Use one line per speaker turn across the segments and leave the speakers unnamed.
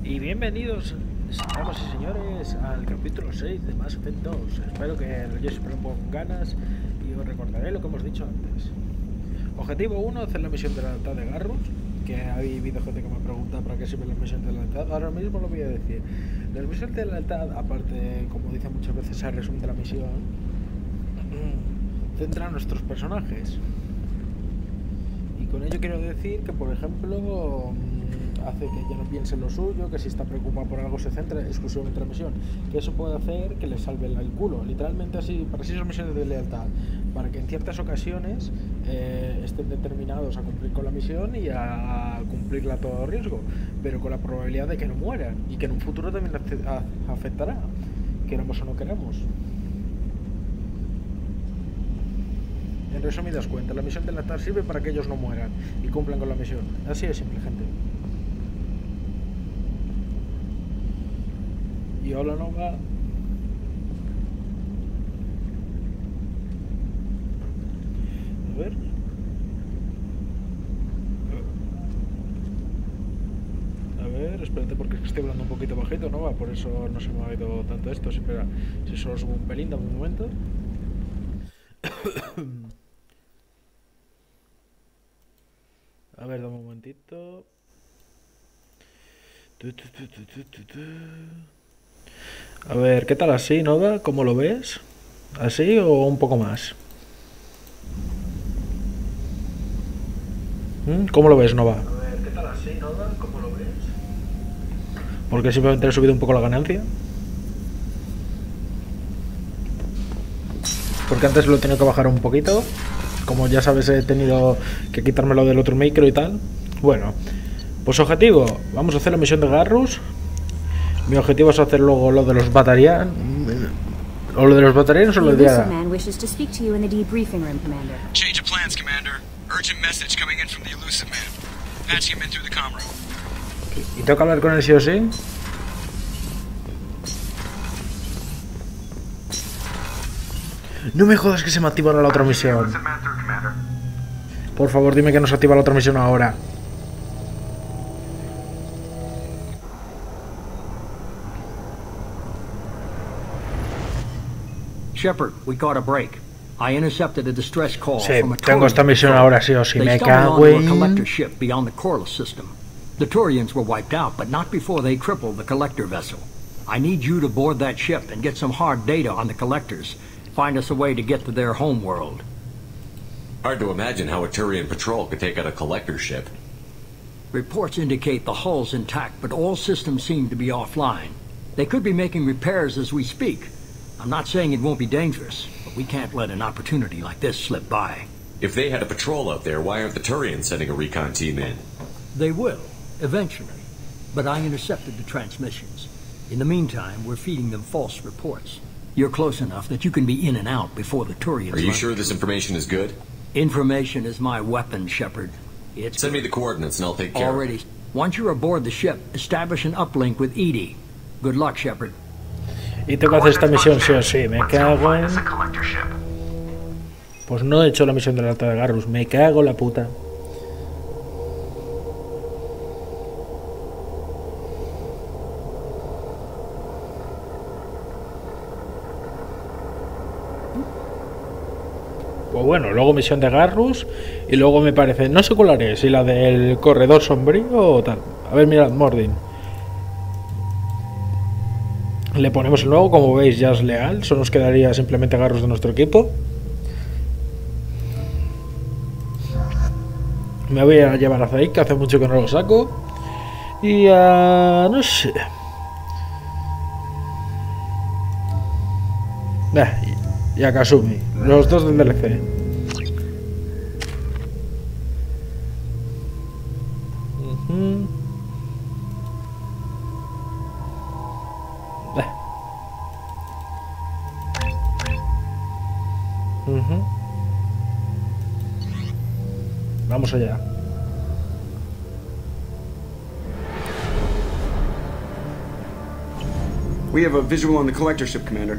Y bienvenidos, señoras y señores, al capítulo 6 de Mass Effect 2. Espero que lo hayáis esperado con ganas y os recordaré lo que hemos dicho antes. Objetivo 1, hacer la misión de la lealtad de Garrus, que ha habido gente que me pregunta para qué sirve la misión de la lealtad. Ahora mismo lo voy a decir. La misión de la lealtad, aparte, como dicen muchas veces, el resumen de la misión, centra a nuestros personajes. Y con ello quiero decir que, por ejemplo, hace que ya no piense en lo suyo, que si está preocupado por algo se centra exclusivamente en la misión, que eso puede hacer que le salve el culo, literalmente así. Para así son misiones de lealtad, para que en ciertas ocasiones estén determinados a cumplir con la misión y a cumplirla a todo riesgo, pero con la probabilidad de que no mueran y que en un futuro también afectará, queramos o no queramos. En resumidas cuentas, la misión de lealtad sirve para que ellos no mueran y cumplan con la misión. Así de simple, gente. Y hola, Nova. A ver. A ver, espérate porque estoy hablando un poquito bajito, Nova, por eso no se me ha oído tanto esto. Espera, si solo subo un pelín, dame un momento. A ver, dame un momentito. A ver, ¿qué tal así, Nova? ¿Cómo lo ves? ¿Así o un poco más? ¿Cómo lo ves, Nova? A ver, ¿qué tal así, Nova? ¿Cómo lo ves? Porque simplemente he subido un poco la ganancia. Porque antes lo he tenido que bajar un poquito. Como ya sabes, he tenido que quitármelo del otro micro y tal. Bueno, pues objetivo, vamos a hacer la misión de Garrus. Mi objetivo es hacer luego lo de los batarianos. O lo de los batarianos o lo de Diana.
Change of plans, Commander. Urgent message coming in from the Elusive Man. Patching him in through the comm room.
¿Y tengo que hablar con él sí o sí? No me jodas que se me activa la otra misión. Por favor, dime que no se activa la otra misión ahora.
Shepard, we caught a break. I intercepted a distress call
Sí,
from a
tengo esta
Turian
misión
patrol.
ahora sí o sí.
They
Me
stumbled
cago
onto a
en...
collector ship beyond the Corliss system. The Turians were wiped out, but not before they crippled the collector vessel. I need you to board that ship and get some hard data on the collectors. Find us a way to get to their home world.
Hard to imagine how a Turian patrol could take out a collector ship.
Reports indicate the hull's intact, but all systems seem to be offline. They could be making repairs as we speak. I'm not saying it won't be dangerous, but we can't let an opportunity like this slip by.
If they had a patrol out there, why aren't the Turians sending a recon team in?
They will, eventually. But I intercepted the transmissions. In the meantime, we're feeding them false reports. You're close enough that you can be in and out before the Turians...
Are you sure this information is good?
Information is my weapon, Shepard. It's
Send me the coordinates and I'll take care
already.
of it.
Once you're aboard the ship, establish an uplink with Edie. Good luck, Shepard.
Y tengo que hacer esta misión sí o sí. Me cago en... Pues no he hecho la misión de la lealtad de Garrus. Me cago en la puta. Pues bueno, luego misión de Garrus. Y luego me parece, no sé cuál haré, si la del corredor sombrío o tal. A ver, mirad, Mordin. Le ponemos el nuevo, como veis ya es legal. Solo nos quedaría simplemente Garrus de nuestro equipo. Me voy a llevar a Zaid, que hace mucho que no lo saco. Y a... no sé. Y a Kasumi. Los dos del DLC. Vamos allá.
We have a visual on the collector ship, Commander.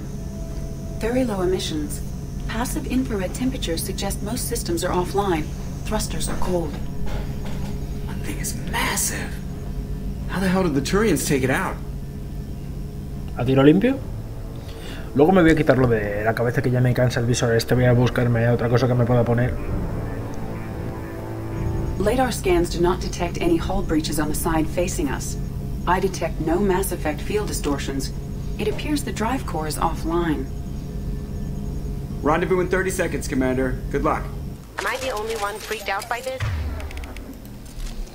Very low emissions. Passive infrared temperatures suggest most systems are offline. Thrusters are cold.
That thing is massive.
How the hell did the Turians take it out?
¿A tiro limpio? Luego me voy a quitarlo de la cabeza, que ya me cansa el visor este. Voy a buscarme otra cosa que me pueda poner.
Radar scans do not detect any hull breaches on the side facing us. I detect no Mass Effect field distortions. It appears the drive core is offline.
Rendezvous in 30 seconds, Commander. Good luck.
Am I the only one freaked out by this?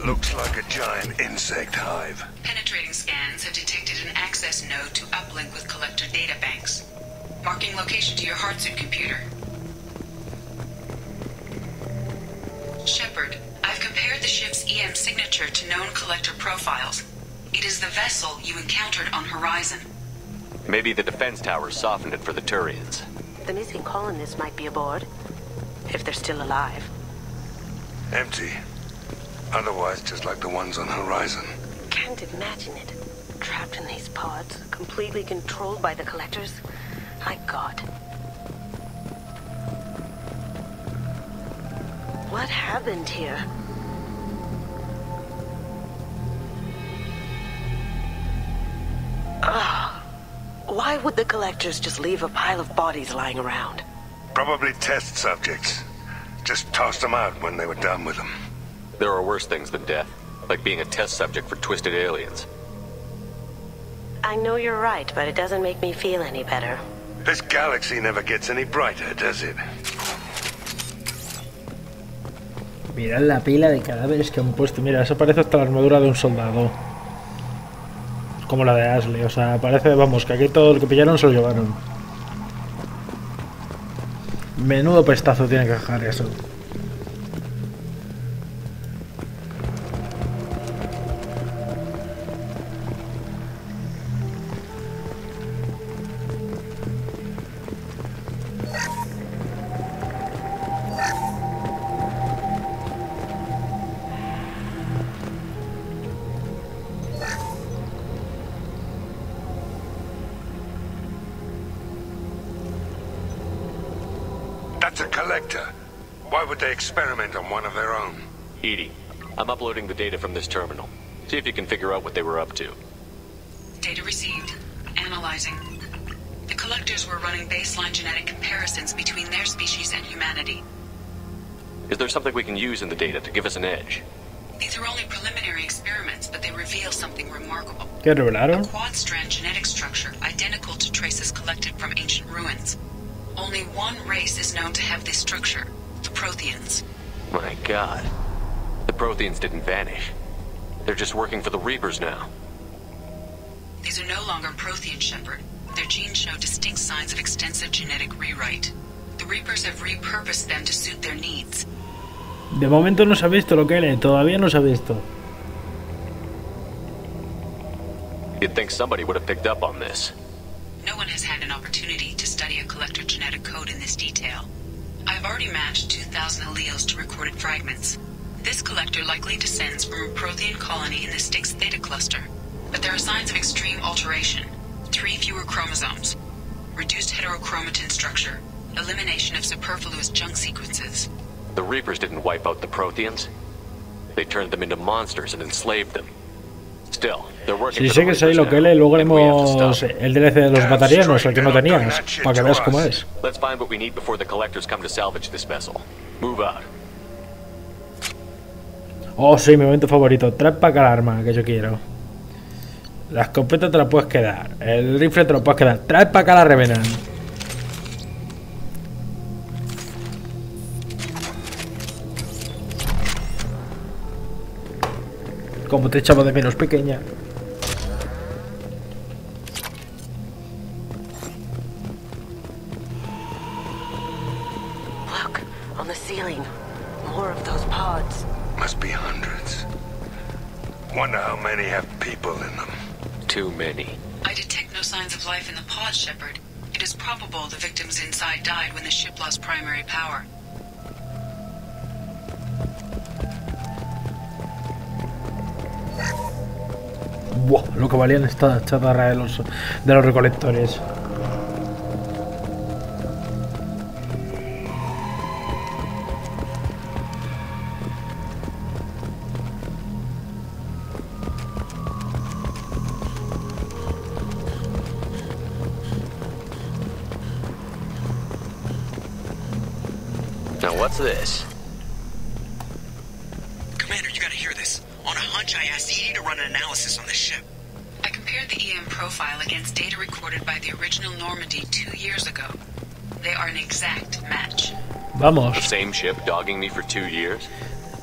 Looks like a giant insect hive.
Penetrating scans have detected an access node to uplink with collector databanks. Marking location to your hardsuit computer. Shepard, I've compared the ship's EM signature to known collector profiles. It is the vessel you encountered on Horizon.
Maybe the defense towers softened it for the Turians.
The missing colonists might be aboard. If they're still alive.
Empty. Otherwise, just like the ones on Horizon.
Can't imagine it. Trapped in these pods, completely controlled by the collectors. My God. What happened here? Why would the collectors just leave a pile of bodies lying around?
Probably test subjects. Just tossed them out when they were done with them.
There are worse things than death, like being a test subject for twisted aliens.
I know you're right, but it doesn't make me feel any better.
This galaxy never gets any brighter, does it?
Mirad la pila de cadáveres que han puesto. Mira, eso parece hasta la armadura de un soldado. Como la de Ashley, o sea, parece, vamos, que aquí todo lo que pillaron se lo llevaron. Menudo pestazo tiene que dejar eso.
That's a collector. Why would they experiment on one of their own?
Edie, I'm uploading the data from this terminal. See if you can figure out what they were up to.
Data received. Analyzing. The collectors were running baseline genetic comparisons between their species and humanity.
Is there something we can use in the data to give us an edge?
These are only preliminary experiments, but they reveal something remarkable.
¿Qué revelaron?
A quad-strand genetic structure identical to traces collected from ancient ruins. Only one race is known to have this structure, the Protheans.
My God. The Protheans didn't vanish. They're just working for the Reapers now.
These are no longer Prothean, Shepard. Their genes show distinct signs of extensive genetic rewrite. The Reapers have repurposed them to suit their needs.
De momento no se ha visto lo que lee, todavía no se ha visto.
You'd think somebody would have picked up on this.
No one has had an opportunity to study a collector genetic code in this detail. I've already matched 2,000 alleles to recorded fragments. This collector likely descends from a Prothean colony in the Styx Theta cluster. But there are signs of extreme alteration. 3 fewer chromosomes. Reduced heterochromatin structure. Elimination of superfluous junk sequences.
The Reapers didn't wipe out the Protheans. They turned them into monsters and enslaved them. Still, they're working
Si sigues ahí lo que lee, luego haremos el DLC de los batarianos, el que no tenías, para que veas cómo es.
Let's find what we need before the collectors come to salvage this vessel. Move out.
Oh, sí, mi momento favorito. Trae para acá el arma que yo quiero. La escopeta te la puedes quedar. El rifle te lo puedes quedar. Trae para acá la Revenant. Como te echaba de menos, pequeña.
Look, on the ceiling. More of those pods.
Must be hundreds. Wonder how many have people in them.
Too many.
I detect no signs of life in the pods, Shepard. It is probable the victims inside died when the ship lost primary power.
Buah, lo que valían esta chatarra de los recolectores.
What's this?
Commander, you gotta hear this. On a hunch, I asked Edie to run an analysis on this ship.
I compared the EM profile against data recorded by the original Normandy 2 years ago. They are an exact match.
Vamos.
The same ship dogging me for 2 years?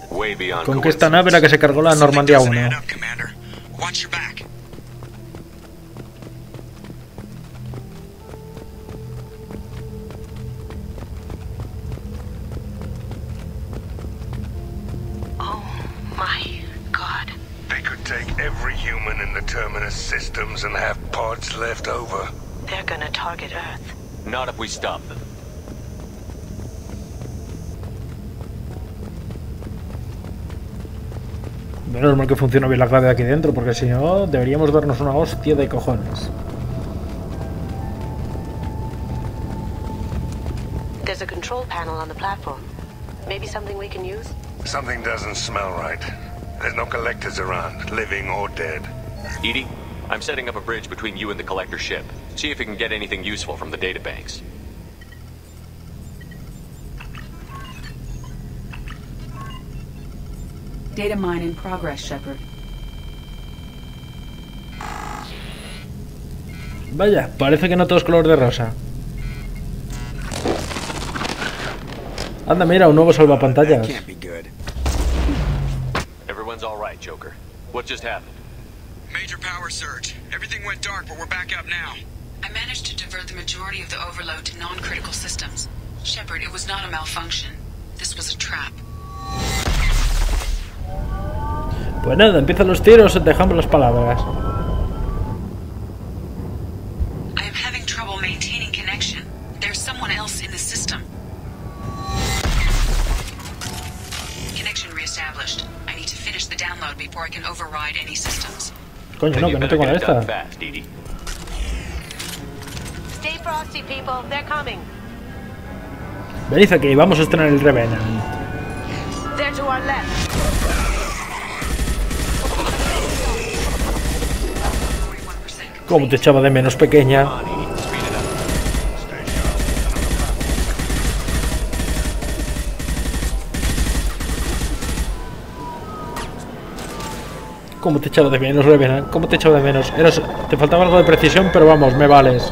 Way beyond
Con que esta nave la que se cargó la Normandía 1.
Commander. Watch your back.
Oh my god.
They could take every human in the Terminus systems and have pods left over.
They're gonna target Earth.
Not if we stop them.
Menos mal que funciona bien la clave de aquí dentro, porque si no, deberíamos darnos una hostia de cojones.
There's a control panel on the platform. Maybe something we can use?
Something doesn't smell right. There's no collectors around, living or dead.
Edie, I'm setting up a bridge between you and the collector ship. See if you can get anything useful from the databanks.
Data mine in progress, Shepard.
Vaya, parece que no todo es color de rosa. Anda, mira, un nuevo salvapantallas.
Everyone's all right, Joker. What just happened?
Major power surge. Everything went dark, but we're back up now.
I managed to divert the majority of the overload to non-critical systems. Shepard, it was not a malfunction. This was a trap.
Pues nada, empiezan los tiros y dejamos las palabras.
I am having trouble maintaining connection. There's someone else in the system. Connection reestablished. I need to finish the download before I can override any systems.
Coño, no, que no tengo la esta.
Stay frosty, people. They're coming.
Venid aquí, vamos a estrenar el Revenant.
They're to our left.
Cómo te echaba de menos, pequeña. Cómo te echaba de menos, Revenant. Cómo te echaba de menos. Te faltaba algo de precisión, pero vamos, me vales.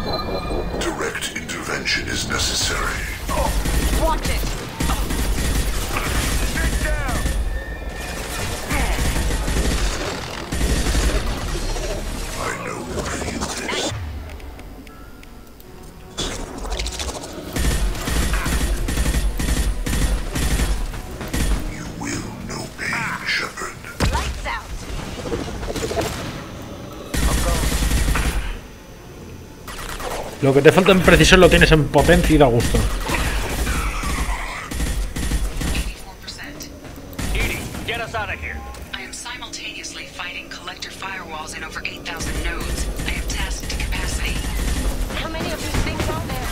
Direct intervention is necessary.
Watch it.
I know what feel this. You will know pain, Shepard.
Lights out.
Lo que te falta en precisión lo tienes en potencia y da gusto.
84%.
Edie, get us out of here.
I am simultaneously fighting collector firewalls in over 8,000 nodes. I am tasked to capacity.
How many of these things are there?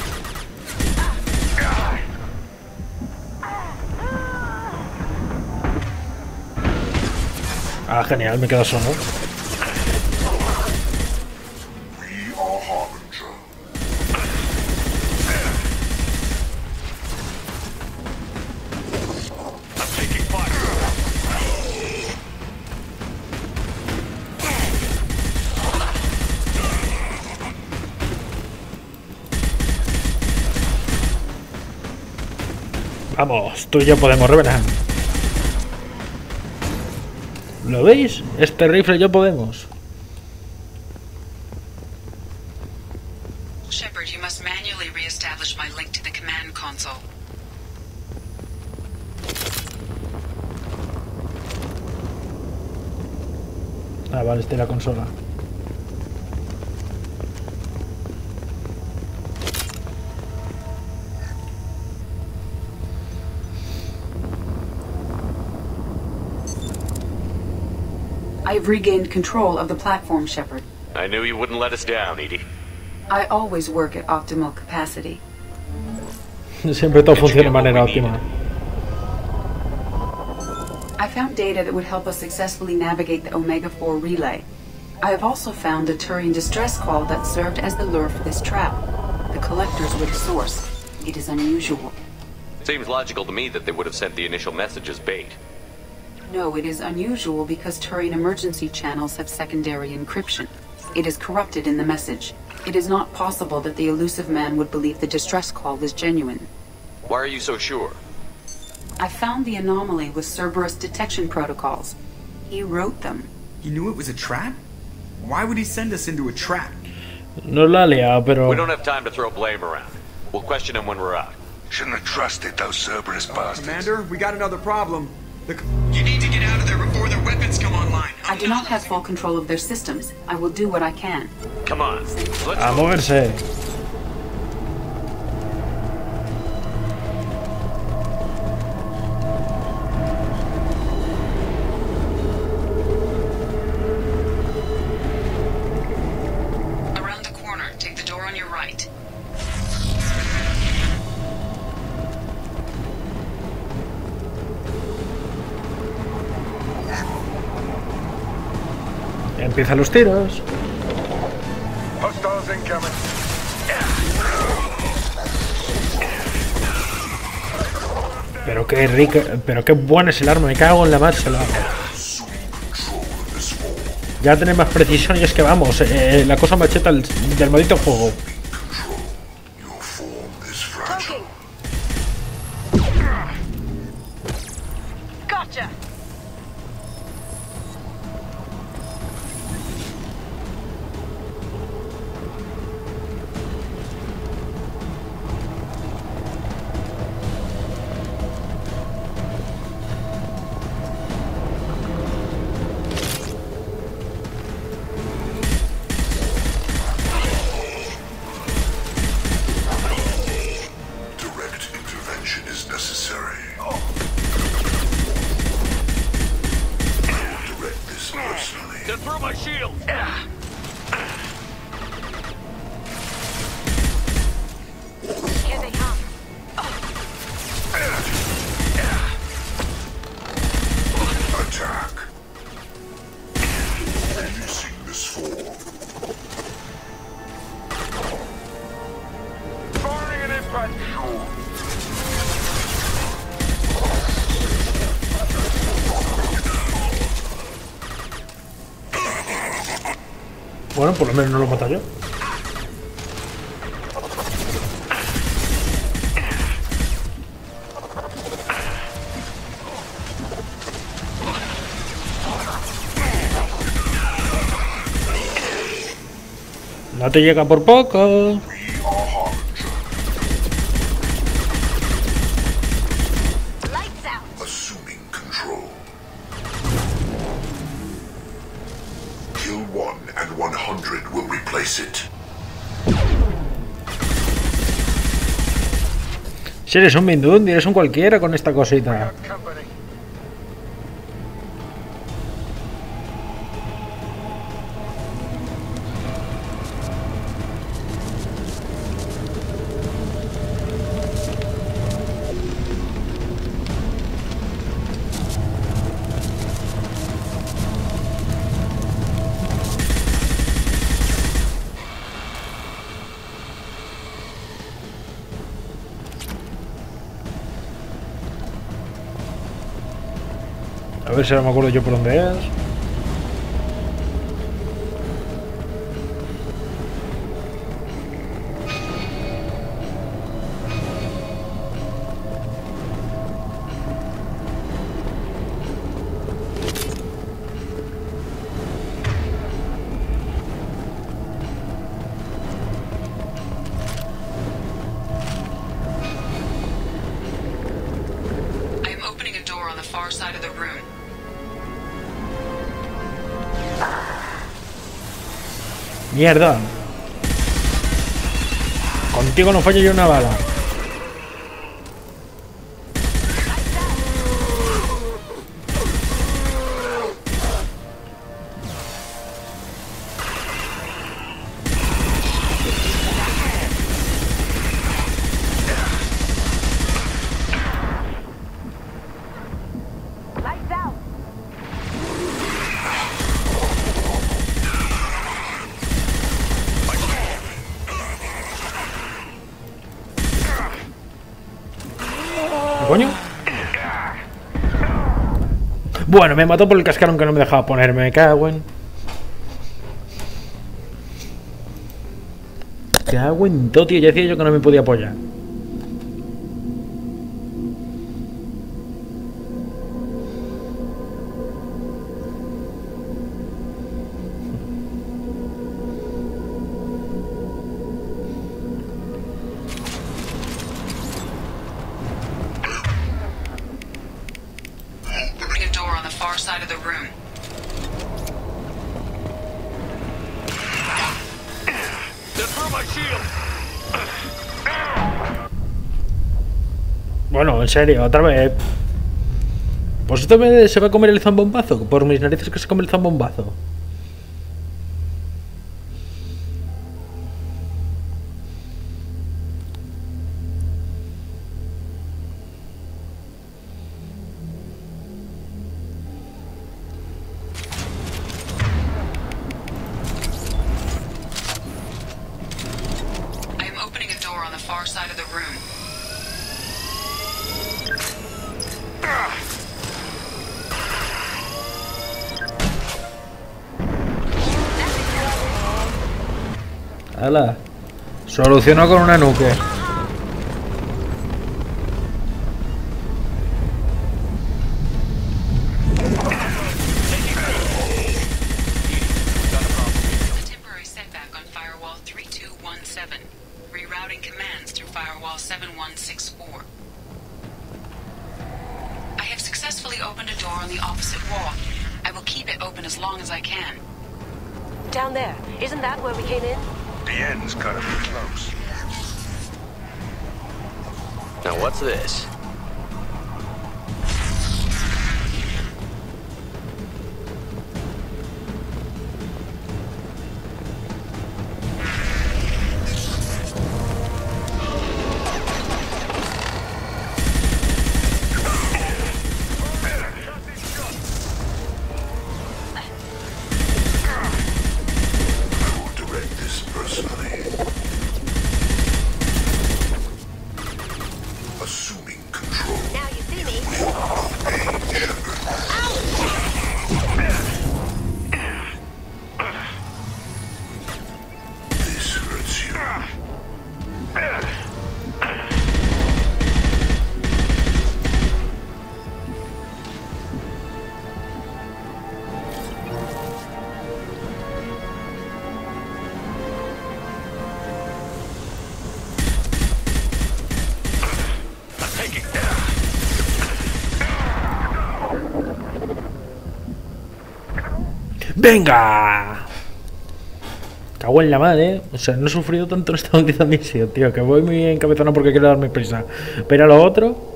Ah, genial, me quedo solo.
We are Harbinger.
I'm taking fire.
Vamos, tú y yo podemos, Revenant. ¿Lo veis? Este rifle y yo podemos.
Shepard, you must manually reestablish my link to the command console.
Ah, vale, esta es la consola.
I have regained control of the platform, Shepard.
I knew you wouldn't let us down, Edie.
I always work at optimal capacity.
Siempre todo funciona de manera óptima.
I found data that would help us successfully navigate the Omega-4 relay. I have also found a Turian distress call that served as the lure for this trap. The collectors were the source. It is unusual.
Seems logical to me that they would have sent the initial message as bait.
No, it is unusual because Turian emergency channels have secondary encryption. It is corrupted in the message. It is not possible that the elusive man would believe the distress call is genuine.
Why are you so sure?
I found the anomaly with Cerberus detection protocols. He wrote them.
He knew it was a trap? Why would he send us into a trap?
No la ha liado, pero...
We don't have time to throw blame around. We'll question him when we're out.
Shouldn't have trusted those Cerberus bastards.
Commander, we got another problem.
You need to get out of there before their weapons come online.
I do not have full control of their systems. I will do what I can.
Come on, let's
A moverse.
Around the corner, take the door on your right.
Empiezan los tiros.
Hostiles incoming.
Pero qué rica, pero qué buena es el arma, me cago en la máxima. Ya tenéis más precisión y es que vamos, la cosa macheta del maldito juego.
Gotcha.
Direct intervention is necessary. I will direct this personally.
Then throw my shield!
Here they come.
Attack. Releasing this form. Firing an impact shot.
Bueno, por lo menos no lo mata yo. No te llega por poco.
Lights out.
Assuming control. Kill one and 100 will replace it.
Si eres un Mindundi, eres un cualquiera con esta cosita. A ver si ahora me acuerdo yo por dónde es.
I am opening a door on the far side of the room.
Mierda. Contigo no fallo yo una bala.
Lights out.
Bueno, me mató por el cascarón que no me dejaba ponerme. Me cago en... Cago en todo, tío. Ya decía yo que no me podía apoyar. Bueno, en serio, otra vez. Pues esta vez se va a comer el zambombazo. Por mis narices que se come el zambombazo. Hala. Solucionó con una nuke.
Temporary setback on firewall 3217. Rerouting commands through firewall 7164. I have successfully opened a door on the opposite wall. I will keep it open as long as I can.
Down there. Isn't that where we came in?
The end's gotta be close.
Now what's this?
¡Venga! Cago en la madre, ¿eh? O sea, no he sufrido tanto en esta maldita misión, tío. Que voy muy encabezado porque quiero darme prisa. Pero a lo otro...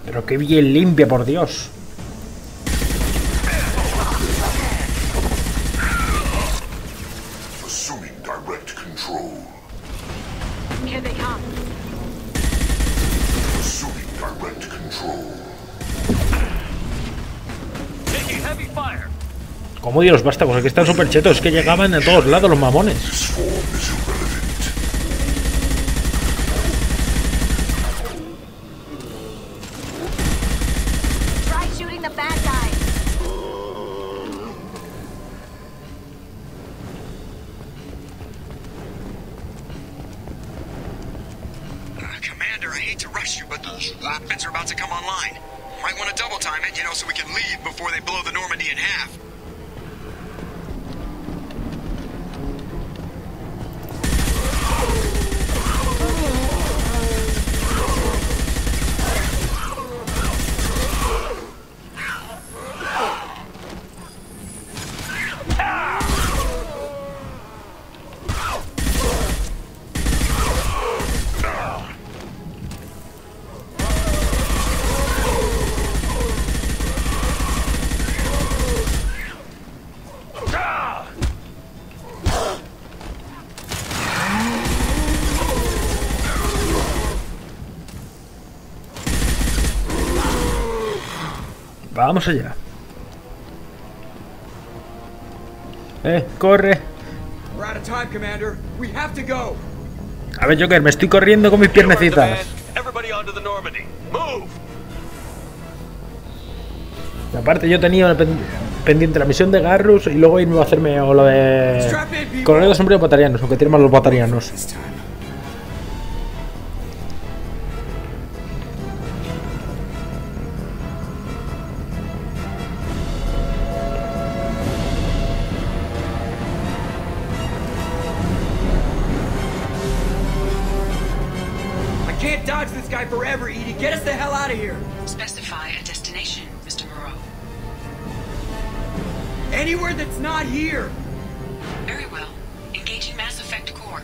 Pero qué bien limpia, por Dios.
Assuming direct control.
Here they come.
Assuming direct control.
Taking heavy fire.
Como Dios, basta, pues aquí están súper chetos. Es que llegaban a todos lados los mamones.
This form is irrelevant.
Try shooting the bad guys.
Commander, I hate to rush you, but those weapons are about to come online. Might want to double time it, so we can leave before they blow the Normandy in half.
Vamos allá. Corre. A ver, Joker, me estoy corriendo con mis piernecitas. Y aparte yo tenía pendiente la misión de Garrus y luego irme a hacerme o lo de Coronel de Sombrío Batarianos, aunque tiene más los batarianos.
Forever, Edie. Get us the hell out of here.
Specify a destination, Mr. Moreau.
Anywhere that's not here.
Very well. Engaging Mass Effect Core.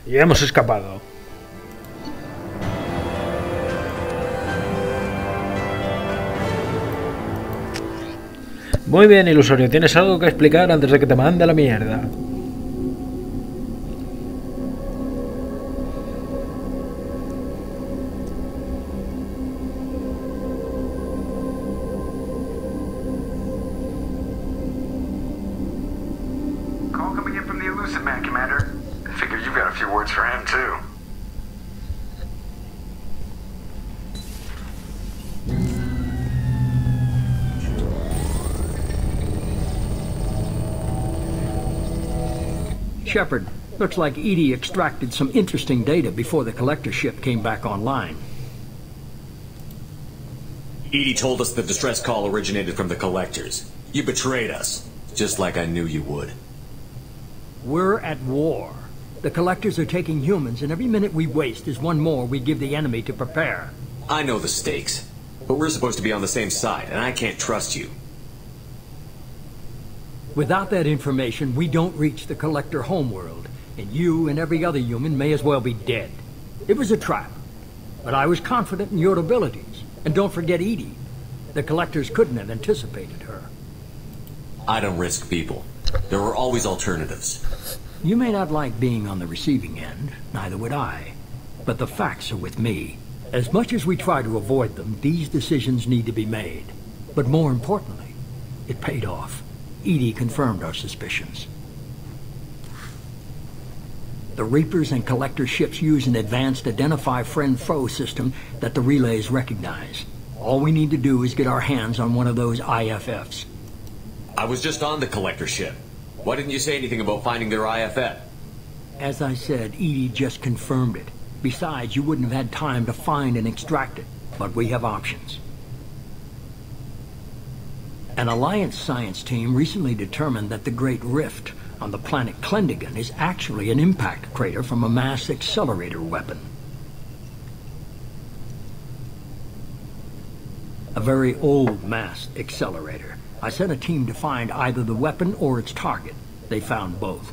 Y hemos escapado. Muy bien, Ilusorio, ¿tienes algo que explicar antes de que te mande a la mierda?
Call coming in from the Elusive Man, Commander. I figure you've got a few words for him, too.
Shepard, looks like Edie extracted some interesting data before the collector ship came back online.
Edie told us the distress call originated from the collectors. You betrayed us, just like I knew you would.
We're at war. The collectors are taking humans, and every minute we waste is one more we give the enemy to prepare.
I know the stakes, but we're supposed to be on the same side, and I can't trust you.
Without that information, we don't reach the collector homeworld, and you and every other human may as well be dead. It was a trap, but I was confident in your abilities. And don't forget Edie. The collectors couldn't have anticipated her.
I don't risk people. There are always alternatives.
You may not like being on the receiving end, neither would I. But the facts are with me. As much as we try to avoid them, these decisions need to be made. But more importantly, it paid off. Edie confirmed our suspicions. The Reapers and Collector ships use an advanced Identify Friend-Foe system that the relays recognize. All we need to do is get our hands on one of those IFFs.
I was just on the Collector ship. Why didn't you say anything about finding their IFF?
As I said, Edie just confirmed it. Besides, you wouldn't have had time to find and extract it. But we have options. An Alliance science team recently determined that the Great Rift on the planet Klendigan is actually an impact crater from a mass accelerator weapon. A very old mass accelerator. I sent a team to find either the weapon or its target. They found both.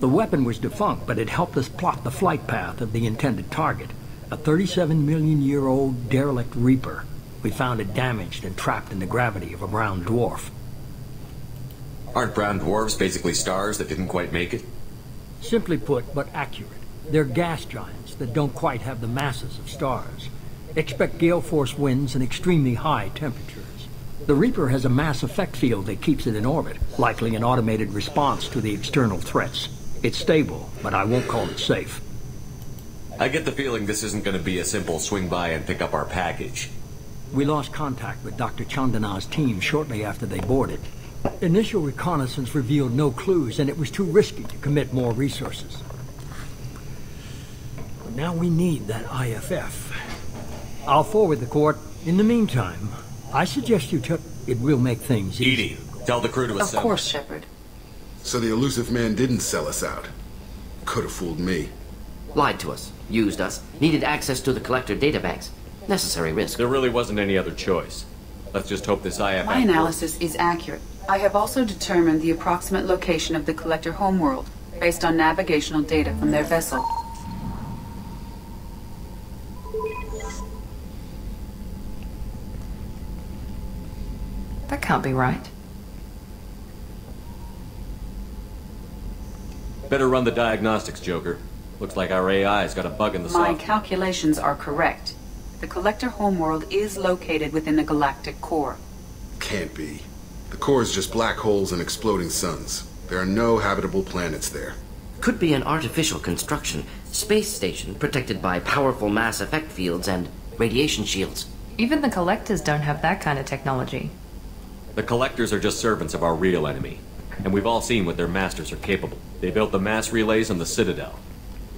The weapon was defunct, but it helped us plot the flight path of the intended target. A 37-million-year-old derelict Reaper. We found it damaged and trapped in the gravity of a brown dwarf.
Aren't brown dwarves basically stars that didn't quite make it?
Simply put, but accurate. They're gas giants that don't quite have the masses of stars. Expect gale force winds and extremely high temperatures. The Reaper has a mass effect field that keeps it in orbit, likely an automated response to the external threats. It's stable, but I won't call it safe.
I get the feeling this isn't going to be a simple swing by and pick up our package.
We lost contact with Dr. Chandana's team shortly after they boarded. Initial reconnaissance revealed no clues, and it was too risky to commit more resources. But now we need that IFF. I'll forward the court. In the meantime, I suggest you took... It will make things easier.
Tell the crew to assemble.
Of course, Shepard.
So the elusive man didn't sell us out. Could have fooled me.
Lied to us, used us, needed access to the collector databanks. Necessary risk.
There really wasn't any other choice. Let's just hope this IFF...
My analysis is accurate. I have also determined the approximate location of the collector homeworld, based on navigational data from their vessel. That can't be right.
Better run the diagnostics, Joker. Looks like our AI's got a bug in the software.
My calculations are correct. The collector homeworld is located within the galactic core.
Can't be. The core is just black holes and exploding suns. There are no habitable planets there.
Could be an artificial construction. Space station protected by powerful mass effect fields and radiation shields.
Even the collectors don't have that kind of technology.
The collectors are just servants of our real enemy. And we've all seen what their masters are capable. They built the mass relays on the Citadel.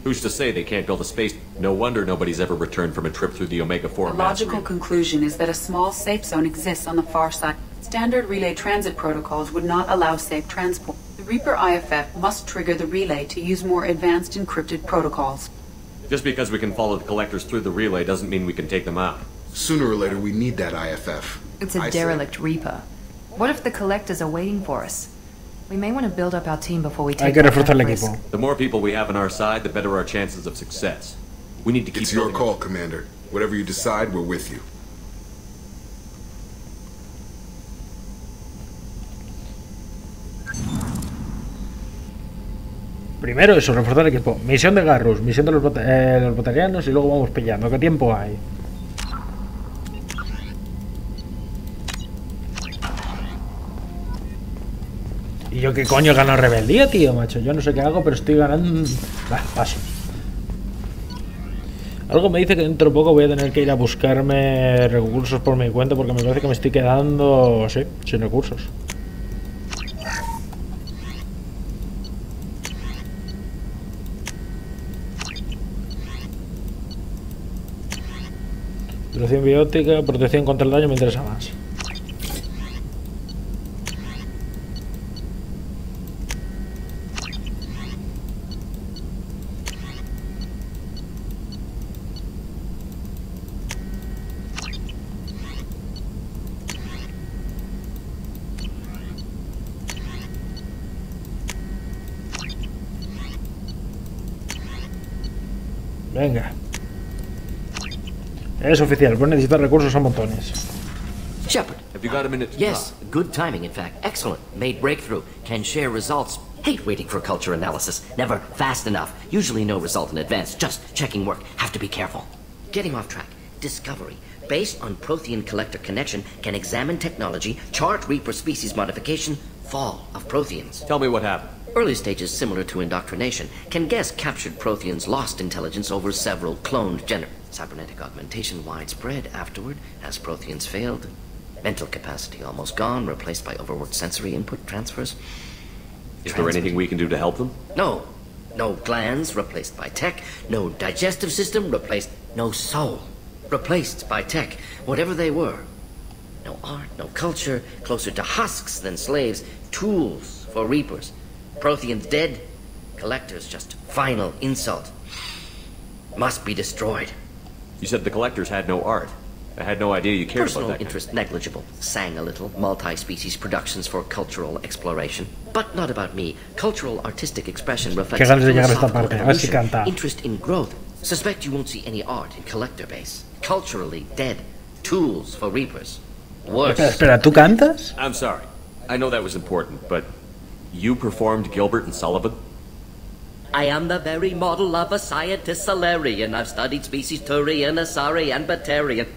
Who's to say they can't build a space... No wonder nobody's ever returned from a trip through the Omega-4
The logical conclusion is that a small safe zone exists on the far side. Standard relay transit protocols would not allow safe transport. The Reaper IFF must trigger the relay to use more advanced encrypted protocols.
Just because we can follow the collectors through the relay doesn't mean we can take them out.
Sooner or later, we need that IFF.
It's a derelict Reaper. What if the collectors are waiting for us? We may want to build up our team before we take that kind of risk.
The more people we have on our side, the better our chances of success. We need to keep...
It's your call, Commander. Whatever you decide, we're with you.
Primero eso, reforzar el equipo. Misión de Garrus, misión de los batallones y luego vamos pillando. ¿Qué tiempo hay? ¿Y yo qué coño gano rebeldía, tío, macho? Yo no sé qué hago, pero estoy ganando... paso. Algo me dice que dentro de poco voy a tener que ir a buscarme recursos por mi cuenta porque me parece que me estoy quedando, sí, sin recursos. Duración biótica, protección contra el daño me interesa más. Venga. Es oficial, pues necesitar recursos a montones.
Shepard.
Have you got a minute to
Yes,
talk?
good timing, in fact. Excellent. Made breakthrough. Can share results. Hate waiting for culture analysis. Never fast enough. Usually no result in advance. Just checking work. Have to be careful. Getting off track. Discovery. Based on Prothean collector connection, can examine technology, chart Reaper species modification, fall of Protheans.
Tell me what happened.
Early stages similar to indoctrination. Can guess captured Protheans lost intelligence over several cloned cybernetic augmentation widespread afterward as Protheans failed. Mental capacity almost gone, replaced by overworked sensory input transfers.
Is there anything we can do to help them?
No. No glands, replaced by tech. No digestive system, replaced. No soul, replaced by tech. Whatever they were. No art, no culture, closer to husks than slaves. Tools for Reapers. Protheans dead. Collectors just final insult. Must be destroyed.
You said the collectors had no art. I had no idea you cared
Personal
about that.
interest negligible. Sang a little. Multi-species productions for cultural exploration. But not about me. Cultural artistic expression reflects
Qué ganas de llegar a esta
philosophical
parte. A ver si
evolution,
canta.
interest in growth. Suspect you won't see any art in collector base. Culturally dead. Tools for Reapers. Worse.
Espera, ¿tú cantas?
I'm sorry. I know that was important, but you performed Gilbert and Sullivan?
I am the very model of a scientist Solarian. I've studied species Turian, Asari, and Batarian.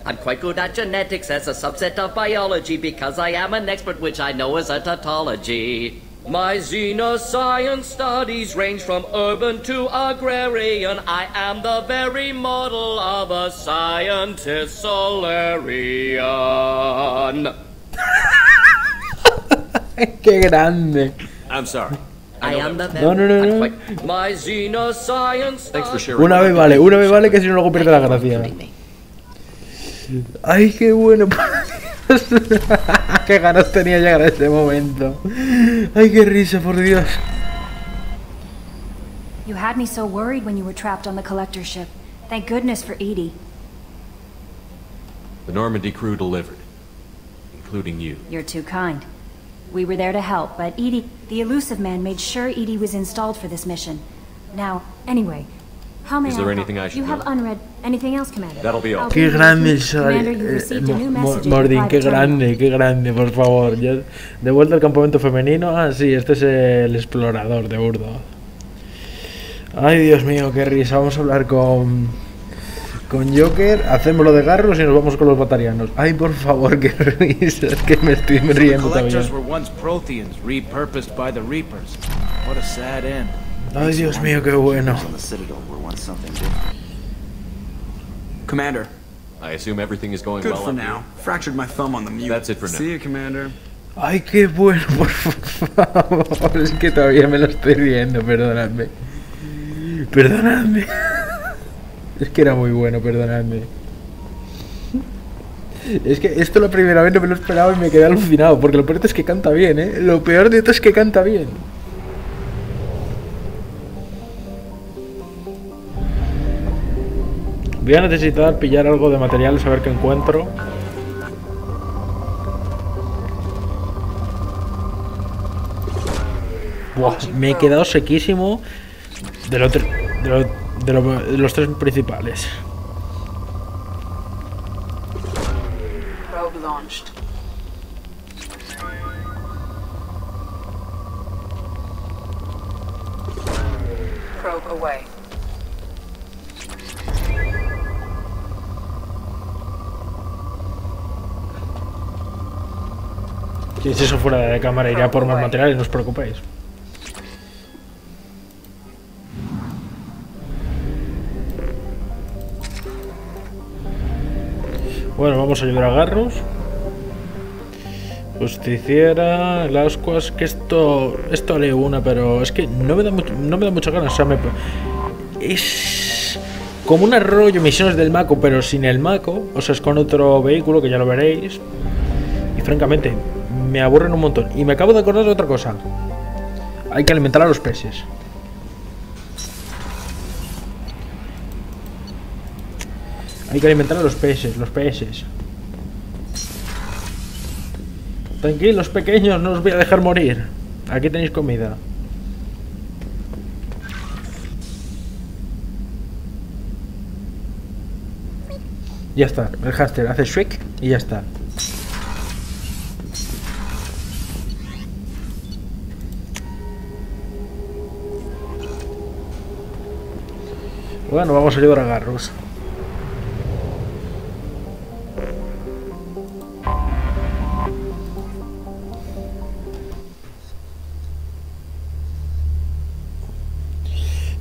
I'm quite good at genetics as a subset of biology because I am an expert, which I know is a tautology. My xenoscience studies range from urban to agrarian. I am the very model of a scientist Solarian.
¡Qué grande!
I'm sorry.
I am the
No, no, no, no.
My xenoscience.
Thanks for sharing.
Una vez vale que si no luego pierde la gracia. Ay, qué bueno. Qué ganas tenía llegar a este momento. Ay, qué risa, por Dios.
You had me so worried when you were trapped on the collector ship. Thank goodness for Edie.
The Normandy crew delivered, including you.
You're too kind. We were there to help, but Edie, the elusive man, made sure Edie was installed for this mission. Now, anyway, how may
Is there anything I should
You have
know?
unread. Anything else, Commander?
That'll be all.
Qué grande el
Commander, you received a new message.
Mordin, qué grande, por favor. Ya, de vuelta al campamento femenino. Ah, sí, este es el explorador de Burdo. Ay, Dios mío, qué risa. Vamos a hablar con Joker, hacemos lo de Garros y nos vamos con los batarianos. Ay, por favor, qué risa. Es que me estoy riendo todavía. Ay, Dios mío, qué bueno.
Commander.
I assume everything is going
Good
well
for
up
now.
here.
Fractured my thumb on the mute.
That's it for now.
See you, Commander.
Ay, qué bueno, por favor. Es que todavía me lo estoy riendo, perdonadme. Perdonadme. Es que era muy bueno, perdonadme. Es que esto la primera vez no me lo esperaba y me quedé alucinado. Porque lo peor es que canta bien, ¿eh? Lo peor de todo es que canta bien. Voy a necesitar pillar algo de materiales a ver qué encuentro. Buah, me he quedado sequísimo de los tres principales.
Probe launched. Probe away.
Si es eso fuera de cámara, iré a por más materiales, no os preocupéis. Bueno, vamos a ayudar a Garros. Justiciera, el ascuas, que esto haré una, pero es que no me da muchas ganas. O sea, es como un rollo misiones del Mako, pero sin el Mako. O sea, es con otro vehículo, que ya lo veréis. Y francamente, me aburren un montón. Y me acabo de acordar de otra cosa. Hay que alimentar a los peces. Hay que alimentar a los peces, Tranquilos, pequeños, no os voy a dejar morir. Aquí tenéis comida. Ya está, el hámster hace shriek y ya está. Bueno, vamos a ayudar a Garros.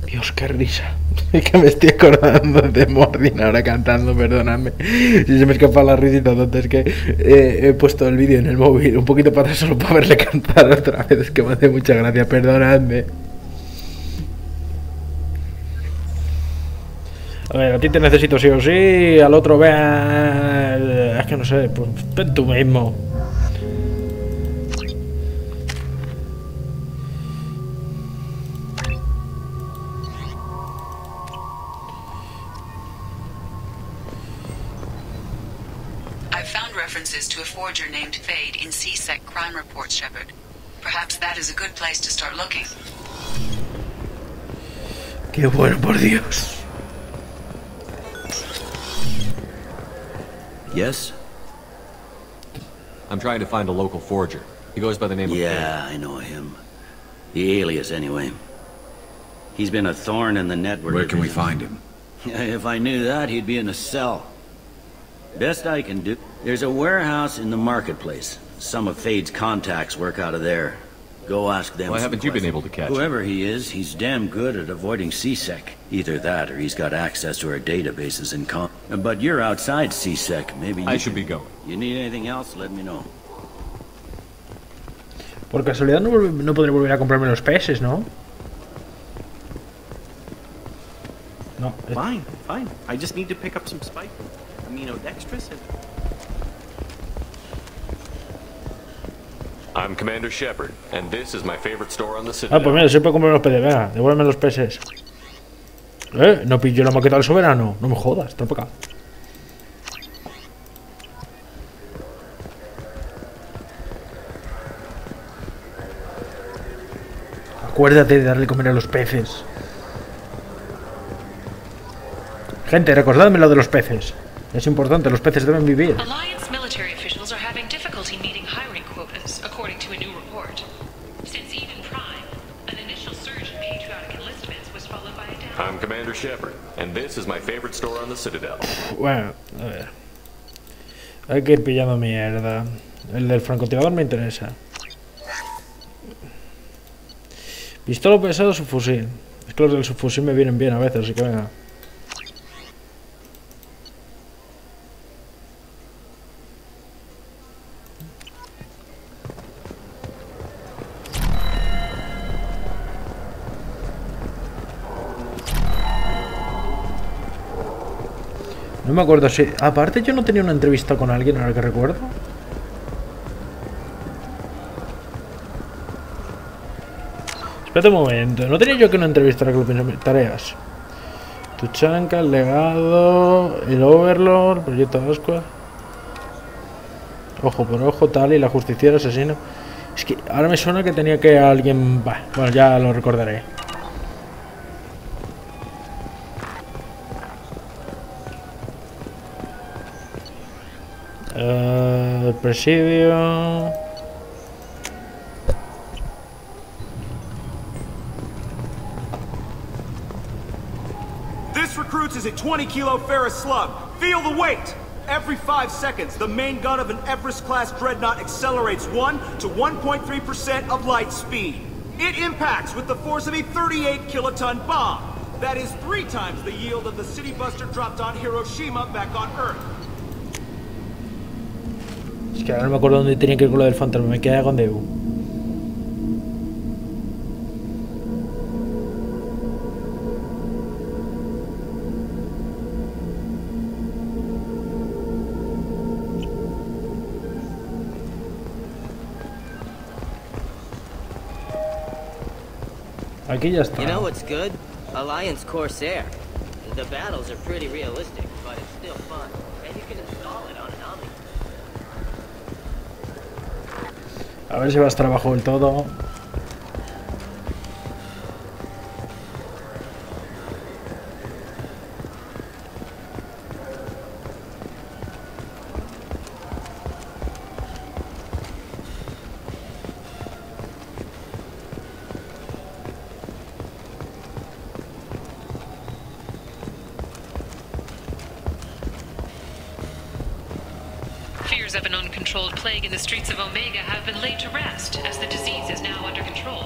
Dios, qué risa. Es que me estoy acordando de Mordin ahora cantando, perdonadme. Si se me escapa la risita, tonta, es que he puesto el vídeo en el móvil un poquito para atrás solo para verle cantar otra vez. Es que me hace mucha gracia, perdonadme. A ver, a ti te necesito sí o sí, al otro vea... Es que no sé, pues ven tú mismo.
To a forger named Fade in C-Sec crime reports, Shepard. Perhaps that is a good place to start looking.
Qué bueno, por Dios.
Yes?
I'm trying to find a local forger. He goes by the name of Fade.
Yeah, I know him. The alias, anyway. He's been a thorn in the network.
Where can we find him?
If I knew that, he'd be in a cell. Best I can do... There's a warehouse in the marketplace. Some of Fade's contacts work out of there. Go ask them.
Why haven't you been able to catch him?
Whoever he is, he's damn good at avoiding CSEC. Either that, or he's got access to our databases in com. But you're outside CSEC. Maybe
I should be going.
You need anything else? Let me know.
Por casualidad no podré volver a comprarme los peces, ¿no? No.
Fine. I just need to pick up some spike aminodextrous and...
I'm Commander Shepard, and this is my favorite store on the city.
Ah, pues mira, siempre compro los peces. Venga, devuélveme los peces. ¿No pillo la maqueta del soberano? No me jodas, está para acá. Acuérdate de darle comer a los peces. Gente, recordadme lo de los peces. Es importante, los peces deben vivir.
Alliance military officials are having difficulty meeting hiring quotas, according to a new report. Since Eden Prime, an initial surge in patriotic enlistments was followed by a down.
I'm Commander Shepard, and this is my favorite store on the Citadel.
Bueno, a ver. Hay que ir pillando mierda. El del francotirador me interesa. Pistola pesada o subfusil. Es que los del subfusil me vienen bien a veces, así que venga. No me acuerdo si... Aparte yo no tenía una entrevista con alguien, ahora que recuerdo. Espérate un momento. ¿No tenía yo que una entrevista ahora que lo pienso? Tareas. Tuchanka, el legado... El Overlord, el proyecto de Asqua. Ojo por ojo, tal, y la justiciera, asesino. Es que ahora me suena que tenía que alguien... Bah, bueno, ya lo recordaré. El presidio.
This recruits is a 20-kilo ferrous slug. Feel the weight. Every 5 seconds, the main gun of an Everest-class dreadnought accelerates 1 to 1.3% of light speed. It impacts with the force of a 38-kiloton bomb. That is 3 times the yield of the city buster dropped on Hiroshima back on Earth.
Es que ahora no me acuerdo dónde tenía que ir con lo del fantasma, me quedé con Deu. Aquí ya está.
You know what's good? Alliance Corsair. The battles are pretty realistic, but it's still fun. And you can install it on an Omni.
A ver si va a estar abajo del todo.
Fears of an uncontrolled plague in the streets of Omega have been laid to rest, as the disease is now under control.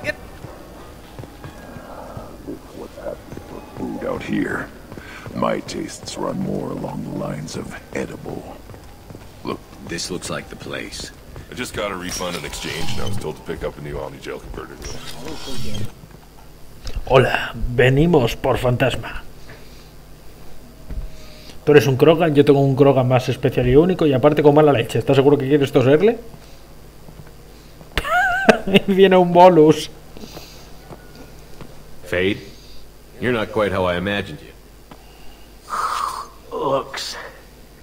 Yep. What's happening for food out here? My tastes run more along the lines of edible.
Look, this looks like the place.
I just got a refund in exchange, and I was told to pick up a new Omni-Gel converter.
Hola, venimos por fantasma. Tú eres un Krogan, yo tengo un Krogan más especial y único y aparte con mala leche. ¿Estás seguro que quieres toserle? Viene un bolus.
Fade, you're not quite how I imagined you.
Looks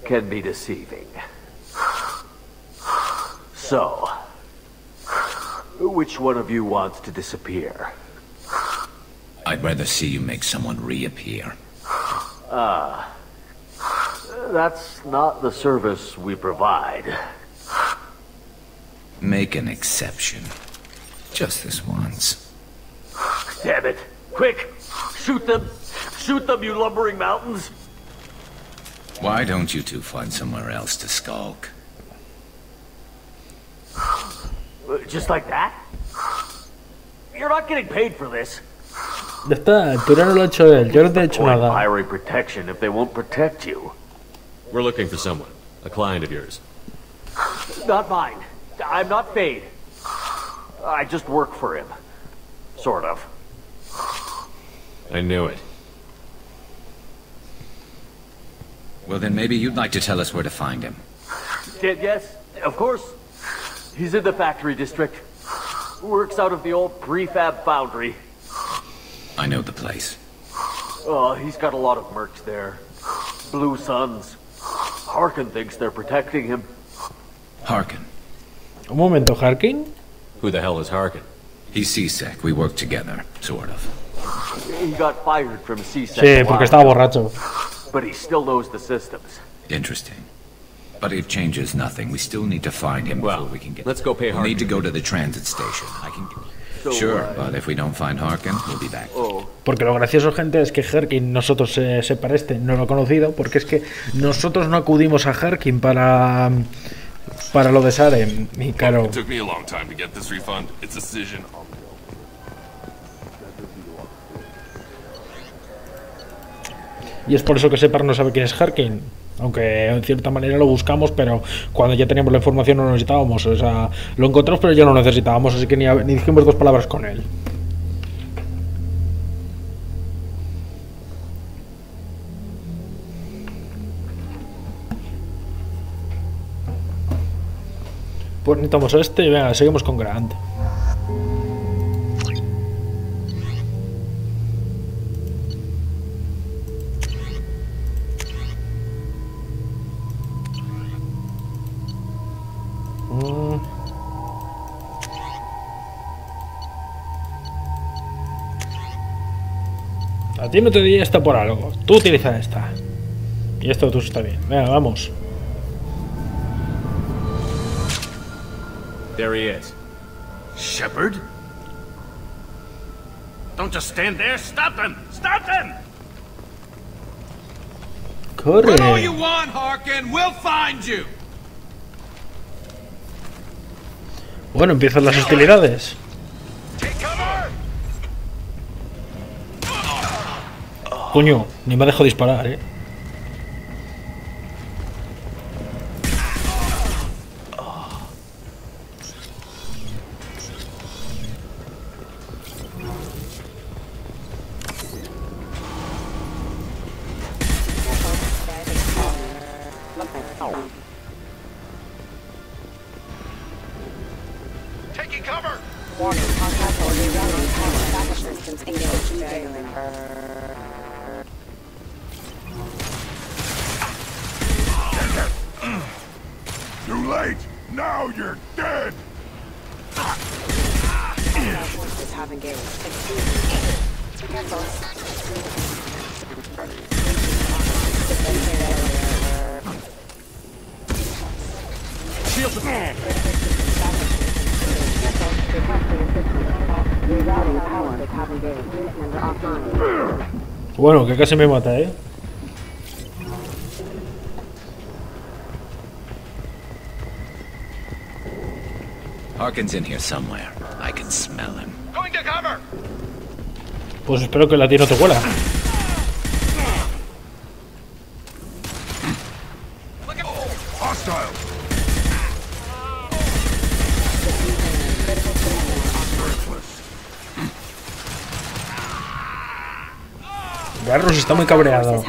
can be deceiving. So, which one of you wants to disappear?
I'd rather see you make someone reappear.
That's not the service we provide.
Make an exception. Just this once.
Damn it. Quick! Shoot them! Shoot them, you lumbering mountains!
Why don't you two find somewhere else to skulk?
Just like that? You're not getting paid for this.
Ya está, tú no lo has hecho él, yo no te he hecho nada.
Hiring protection if they won't protect you.
We're looking for someone, a client of yours.
Not mine. I'm not Fade. I just work for him. Sort of.
I knew it.
Well, then maybe you'd like to tell us where to find him.
Yes, of course. He's in the factory district. Works out of the old prefab foundry.
I know the place.
He's got a lot of mercs there. Blue Suns. Harkin thinks they're protecting him.
Harkin.
Un momento, ¿Harkin?
Who the hell is Harkin?
He's C-Sec. We work together, sort of.
He got fired from C-Sec.
Sí, porque estaba borracho.
But he still knows the systems.
Interesting. But it changes nothing. We still need to find him before we can get...
Let's go pay Harkin.
We need to go to the transit station. I can... Sure, but if we don't find Harkin, we'll be back.
Porque lo gracioso, gente, es que Harkin, nosotros para este no lo he conocido, porque es que nosotros no acudimos a Harkin para lo de Salem. Y claro...
It took me a long time to get this refund. It's a decision.
Y es por eso que Separ no sabe quién es Harkin. Aunque en cierta manera lo buscamos, pero cuando ya teníamos la información no lo necesitábamos. O sea, lo encontramos pero ya no lo necesitábamos, así que ni dijimos dos palabras con él. Pues necesitamos este y venga, seguimos con Gran. A ti no te di esta por algo. Tú utiliza esta. Y esto tú está bien. Venga, vamos.
There he is.
Shepard? Don't just stand there. Stop them! Stop them!
Corre.
What all you want, Harkin? We'll find you.
Bueno, empiezan las hostilidades. Coño, ni me dejo disparar,
Taking cover!
Warning, contact or rerouting power systems engaged.
Too late! Now you're dead!
Forces have engaged.
Shield the man!
Bueno, que casi me mata,
Harkin's in here somewhere. I can smell him.
Going to cover!
Pues espero que la tía no te huela.
Hostile!
Garros está muy cabreado.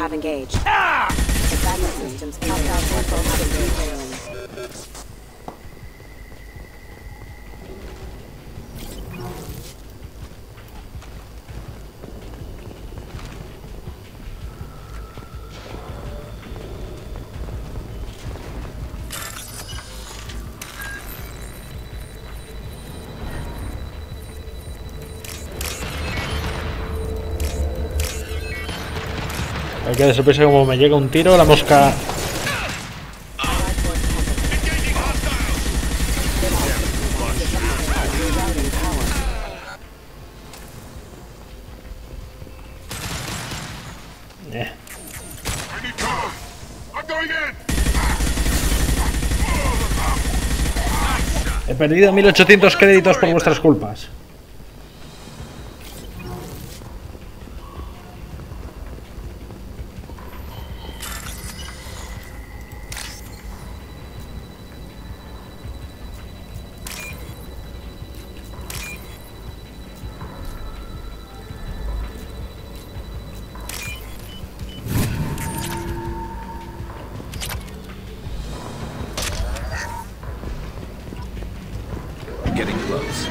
Hay que de sorpresa como me llega un tiro, la mosca. He perdido 1800 créditos por vuestras culpas.
Getting close.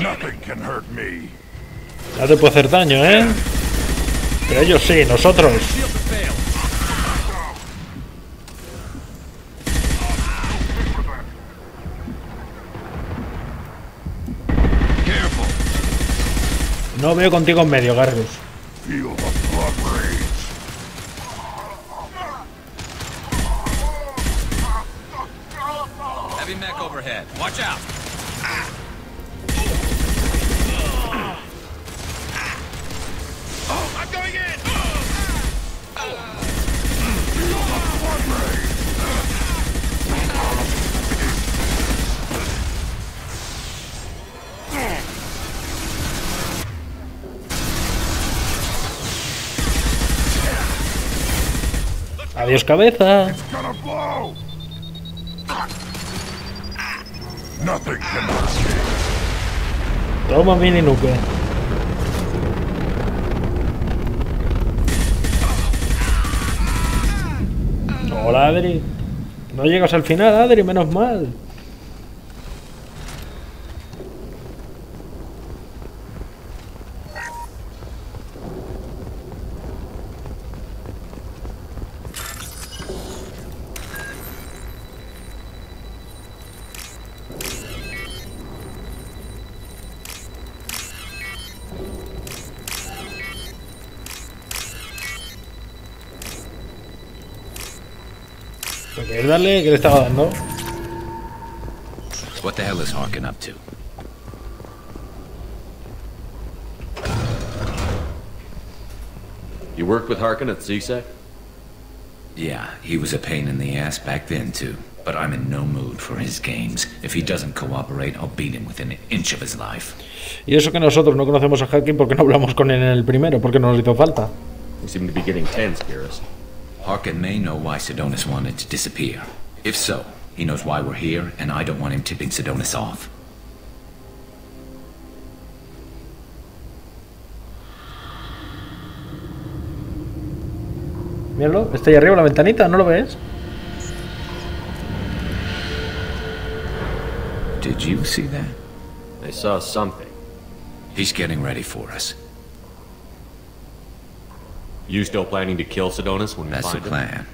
Nothing can hurt me.
No te puede hacer daño, ¿eh? Pero ellos sí, nosotros. No veo contigo en medio, Garrus.
Heavy mech overhead. Watch out.
I'm going in!
Adiós, cabeza. Toma mini nuke. Hola, Adri. No llegas al final, Adri, menos mal. ¿Quieres darle? ¿Qué le estaba dando?
What the hell is Harkin up to?
You worked with Harkin at CSEC?
Yeah, he was a pain in the ass back then too. But I'm in no mood for his games. If he doesn't cooperate, I'll beat him within an inch of his life.
Y eso que nosotros no conocemos a Harkin porque no hablamos con él en el primero, porque no nos hizo falta.
You seem to be getting tense, Garrus.
Harkin may know why Sidonis wanted to disappear. If so, he knows why we're here, and I don't want him tipping Sidonis off.
Míralo, está ahí arriba en la ventanita, ¿no lo ves?
Did you see that?
I saw something.
He's getting ready for us.
You still planning to kill Sidonis when we
That's
find
the
him?
plan.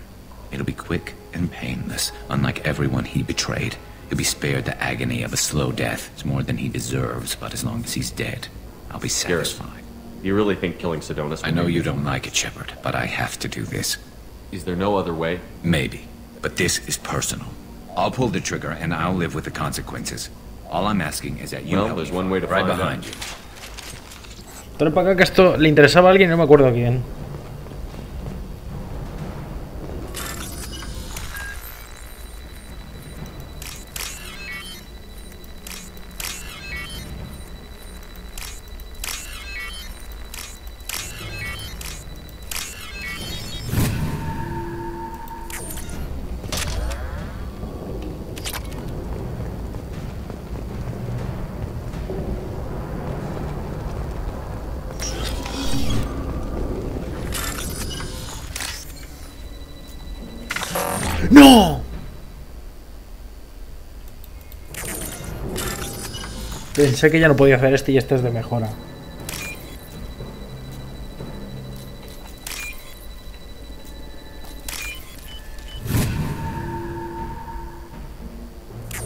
It'll be quick and painless. Unlike everyone he betrayed, he'll be spared the agony of a slow death. It's more than he deserves, but as long as he's dead, I'll be satisfied.
You really think killing Sidonis...
I know you don't like it, Shepard, but I have to do this.
Is there no other way?
Maybe, but this is personal. I'll pull the trigger and I'll live with the consequences. All I'm asking is that you help
there's
me
one way to
right
find
behind you.
Trae para acá que esto le interesaba a alguien y no me acuerdo a quién. ¡No! Pensé que ya no podía hacer este y este es de mejora.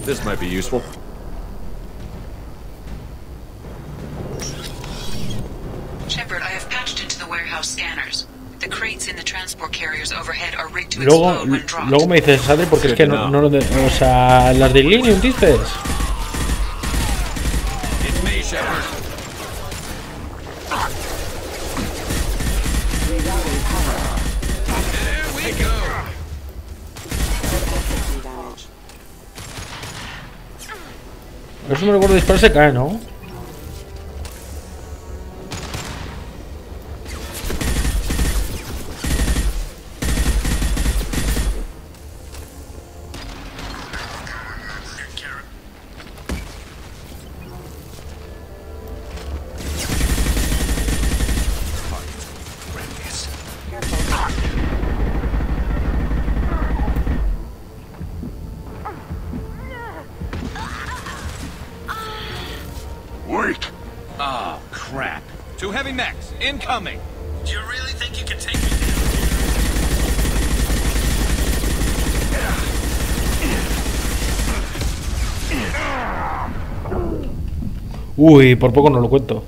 This might be useful.
Shepard, I have patched into the warehouse scanners. The crates
Luego me dices, Adri, porque es que no lo de, o sea, las de Illinium dices. Eso me recuerdo, disparar se cae, ¿no?
Incoming! Do you really think you can take me
down? Uy, por poco no lo cuento.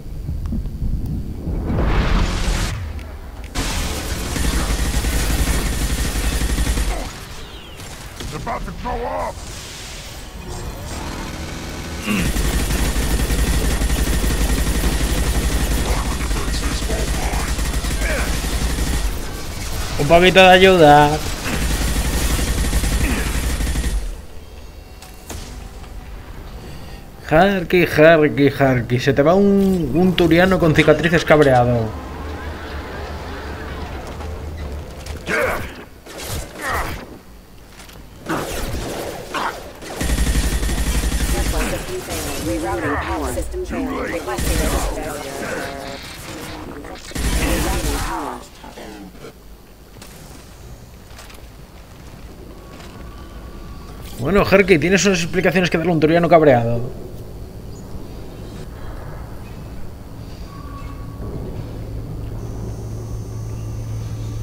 It's about to go off.
Un poquito de ayuda. Harky. Se te va un turiano con cicatrices cabreado. Bueno, Harky, tienes unas explicaciones que darle a un turiano cabreado.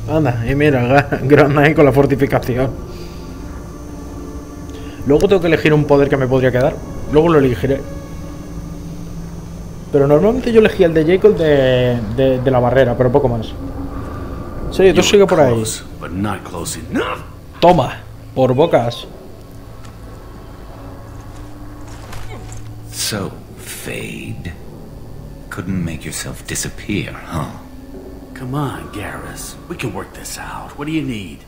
Anda, y mira, Gran ahí con la fortificación. Luego tengo que elegir un poder que me podría quedar. Luego lo elegiré. Pero normalmente yo elegí el de Jacob de la barrera, pero poco más. Sí, tú sigue por ahí. Toma, por bocas.
So, Fade. Couldn't make yourself disappear, huh?
Come on, Garrus. We can work this out. What do you need?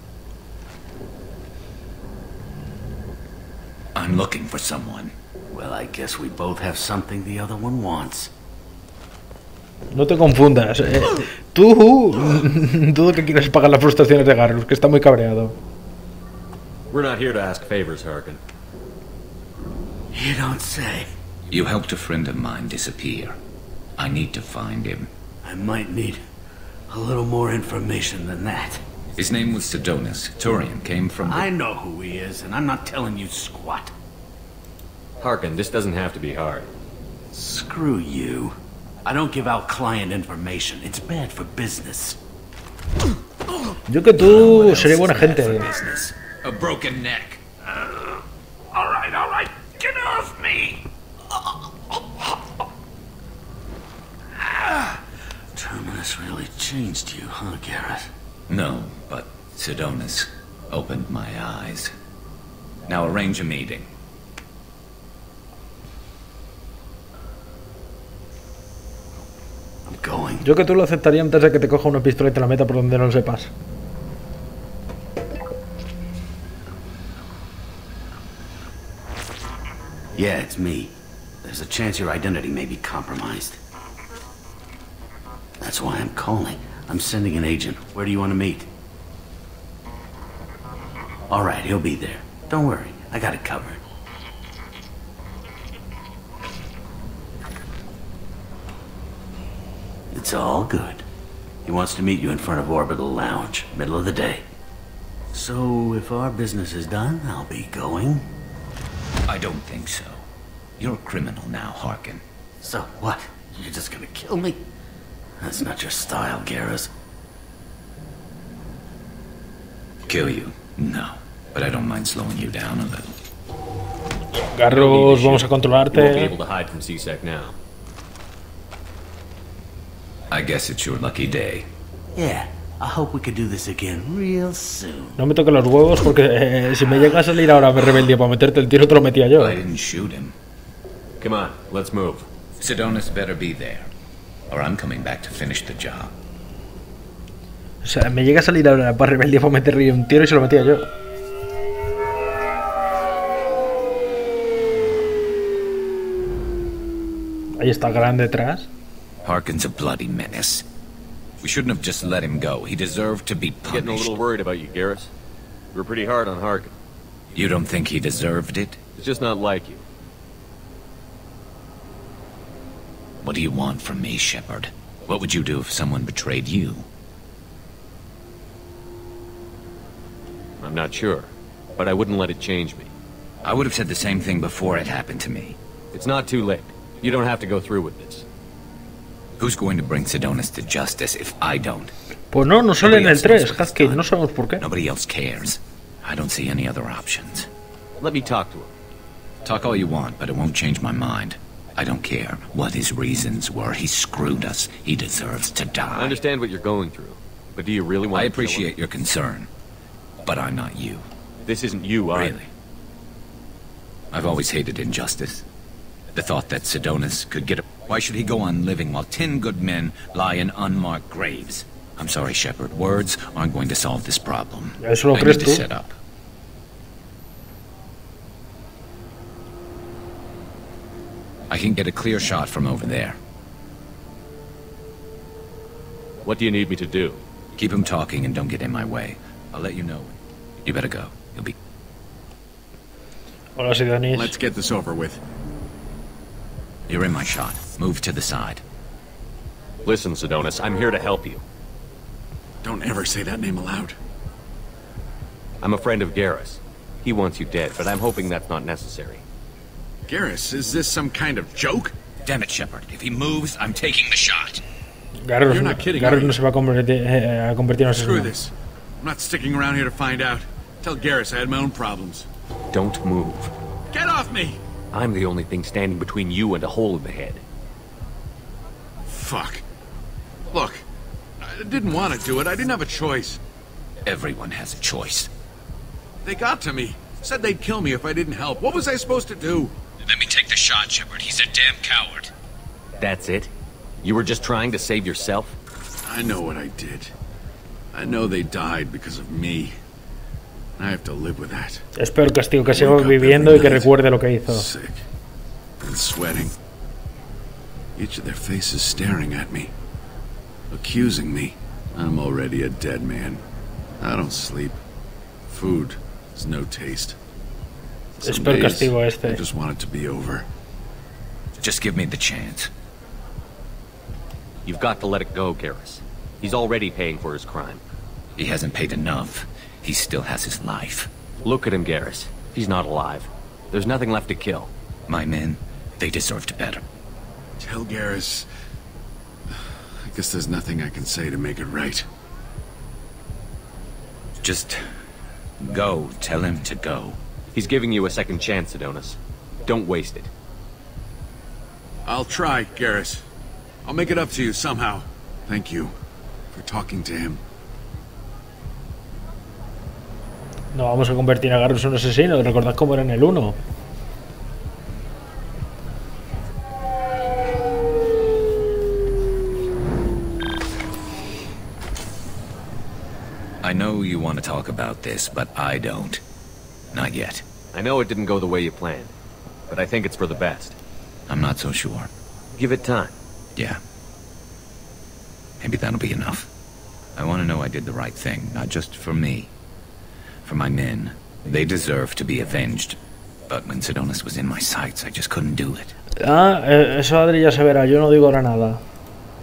I'm looking for someone.
Well, I guess we both have something the other one wants.
No te confundas. Tú dudo que quieras pagar las frustraciones de Garrus, que está muy cabreado.
We're not here to ask favors, Harkin.
You don't say.
You helped a friend of mine disappear. I need to find him.
I might need a little more information than that.
His name was Sidonus. Turian came from
I know who he is, and I'm not telling you squat.
Harkin, this doesn't have to be hard.
Screw you. I don't give out client information. It's bad for business.
Yo que tú seré buena gente.
A broken neck.
All right. Get off me. Terminus really changed you, huh, Garrett?
No, but Sidonus opened my eyes. Now arrange a meeting.
I'm going.
Yo que tú lo aceptaría antes de que te coja una pistola y te la meta por donde no lo sepas.
Yeah, it's me. There's a chance your identity may be compromised. That's why I'm calling. I'm sending an agent. Where do you want to meet? All right, he'll be there. Don't worry, I got it covered. It's all good. He wants to meet you in front of Orbital Lounge, middle of the day. So, if our business is done, I'll be going.
I don't think so. You're a criminal now, Harkin.
So what? You're just gonna kill me? That's not your style, Garrus.
Kill you? No. But I don't mind slowing you down a little.
Garrus, vamos a controlarte.
You won't be able to hide from C-Sec
now. I guess it's your lucky day.
Yeah, I hope we can do this again real soon.
No me toques los huevos porque si me llega a salir ahora me rebeldía para meterte el tiro te lo metía yo.
I didn't shoot him.
Come on, let's move.
Sidonis better be there, or I'm coming back to finish the job.
O sea, me llega a salir ahora para rebeldía para meterle un tiro y se lo metía yo. Ahí está Gran detrás.
Harkin's a bloody menace. We shouldn't have just let him go. He deserved to be punished.
Getting a little worried about you, Garrus. You were pretty hard on Harkin.
You don't think he deserved it?
It's just not like you.
What do you want from me, Shepard? What would you do if someone betrayed you?
I'm not sure, but I wouldn't let it change me.
I would have said the same thing before it happened to me.
It's not too late. You don't have to go through with this.
Who's going to bring Sidonis to justice if I don't?
Pues no sale en el 3, Haskell, no sabemos por qué.
Nobody else cares. I don't see any other options.
Let me talk to him.
Talk all you want, but it won't change my mind. I don't care what his reasons were. He screwed us. He deserves to die.
I understand what you're going through, but do you really want to
appreciate your concern, but I'm not you.
This isn't you, either.
Really? I've always hated injustice. The thought that Sidonis could get a... Why should he go on living while 10 good men lie in unmarked graves? I'm sorry, Shepard. Words aren't going to solve this problem.
Eso lo
I
crees
need
tú.
to set up. I can get a clear shot from over there.
What do you need me to do?
Keep him talking and don't get in my way. I'll let you know. You better go. You'll be...
Hola, Sidonis.
Let's get this over with.
You're in my shot. Move to the side.
Listen, Sidonis, I'm here to help you.
Don't ever say that name aloud.
I'm a friend of Garrus. He wants you dead, but I'm hoping that's not necessary.
Garrus, is this some kind of joke?
Damn it, Shepard. If he moves, I'm taking the shot.
You're not kidding,
Garrus no se va a convertir en asesino.
Screw this. I'm not sticking around here to find out. Tell Garrus I had my own problems.
Don't move.
Get off me!
I'm the only thing standing between you and a hole in the head.
Fuck. Look, I didn't want to do it. I didn't have a choice.
Everyone has a choice.
They got to me. Said they'd kill me if I didn't help. What was I supposed to do?
Let me take the shot, Shepard. He's a damn coward.
That's it? You were just trying to save yourself?
I know what I did. I know they died because of me. I have to live with that.
Es peor castigo que siga viviendo y que recuerde lo que hizo.
Sick and sweating. Each of their faces staring at me, accusing me. I'm already a dead man. I don't sleep. Food has no taste.
Es peor castigo
I
este.
just want it to be over.
Just give me the chance.
You've got to let it go, Garrus. He's already paying for his crime.
He hasn't paid enough. He still has his life.
Look at him, Garrus. He's not alive. There's nothing left to kill.
My men, they deserved better.
Tell Garrus... I guess there's nothing I can say to make it right.
Just... go. Tell him to go.
He's giving you a second chance, Sidonis. Don't waste it.
I'll try, Garrus. I'll make it up to you somehow. Thank you for talking to him.
No vamos a convertir a Garrus en un asesino. Recordad cómo era en el 1.
I know you want to talk about this, but I don't. Not yet.
I know it didn't go the way you planned, but I think it's for the best.
I'm not so sure.
Give it time.
Yeah. Maybe that'll be enough. I want to know I did the right thing, not just for me. For my men. They deserve to be avenged. But when Sidonis was in my sights, I just couldn't do it.
Eso Adri ya se verá. Yo no digo ahora nada.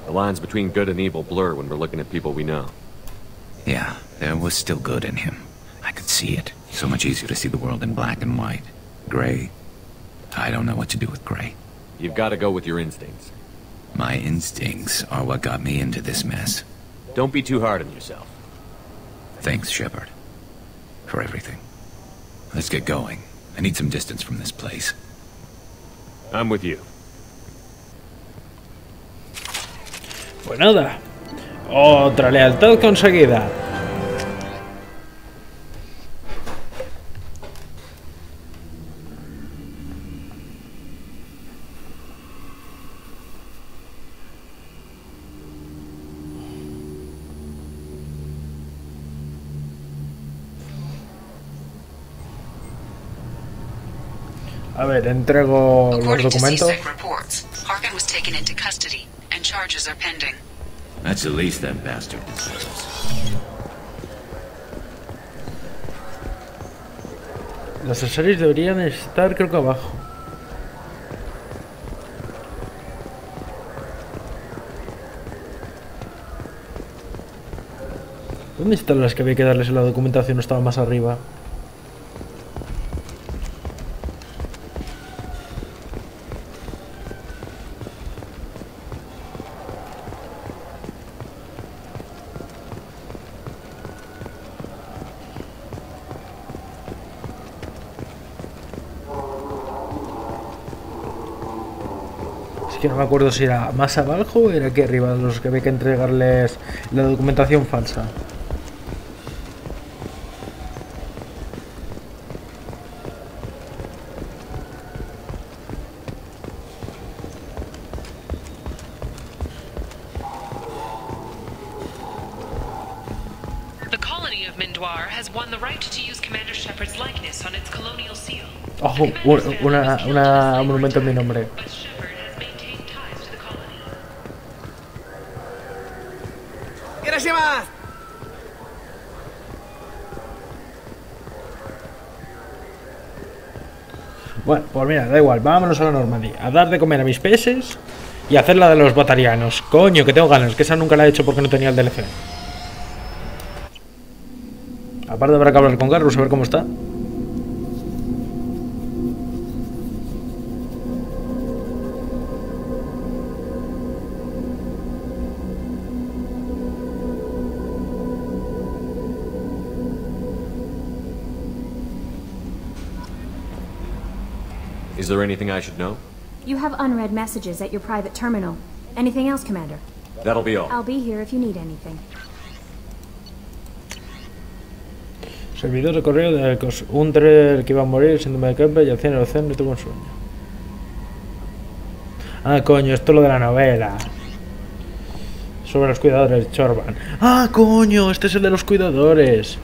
The lines between good and evil blur when we're looking at people we know.
Yeah, there was still good in him. I could see it. So much easier to see the world in black and white. Gray? I don't know what to do with gray.
You've got to go with your instincts.
My instincts are what got me into this mess.
Don't be too hard on yourself.
Thanks, Shepard. For everything. Let's get going. I need some distance from this place.
I'm with you.
Pues nada. Otra lealtad conseguida. A ver, entrego los documentos.
Harkin was taken into custody and charges are pending.
That's the least that bastard deserves.
Los accesorios deberían estar, creo que abajo. ¿Dónde están las que había que darles en la documentación? No estaba más arriba. Que no me acuerdo si era más abajo o era aquí arriba los que había que entregarles la documentación falsa. Ojo, un monumento en mi nombre. Bueno, pues mira, da igual, vámonos a la Normandía. A dar de comer a mis peces y a hacer la de los batarianos. Coño, que tengo ganas, que esa nunca la he hecho porque no tenía el DLC. Aparte habrá que hablar con Garrus a ver cómo está.
Is there anything I should know?
You have unread messages at your private terminal. Anything else, Commander?
That'll be all.
I'll be here if you need anything.
Servidor de correo de un tren que iba a morir, síndrome de Kempe, yacía en el océano y tuvo un sueño. Ah, coño, esto es lo de la novela. Sobre los cuidadores de Chorban. Ah, coño, este es el de los cuidadores.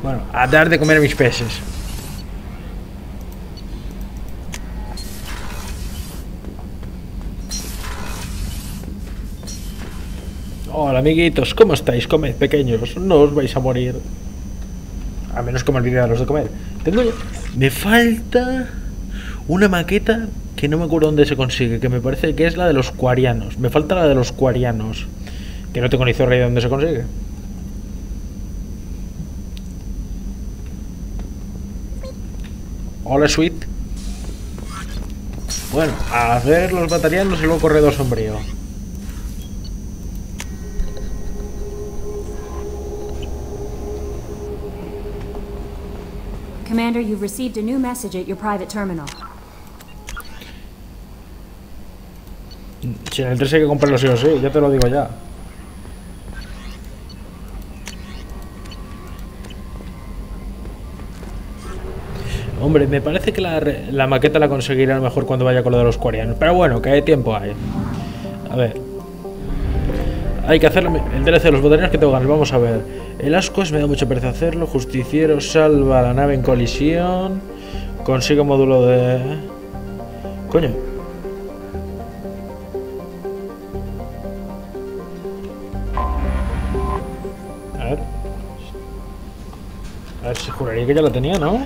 Bueno, a dar de comer a mis peces. Hola amiguitos, ¿cómo estáis? Comed, pequeños, no os vais a morir. A menos que me olvide daros de comer. Me falta una maqueta que no me acuerdo dónde se consigue, que me parece que es la de los cuarianos. Me falta la de los cuarianos, que no tengo ni zorra idea de dónde se consigue. Hola, Sweet. Bueno, a hacer los batarianos y luego corredor sombrío.
Commander, you've received a new message at your private terminal.
Si en el 3 hay que comprarlo sí o sí, ya te lo digo ya. Hombre, me parece que la maqueta la conseguirá mejor cuando vaya con lo de los cuarianos. Pero bueno, que hay tiempo hay. A ver. Hay que hacer el DLC de los botaneros que tengo ganas. Vamos a ver. El Ascuas me da mucha pereza hacerlo. Justiciero salva la nave en colisión. Consigue módulo de... Coño. A ver, se juraría que ya la tenía, ¿no?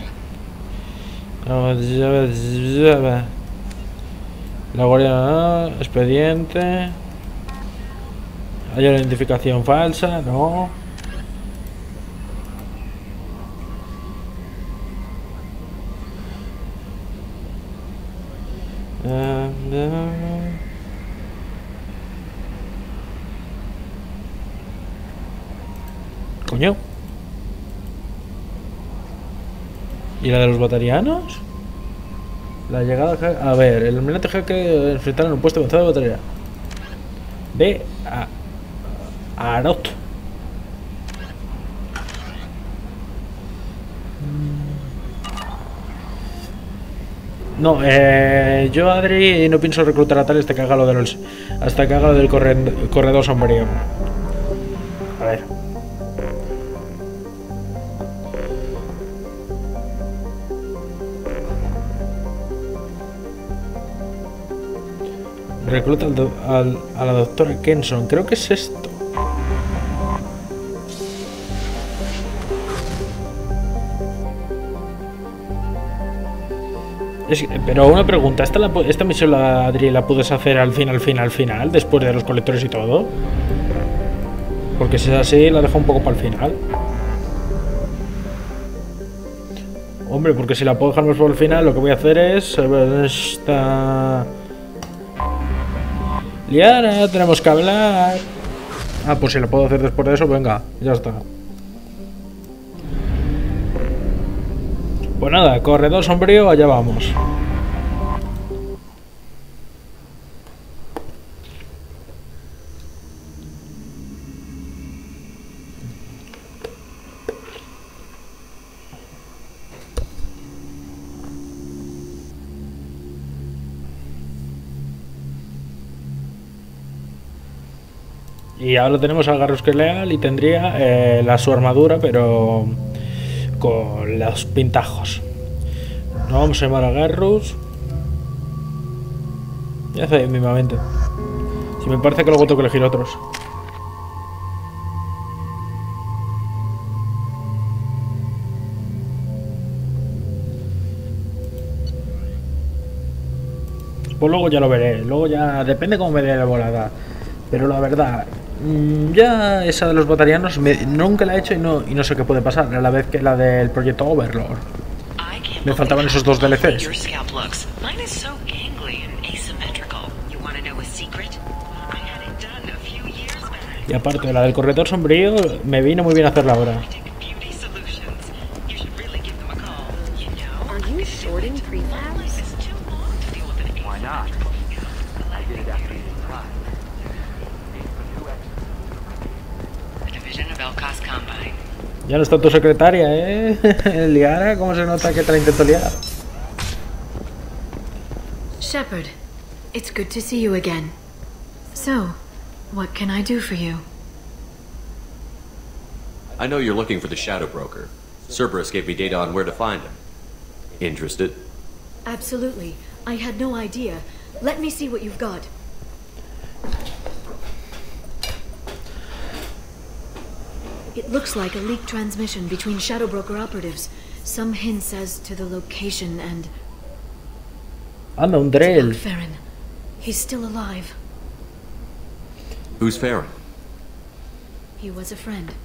La guardia, expediente. Hay una identificación falsa, no. Coño. ¿Y la de los batarianos? La llegada... A ver, el almirante jeque enfrentaron un puesto avanzado de batería. Ve a Arot. No, yo, Adri, no pienso reclutar a tal hasta que haga lo del corredor sombrío. A ver. Recluta a la doctora Kenson. Creo que es esto. Pero una pregunta, ¿esta misión Adri, la puedes hacer al final, después de los colectores y todo? Porque si es así, la dejo un poco para el final. Hombre, porque si la puedo dejar más por el final, lo que voy a hacer es... esta... Liara, tenemos que hablar. Ah, pues si la puedo hacer después de eso, venga, ya está. Pues nada, corredor sombrío, allá vamos. Y ahora tenemos a Garrus que es leal y tendría su armadura, pero con los pintajos. No vamos a llamar a Garrus. Ya sé, mismamente. Si me parece que luego tengo que elegir otros. Pues luego ya lo veré. Luego ya depende cómo me dé la volada. Pero la verdad, ya esa de los batarianos nunca la he hecho y no sé qué puede pasar. A la vez que la del proyecto Overlord. Me faltaban esos dos DLCs. Y aparte de la del corredor sombrío, me vino muy bien hacerla ahora. Ya no está tu secretaria, ¿eh? Liara, ¿cómo se nota que te la intento liar?
Shepard, it's good to see you again. So, what can I do for you?
I know you're looking for the Shadow Broker. Cerberus gave me data on where to find him. Interested?
Absolutely. I had no idea. Let me see what you've got. It looks like a leaked transmission between Shadow Broker operatives. Some hints as to the location and...
Anda, un drill.
Farron. He's still alive.
Who's Farron?
He was a friend.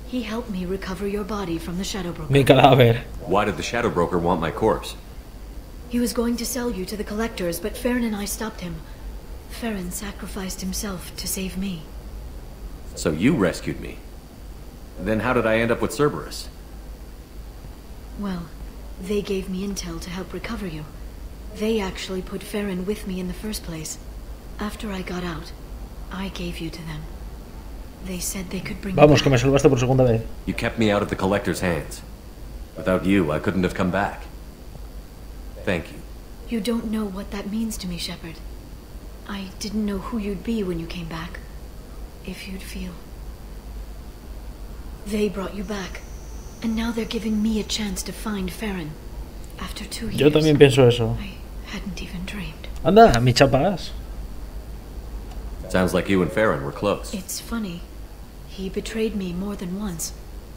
He helped me recover your body from the Shadow Broker.
Mi cadáver.
Why did the Shadow Broker want my corpse?
He was going to sell you to the collectors, but Farron and I stopped him. Farron sacrificed himself to save me.
So you rescued me. Then how did I end up with Cerberus?
Well, they gave me intel to help recover you. They actually put Farron with me in the first place. After I got out, I gave you to them. They said they could bring
Vamos, que me salvaste por segunda vez.
You kept me out of the Collector's hands. Without you, I couldn't have come back. Thank you.
You don't know what that means to me, Shepard. I didn't know who you'd be when you came back. If you'd feel... They brought you back, and now they're giving me a chance to find Farron. After 2 years,
Yo también pienso eso.
I hadn't even dreamed.
Anda, mi chapas.
Sounds like you and Farron were close.
It's funny. He betrayed me more than once.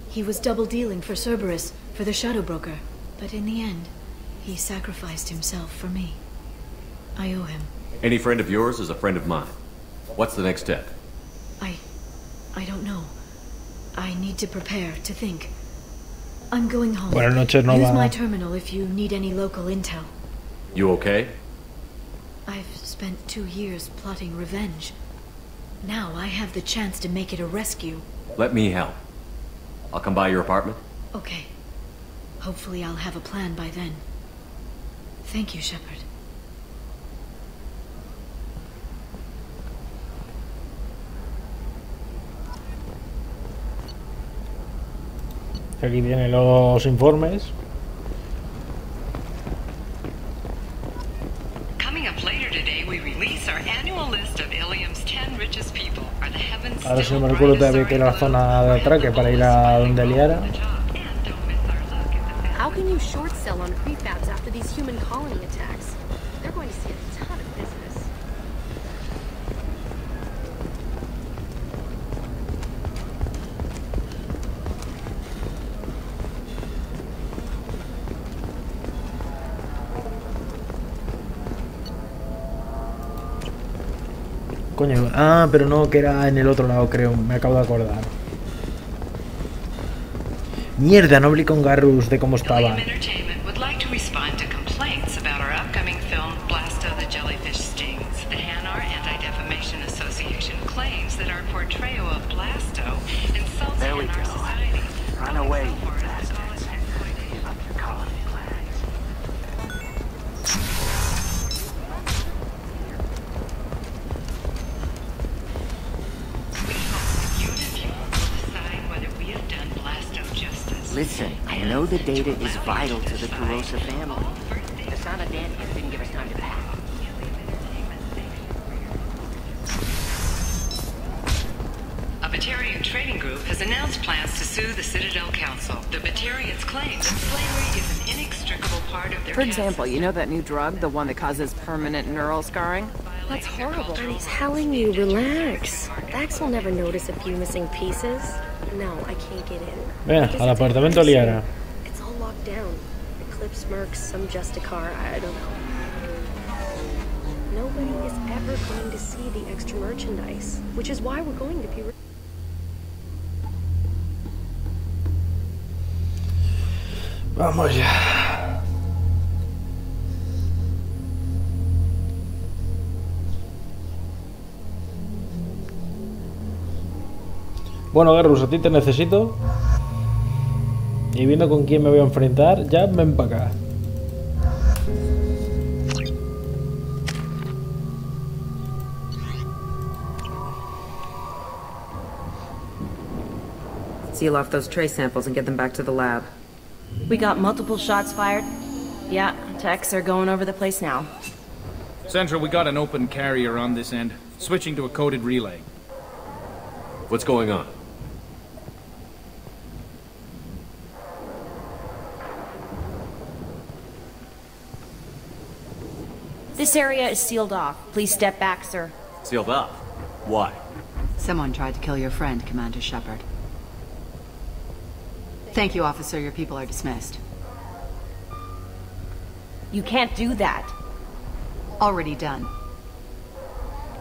He was double dealing for Cerberus, for the Shadow Broker. But in the end, he sacrificed himself for me. I owe him.
Any friend of yours is a friend of mine. What's the next step?
I don't know. I need to prepare, to think. I'm going home.
Buenas noches, Nova.
Use my terminal if you need any local intel.
You okay?
I've spent 2 years plotting revenge. Now I have the chance to make it a rescue.
Let me help. I'll come by your apartment.
Okay. Hopefully I'll have a plan by then. Thank you, Shepard.
Aquí tienen los informes. Ahora si no me recuerdo todavía que era la zona de atraque para ir a donde Liara.
How can you short sell on prefabs after these human colony attacks? They're going to see a ton of business.
Coño, pero no, que era en el otro lado, creo, me acabo de acordar. Mierda, no hablé con Garrus de cómo estaba.
There we go. Run away, you bastards. Give up your colony plans.
Listen, I know the data is vital to the Kurosa family. The son of Dantius didn't give us time to pack.
A Batarian trading group has announced plans to sue the Citadel Council. The Batarians claim that slavery is an inextricable part of their
For example, you know that new drug, the one that causes permanent neural scarring?
That's horrible. I'm telling you, relax. Dax will never notice a few missing pieces. No, I can't get in.
Ven, al apartamento Liara.
It's all locked down. Eclipse Mercs, some Justicar, I don't know. Nobody is ever going to see the extra merchandise, which is why we're going to be...
Vamos ya. Bueno, Garrus, a ti te necesito. Y viendo con quién me voy a enfrentar, ya ven para acá.
Seal off those trace samples and get them back to the lab.
We got multiple shots fired. Yeah, techs are going over the place now.
Central, we got an open carrier on this end. Switching to a coded relay.
What's going on?
This area is sealed off. Please step back, sir.
Sealed off? Why?
Someone tried to kill your friend, Commander Shepard. Thank you, officer. Your people are dismissed.
You can't do that.
Already done.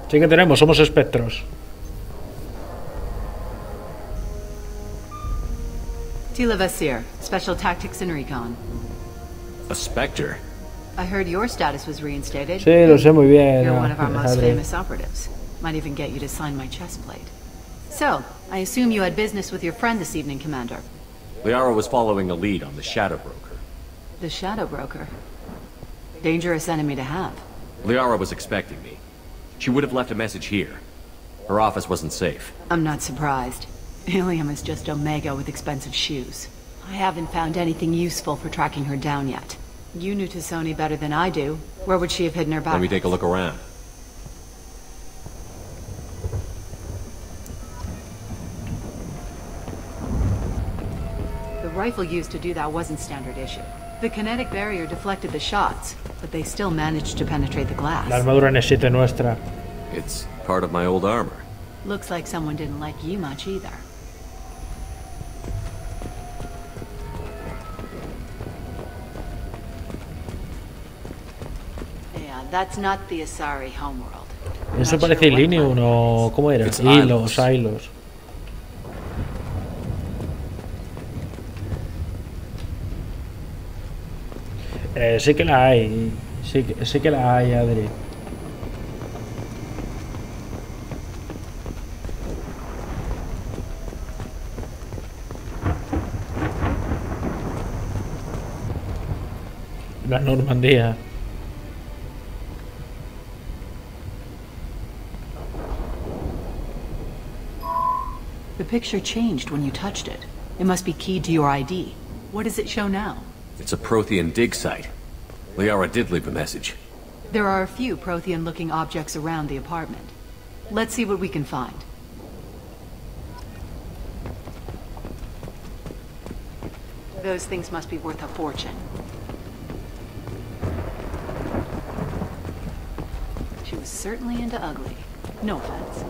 Sí que tenemos, somos espectros.
Tila Vasir, Special Tactics and Recon.
A Spectre?
I heard your status was reinstated.
Sí, lo sé muy bien.
You're one of our most famous operatives. Might even get you to sign my chest plate. So, I assume you had business with your friend this evening, Commander.
Liara was following a lead on the Shadow Broker.
The Shadow Broker? Dangerous enemy to have.
Liara was expecting me. She would have left a message here. Her office wasn't safe.
I'm not surprised. Ilium is just Omega with expensive shoes. I haven't found anything useful for tracking her down yet. You knew Tassoni better than I do. Where would she have hidden her backpack?
Let me take a look around.
The rifle used to do that wasn't standard issue. The kinetic barrier deflected the shots, but they still managed to penetrate the glass.
La armadura N7 nuestra.
It's part of my old armor.
Looks like someone didn't like you much either. Yeah, that's not the Asari homeworld.
Eso parece Ilinium o ¿cómo era? Hilos, hilos. Sí que la hay. Sí que la hay, Adri. La Normandía.
The picture changed when you touched it. It must be keyed to your ID. What does it show now?
It's a Prothean dig site. Liara did leave a message.
There are a few Prothean-looking objects around the apartment. Let's see what we can find. Those things must be worth a fortune. She was certainly into ugly. No offense.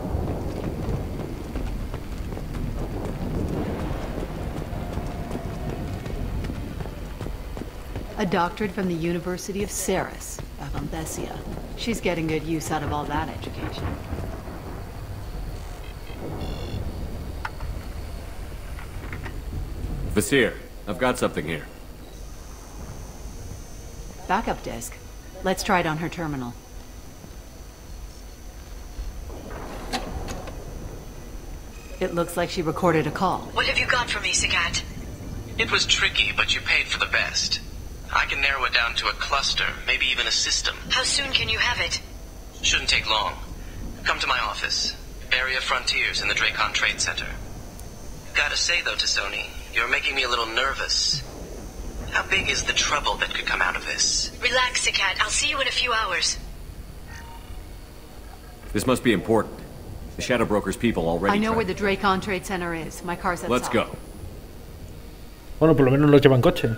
A doctorate from the University of Ceres, Avanthesia. She's getting good use out of all that education.
Vasir, I've got something here.
Backup disk. Let's try it on her terminal. It looks like she recorded a call.
What have you got for me, Sagat?
It was tricky, but you paid for the best. I can narrow it down to a cluster, maybe even a system.
How soon can you have it?
Shouldn't take long. Come to my office. Area Frontiers in the Dracon Trade Center. Gotta say though, Tisoni, you're making me a little nervous. How big is the trouble that could come out of this?
Relax, Sagat. I'll see you in a few hours.
This must be important. The Shadow Broker's people already.
I know where the Dracon Trade Center is. My car's outside.
Let's go.
Bueno, por lo menos lo lleva en coche.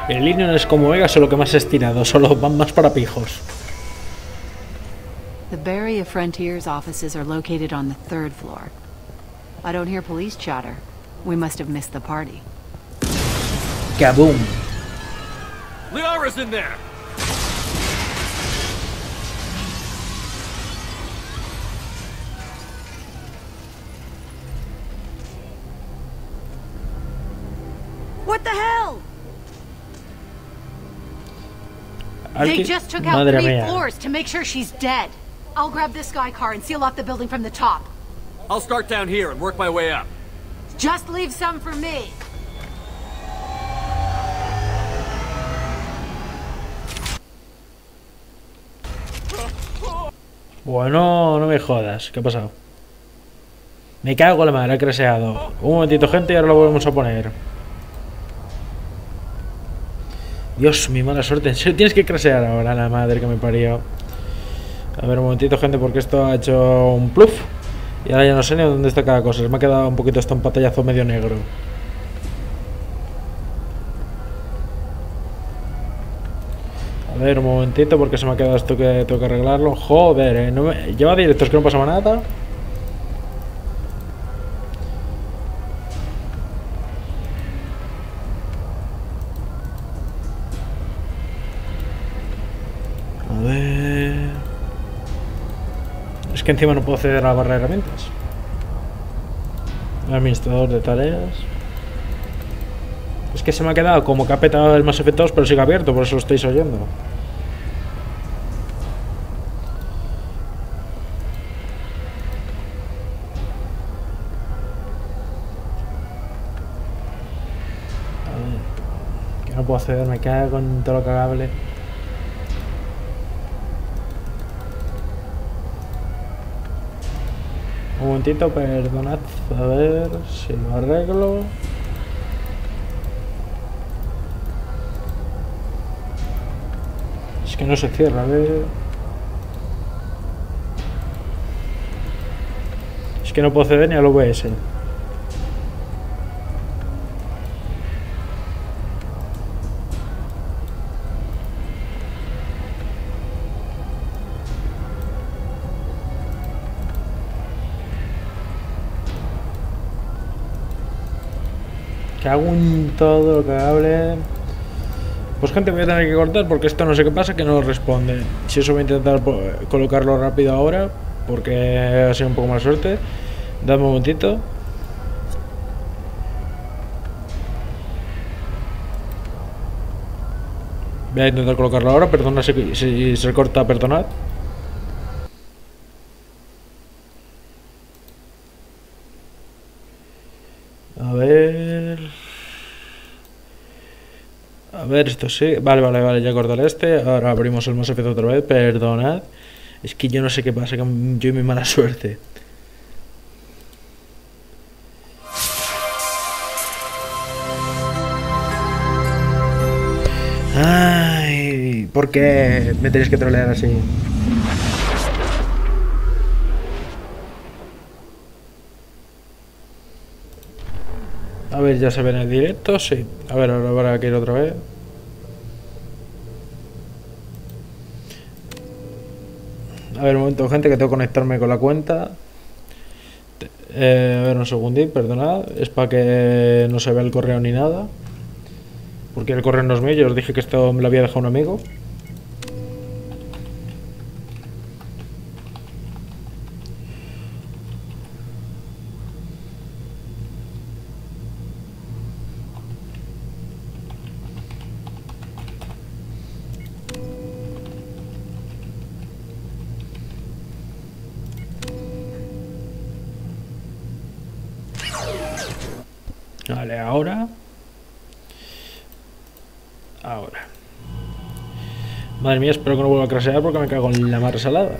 El línea no es como Vega, solo que más estirado, solo van más para pijos.
The Barrier Frontiers offices are located on the 3rd floor. I don't hear police chatter. We must have missed the party.
Kaboom.
Liara's in there.
What the hell? They just took out 3 floors to make sure she's dead. I'll grab this Sky car and seal off the building from the top.
I'll start down here and work my way up.
Just leave some for me.
Bueno, no me jodas. ¿Qué ha pasado? Me cago en la madre, ha craseado. Un momentito, gente, y ahora lo volvemos a poner. Dios, mi mala suerte. En serio, tienes que crasear ahora, la madre que me parió. A ver, un momentito, gente, porque esto ha hecho un pluf. Y ahora ya no sé ni dónde está cada cosa. Se me ha quedado un poquito esto en pantallazo medio negro. A ver, un momentito, porque se me ha quedado esto que tengo que arreglarlo. Joder, no me... lleva directos que no pasaba nada. A ver... Es que encima no puedo acceder a la barra de herramientas. Administrador de tareas. Es que se me ha quedado como que ha petado el Mass Effect 2, pero sigue abierto, por eso lo estáis oyendo. A ver, que no puedo acceder, me cago en todo lo cagable. Un momentito, perdonad, a ver si lo arreglo. Es que no se cierra, a ver. Es que no puedo acceder ni al OBS. Cago en todo lo que hable. Pues gente, voy a tener que cortar porque esto no sé qué pasa, que no responde. Si eso voy a intentar colocarlo rápido ahora, porque ha sido un poco mala suerte. Dame un momentito. Voy a intentar colocarlo ahora, perdona si se corta, perdonad. A ver, esto sí. Vale, ya corto el este. Ahora abrimos el Mass Effect otra vez. Perdonad. Es que yo no sé qué pasa, que yo y mi mala suerte. Ay, ¿por qué me tenéis que trolear así? A ver, ya se ve en el directo, sí. A ver, ahora habrá que ir otra vez. A ver, un momento, gente, que tengo que conectarme con la cuenta. A ver, un segundín, perdonad. Es para que no se vea el correo ni nada. Porque el correo no es mío, yo os dije que esto me lo había dejado un amigo. Vale, ahora. Madre mía, espero que no vuelva a crashear porque me cago en la mar salada.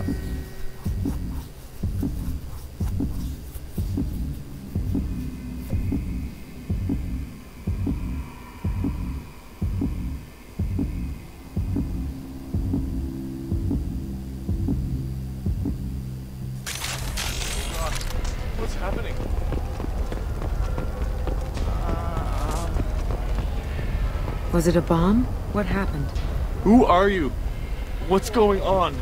What's happening?
Was it a bomb? What happened?
Who are you? What's going on?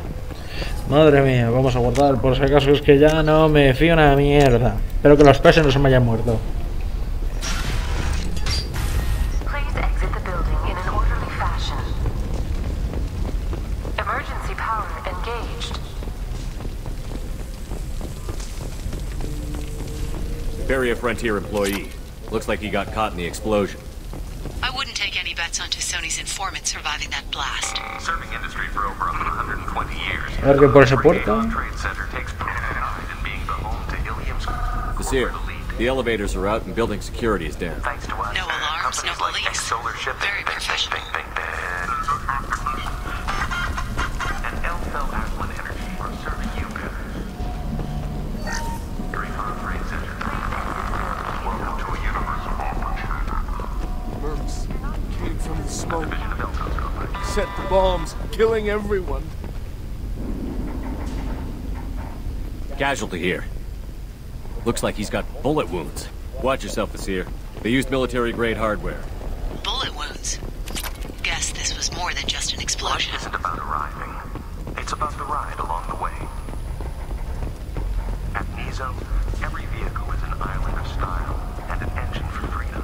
Madre mía, vamos a guardar por si acaso, es que ya no me fío una mierda. Espero que los peces no se me hayan muerto.
Please exit the building in an orderly fashion. Emergency power engaged.
Barrier Frontier employee. Looks like he got caught in the explosion.
I wouldn't take any bets on Sony's informant surviving that blast.
Serving industry for over 120 years.
A ver qué por ese puerto.
Vizier, the elevators are out and building security is down.
No alarms, no police. Very professional.
And L-Cell Aslan Energy are serving you better. Recon Trade Center. Welcome to a universe of opportunity.
Mercs came from the smoke. Set the bombs, killing everyone.
Casualty here. Looks like he's got bullet wounds. Watch yourself, Vizier. They used military-grade hardware.
Bullet wounds? Guess this was more than just an explosion.
Life isn't about arriving. It's about the ride along the way. At Nizo, every vehicle is an island of style and an engine for freedom.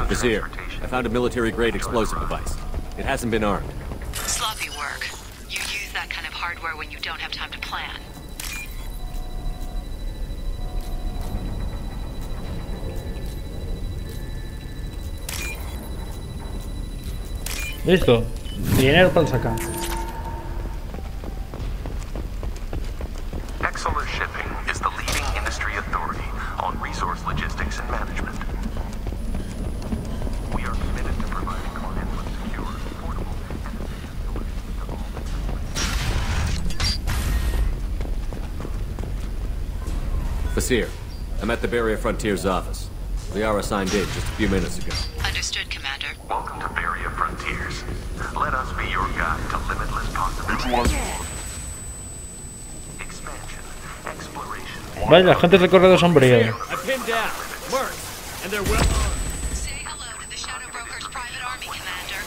Vizier, I found a military-grade explosive device. It hasn't been armed.
Sloppy work. You use that kind of hardware when you don't have time to plan.
Listo. Dinero para sacar.
Exceler Shipping is the leading industry authority on resource logistics and management. We are committed to providing clients with secure, affordable,
Vizier, I'm at the Barrier Frontier's office. Liara signed in just a few minutes ago.
Understood, Commander.
Welcome to Barrier Frontiers. Let us be your guide to limitless possibilities. Expansion, exploration.
Vale, la gente del corredor sombrío.
I pinned down. Mercs. And they're well armed.
Say hello to the Shadow Broker's private army, Commander.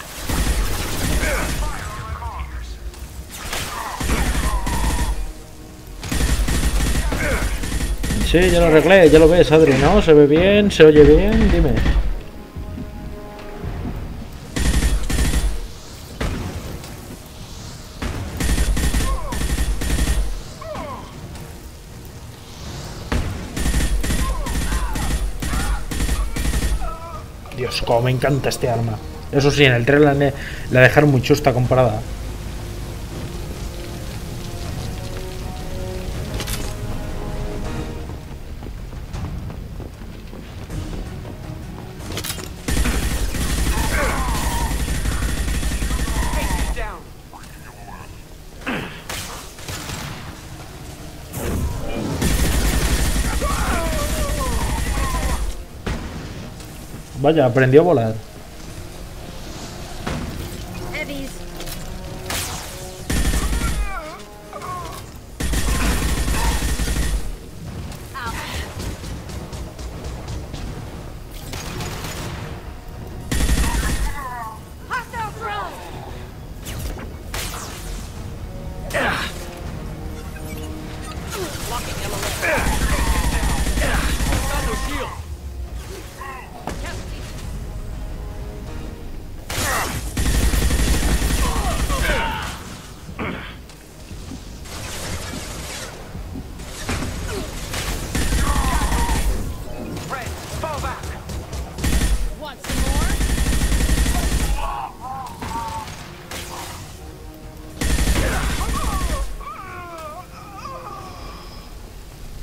Sí, ya lo arreglé, ya lo ves, Adri, ¿no? Se ve bien, se oye bien, dime. Dios, cómo me encanta este arma. Eso sí, en el trailer la dejaron muy chusta comparada. Vaya, aprendió a volar.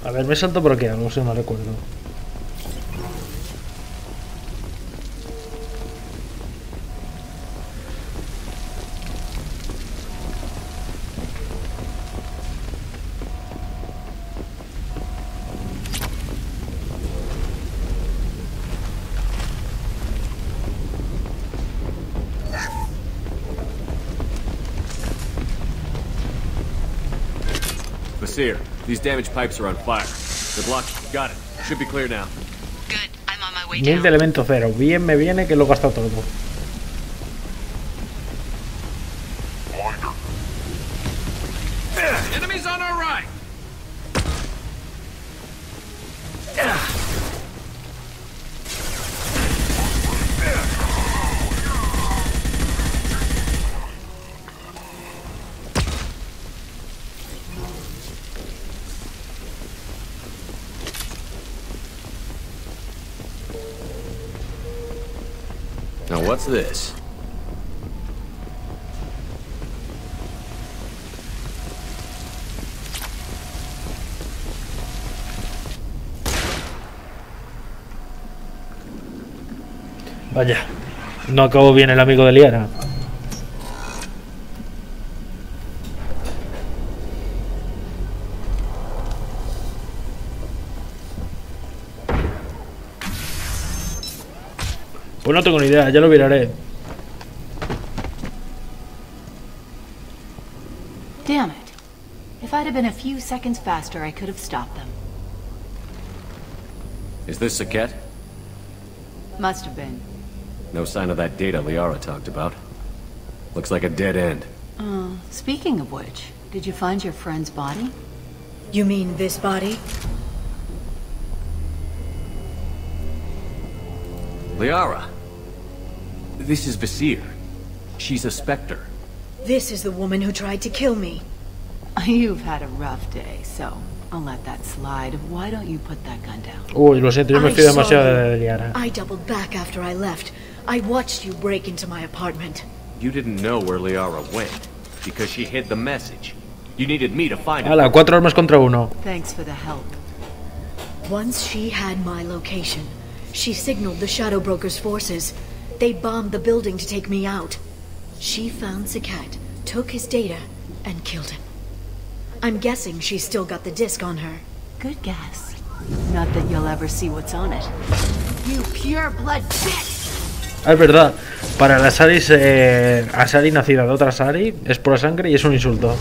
A ver, me salto por aquí algo, si no recuerdo.
Basir, these damaged pipes are on fire. They're blocked. Got it. Should be clear now.
Good. I'm on my way
1000 de elemento cero. Bien me viene que lo he gastado todo.
Enemies on our right.
Now what's this?
Vaya, no acabó bien el amigo de Liara. Pues no tengo ni idea, ya lo miraré.
Damn it. If I'd have been a few seconds faster, I could have stopped them.
Is this Saket?
Must have been.
No sign of that data Liara talked about. Looks like a dead end.
Speaking of which, did you find your friend's body?
You mean this body?
Liara! This is Basir. She's a Spectre.
This is the woman who tried to kill me.
You've had a rough day, so I'll let that slide. Why don't you put that gun down?
Uy, lo siento, yo me fío demasiado de Liara.
I doubled back after I left. I watched you break into my apartment.
You didn't know where Liara went, because she hid the message. You needed me to find her.
Hala, 4 armas contra 1.
Thanks for the help.
Once she had my location, she signaled the Shadow Broker's forces. They bombed the building to take me out. She found Saket, took his data, and killed him. I'm guessing she's still got the disc on her.
Good guess. Not that you'll ever see what's on it. You pure blood bitch!
Es verdad, para las Aris, Asari nacida de otra Asari es pura sangre y es un insulto.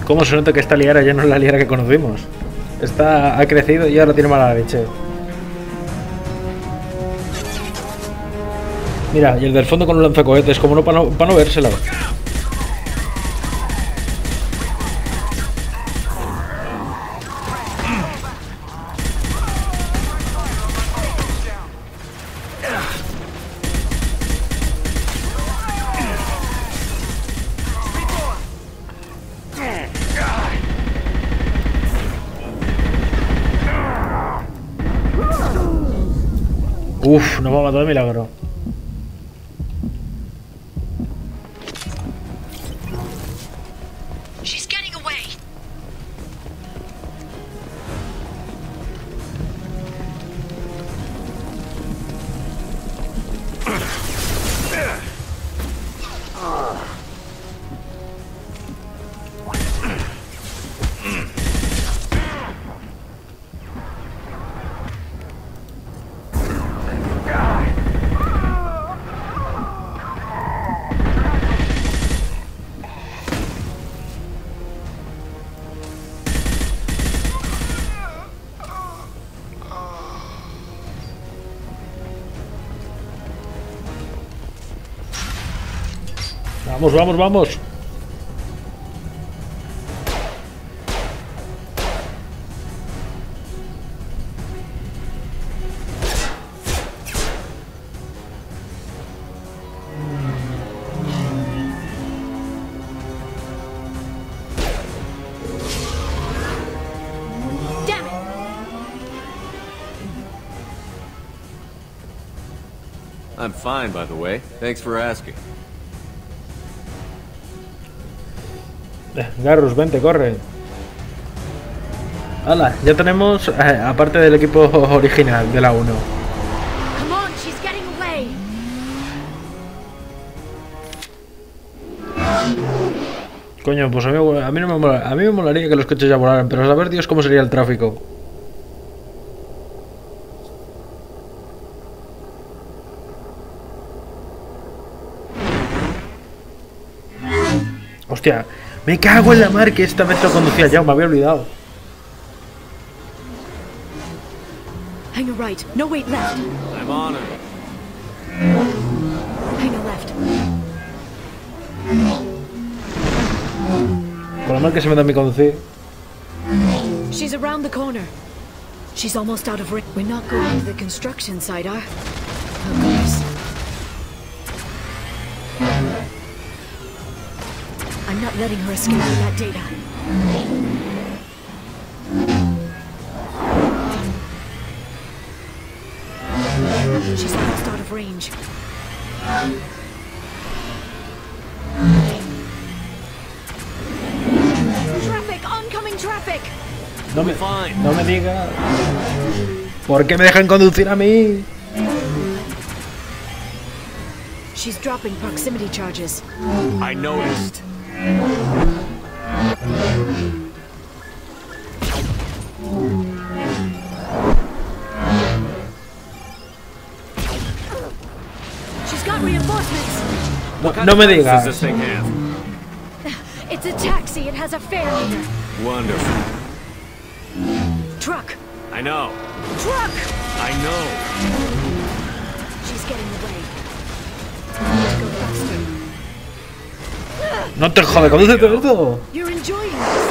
¿Cómo se nota que esta Liara ya no es la Liara que conocimos? Esta ha crecido y ahora tiene mala leche. Mira, y el del fondo con un lanzacohetes, como no para no vérsela. Uf, no me ha matado de milagro.
She's getting away.
Vamos, vamos, vamos.
I'm fine, by the way. Thanks for asking.
Garrus, vente, corre. Hala, ya tenemos, aparte del equipo original de la 1.
Come on, she's getting away.
Coño, pues a mí no me mola, a mí me molaría que los coches ya volaran, pero a saber Dios cómo sería el tráfico. Hostia, me cago en la mar que esta vez lo conducía yo, me había olvidado.
Hang a right. No, wait, left.
I'm on it.
Hang a left.
Con lo mal que se me da mi conducir.
She's around the corner. She's almost out of range. We're not going to the construction site, are? Of course. I'm not letting her escape with that data. She's almost out of range. Traffic! Oncoming traffic!
No me digas. ¿Por qué me dejan conducir a mí?
She's dropping proximity charges.
I noticed.
She's got reinforcements.
No me digas.
Does this thing have?
It's a taxi. It has a fare meter.
Wonderful.
Truck.
I know.
Truck.
I know.
She's getting away. Let's go faster.
No te jode, condúcete esto.
You're enjoying this.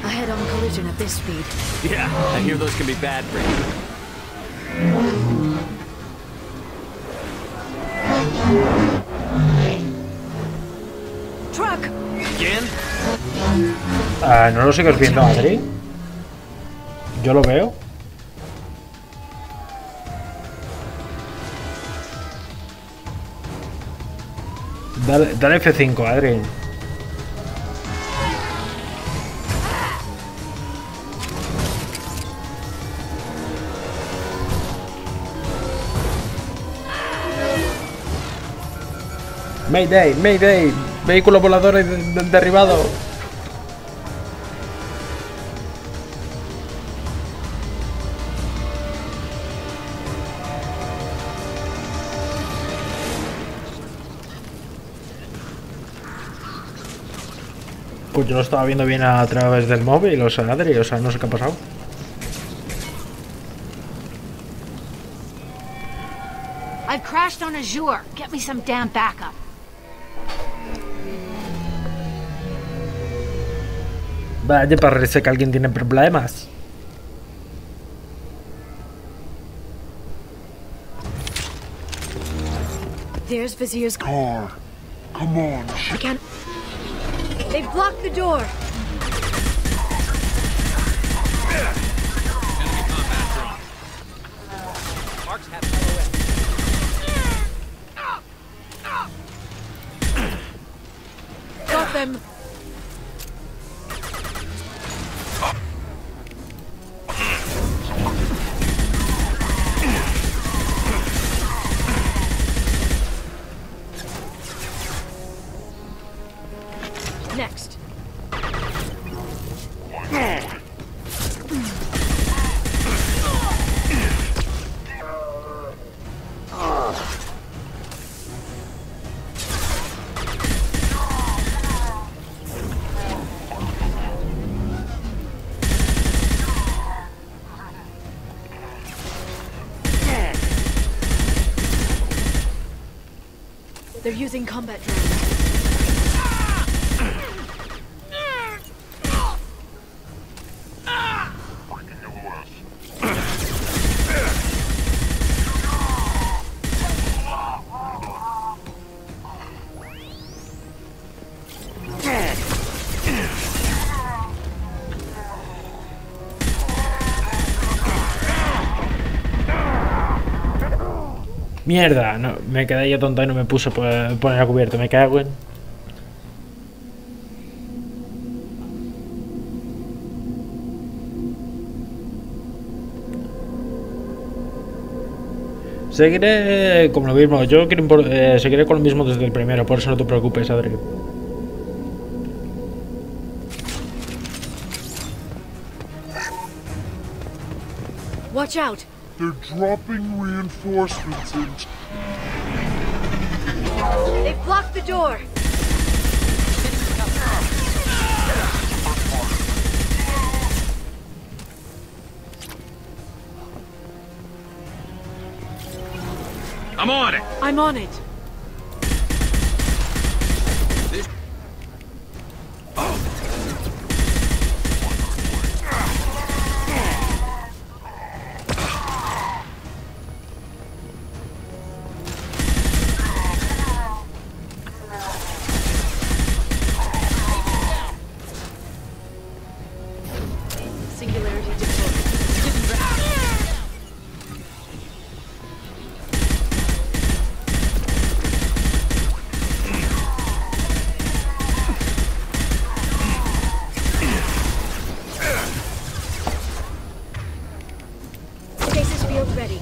A head-on collision at this speed.
Yeah, I hear those can be bad for you.
Truck.
Again?
¿No lo sigues viendo, Adri? Yo lo veo. Dale F5, Adri. Mayday, Mayday. Vehículo volador derribado. Pues yo lo estaba viendo bien a través del móvil, o sea, Adri, o sea, no sé qué ha pasado.
I've crashed on Azure. Get me some damn backup.
Vaya, parece que alguien tiene problemas.
There's Vizier's
car. Come on.
I can't. They've blocked the door. They're using combat drones.
Mierda, no, me quedé yo tonto y no me puse a poner a cubierto, me cago en... Seguiré con lo mismo, yo quiero seguiré con lo mismo desde el primero, por eso no te preocupes, Adri.
Watch out!
They're dropping reinforcements in.
They've blocked the door!
I'm on it!
I'm on it!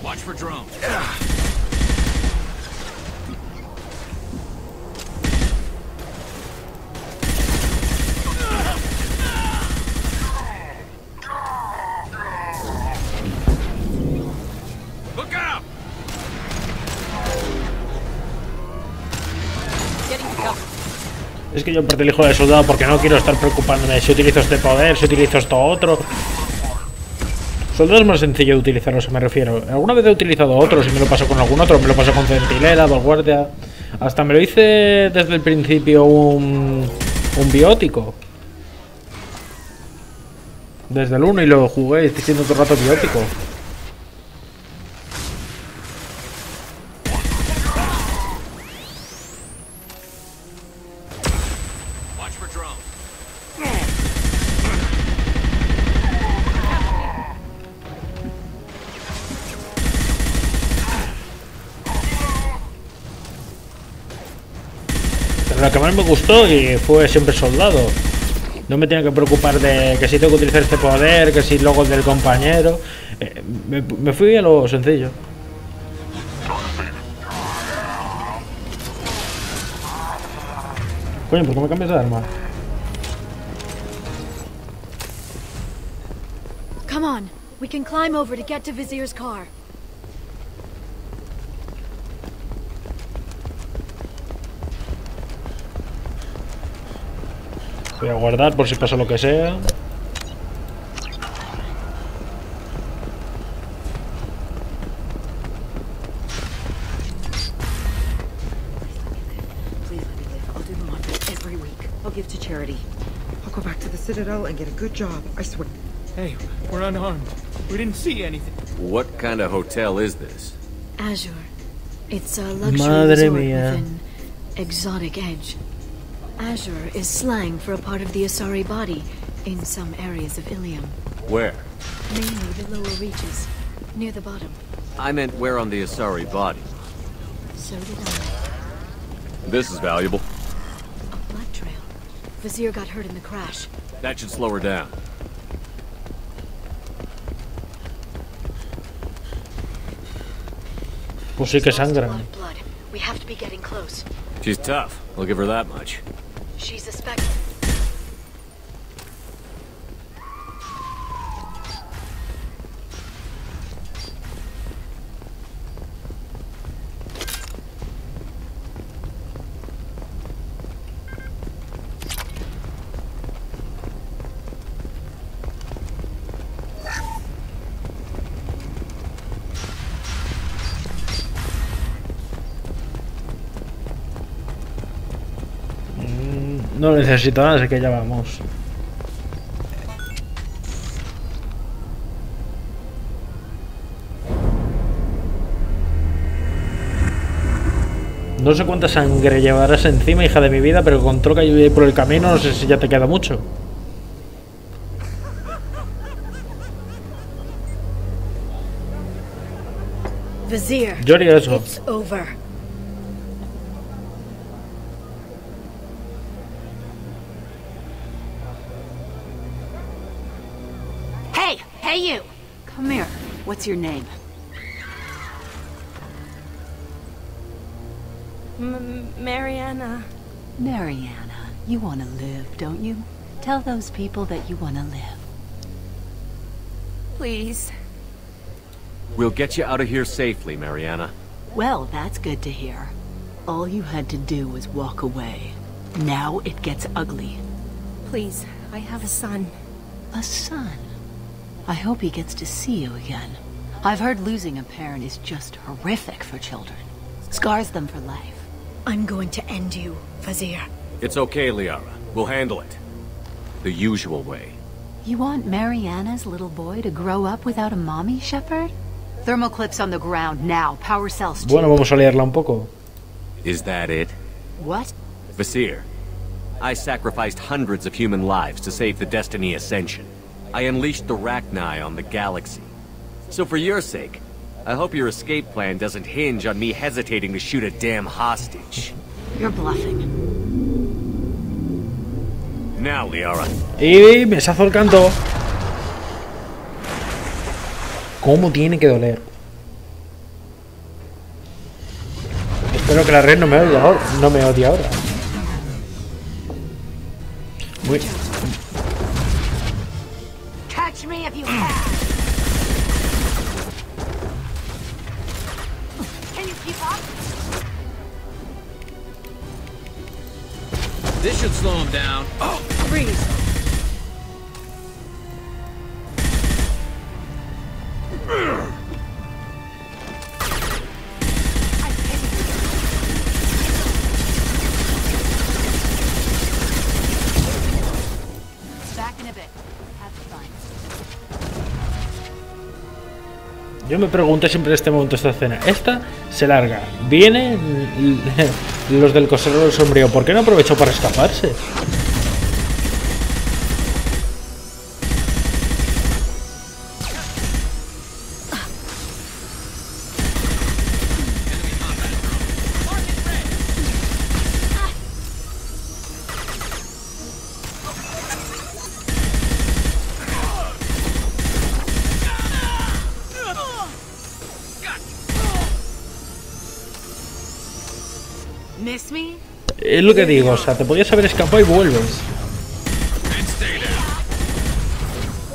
Watch for drone. Look out!
Es que yo parte el hijo de soldado porque no quiero estar preocupándome si utilizo este poder, si utilizo esto otro. Soldado es más sencillo de utilizarlo, se me refiero. Alguna vez he utilizado otros y me lo paso con algún otro, me lo paso con centinela, vanguardia. Hasta me lo hice desde el principio un biótico. Desde el 1 y lo jugué, estoy siendo todo el rato biótico. Lo que más me gustó y fue siempre soldado. No me tenía que preocupar de que si tengo que utilizar este poder, que si luego el del compañero. Me fui a lo sencillo. Coño, ¿por qué me cambias de arma?
Come on, we can climb over to get to Vizier's car.
Voy a guardar por si pasa lo que sea.
I'll give to charity. I'll go back to the Citadel and get a good job, I swear.
Hey, we're unarmed. We didn't see anything.
What kind of hotel is this?
Azure. It's a luxury
Madre
resort
mía.
with an exotic edge. Azure is slang for a part of the Asari body in some areas of Ilium.
Where?
Mainly the lower reaches, near the bottom.
I meant where on the Asari body.
So did I.
This is valuable.
A blood trail. Vizier got hurt in the crash.
That should slow her down.
Pues sí que sangra.
Blood. We have to be getting close.
She's tough. I'll give her that much.
She's a spec.
No necesito nada, así que ya vamos. No sé cuánta sangre llevarás encima, hija de mi vida, pero con todo lo que hay por el camino, no sé si ya te queda mucho.
Vizier,
Lloria eso.
it's over.
Hey you! Come here. What's your name?
Mariana.
Mariana, you want to live, don't you? Tell those people that you want to live.
Please.
We'll get you out of here safely, Mariana.
Well, that's good to hear. All you had to do was walk away. Now it gets ugly.
Please, I have a son.
A son? I hope he gets to see you again. I've heard losing a parent is just horrific for children. Scars them for life.
I'm going to end you, Vizier.
It's okay, Liara. We'll handle it. The usual way.
You want Mariana's little boy to grow up without a mommy, Shepard? Thermal clips on the ground now. Power cells too.
Bueno, vamos a liarla un poco.
Is that it?
What?
Vizier, I sacrificed hundreds of human lives to save the Destiny Ascension. I unleashed the Rachni on the galaxy. So for your sake, I hope your escape plan doesn't hinge on me hesitating to shoot a damn hostage.
You're bluffing.
Now, Liara.
Y besazo el canto. ¿Cómo tiene que doler? Espero que la red no me odie ahora. No me odie ahora. Muy...
Catch me if you can. Can you keep up?
This should slow him down.
Oh, freeze.
Yo me pregunto siempre en este momento esta escena. Esta se larga. Vienen los del coserro del sombrío. ¿Por qué no aprovechó para escaparse? Es lo que digo, o sea, te podías haber escapado y vuelves.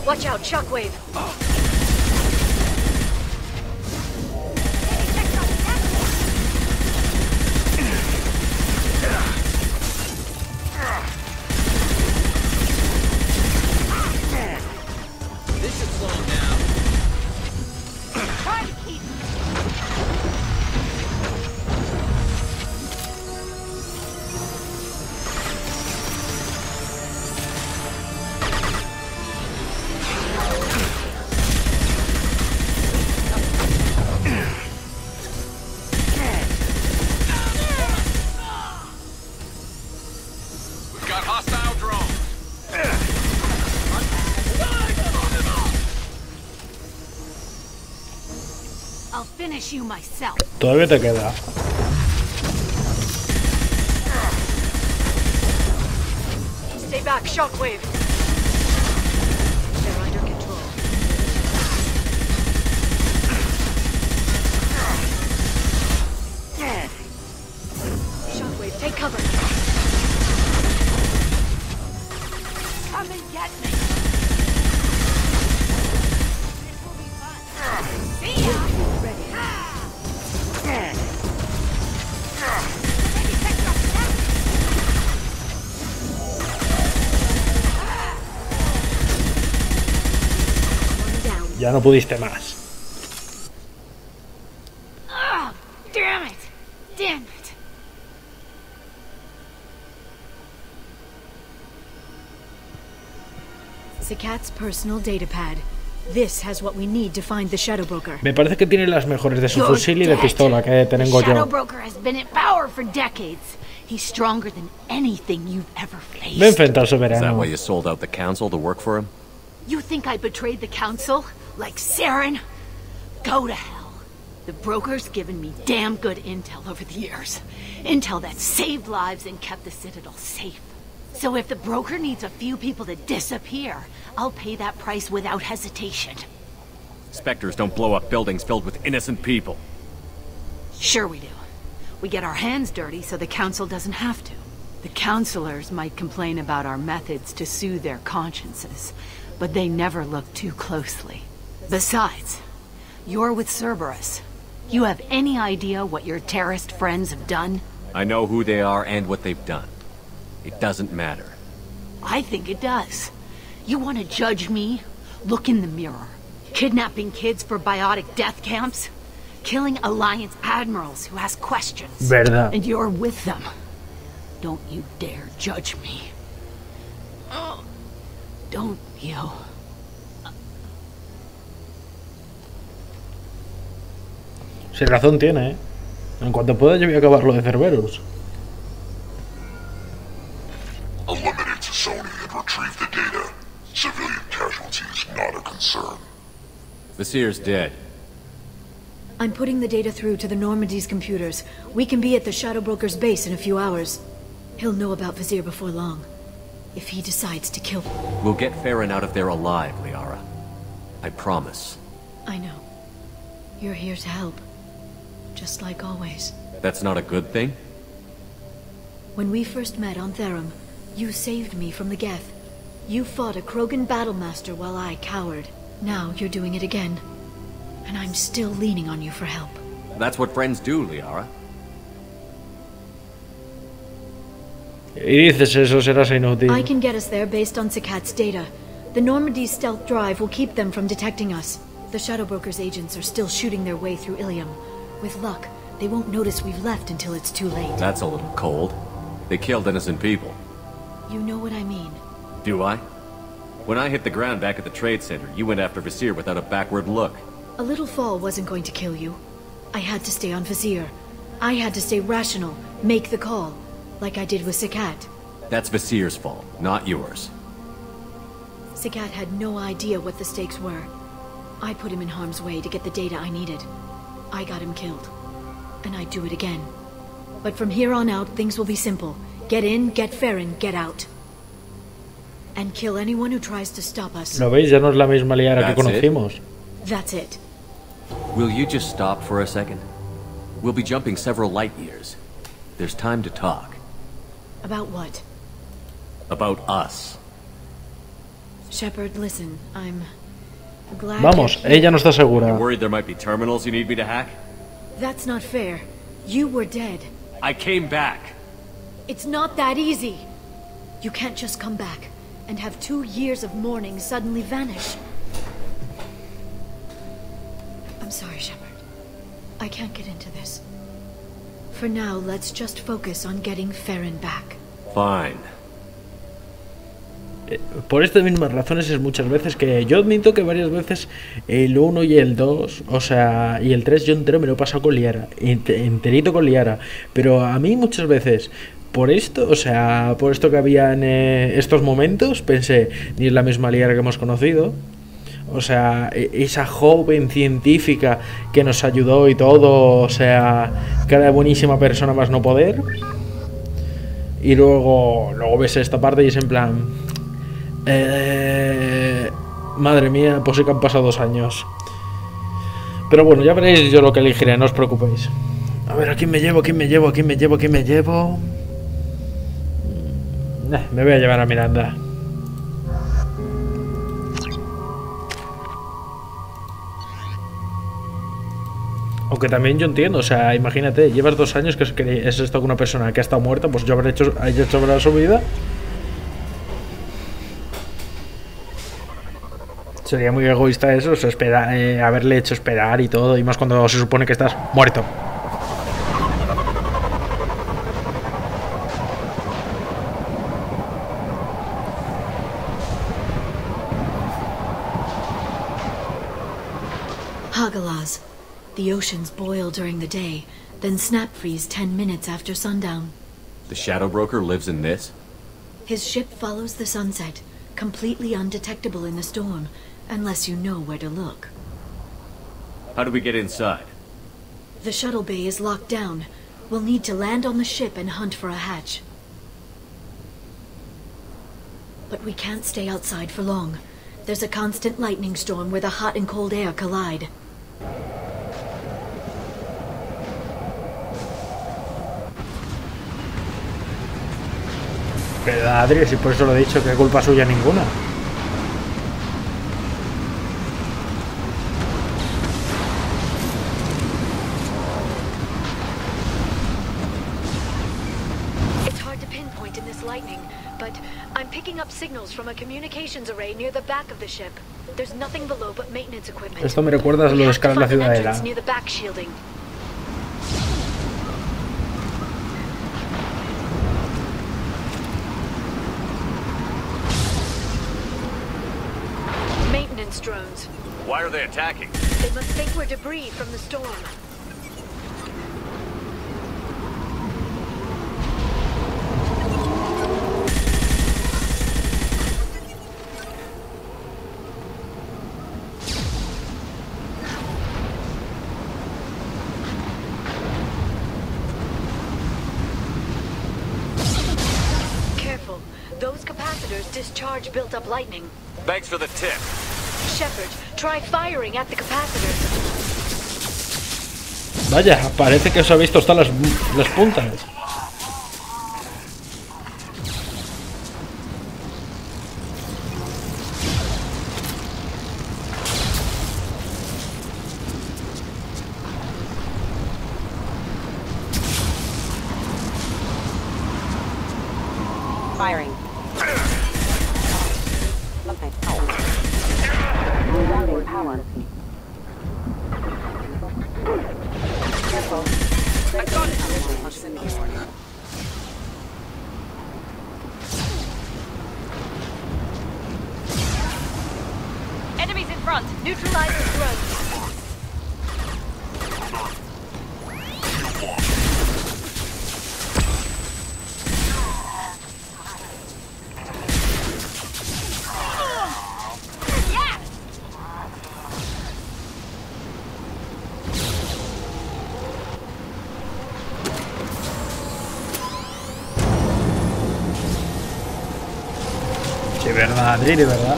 Watch out, shockwave.
Todavía te queda.
Stay back, shockwave. They're under control. Shockwave, take cover. Come and get me. This will be fun. See ya. Ready.
Ya no pudiste más.
Oh, damn it! Damn it! Sakat's personal data pad. This has what we need to find the Shadow Broker.
Me parece que tiene las mejores de su fusil y de pistola que tengo yo.
Shadow Broker has been in power for decades. He's stronger than anything you've ever faced.
Me enfrento al soberano.
Is that why you sold out the council to work for him?
You think I betrayed the council? Like Saren? Go to hell. The broker's given me damn good intel over the years. Intel that saved lives and kept the Citadel safe. So if the broker needs a few people to disappear, I'll pay that price without hesitation.
Spectres don't blow up buildings filled with innocent people.
Sure we do. We get our hands dirty so the council doesn't have to. The councilors might complain about our methods to soothe their consciences, but they never look too closely. Besides, you're with Cerberus. You have any idea what your terrorist friends have done?
I know who they are and what they've done. It doesn't matter.
I think it does. You want to judge me? Look in the mirror. Kidnapping kids for biotic death camps? Killing Alliance admirals who ask questions.
Verdad.
And you're with them. Don't you dare judge me. Don't you?
Si razón tiene, ¿eh? En cuanto pueda yo voy a acabar lo de Cerberus.
Eliminate Sony and retrieve the data. Civilian casualties not a concern.
Visir's dead.
I'm putting the data through to the Normandy's computers. We can be at the Shadow Broker's base in a few hours. He'll know about Visir before long. If he decides to kill...
We'll get Farron out of there alive, Liara. I promise.
I know. You're here to help. Just like always.
That's not a good thing?
When we first met on Therum, you saved me from the Geth. You fought a Krogan battlemaster while I cowered. Now you're doing it again. And I'm still leaning on you for help.
That's what friends do, Liara.
Y dices eso, serás inútil.
I can get us there based on Sakat's data. The Normandy's stealth drive will keep them from detecting us. The Shadow Broker's agents are still shooting their way through Ilium. With luck, they won't notice we've left until it's too late.
That's a little cold. They killed innocent people.
You know what I mean.
Do I? When I hit the ground back at the trade center, you went after Visir without a backward look.
A little fall wasn't going to kill you. I had to stay on Visir. I had to stay rational, make the call, like I did with Sagat.
That's Visir's fault, not yours.
Sagat had no idea what the stakes were. I put him in harm's way to get the data I needed. I got him killed. And I'd do it again. But from here on out, things will be simple. Get in, get Farron, get out. And kill anyone who tries to stop us.
¿Lo veis? Ya no es la misma Liara que conocimos.
That's it.
Will you just stop for a second? We'll be jumping several light years. There's time to talk.
About what?
About us.
Shepard, listen, I'm glad.
Vamos, ella no está segura.
You worried there might be terminals you need me to hack?
That's not fair. You were dead.
I came back.
It's not that easy. You can't just come back and have 2 years of mourning suddenly vanish. I'm sorry, Shepard. I can't get into this. For now, let's just focus on getting Farron back.
Fine.
Por estas mismas razones es muchas veces que yo admito que varias veces el 1 y el 2, o sea, y el 3 yo entero me lo he pasado con Liara, enterito con Liara, pero a mí muchas veces por esto, o sea, por esto que había en estos momentos, pensé, ni es la misma Liara que hemos conocido. O sea, esa joven científica que nos ayudó y todo, o sea, que era buenísima persona más no poder. Y luego ves esta parte y es en plan... madre mía, pues sí que han pasado 2 años. Pero bueno, ya veréis yo lo que elegiré, no os preocupéis. A ver, ¿a quién me llevo? Me voy a llevar a Miranda. Aunque también yo entiendo, o sea, imagínate, llevas 2 años que has estado con una persona que ha estado muerta, pues yo habré hecho su vida. Sería muy egoísta eso, o sea, haberle hecho esperar y todo, y más cuando se supone que estás muerto.
Hagalas. The oceans boil during the day, then snap freeze 10 minutes after sundown.
The Shadow Broker lives in this?
His ship follows the sunset, completely undetectable in the storm, unless you know where to look.
How do we get inside?
The shuttle bay is locked down. We'll need to land on the ship and hunt for a hatch. But we can't stay outside for long. There's a constant lightning storm where the hot and cold air collide.
Pero Adri, si por eso lo he dicho, que culpa suya ninguna.
It's hard to pinpoint in this lightning, but I'm picking up signals from a communications array near the back of the ship. There's nothing below but maintenance equipment.
Esto me recuerda a lo de escalar la ciudadela.
Near the back shielding. Maintenance drones.
Why are they attacking?
They must think we're debris from the storm. Careful. Those capacitors discharge built-up lightning.
Thanks for the tip.
Shepard, try firing at the capacitors.
Vaya, parece que os ha visto hasta las puntas.
Firing. Power. Careful. I got it.
Enemies in front. Neutralize the drones.
De verdad, Adri, de verdad.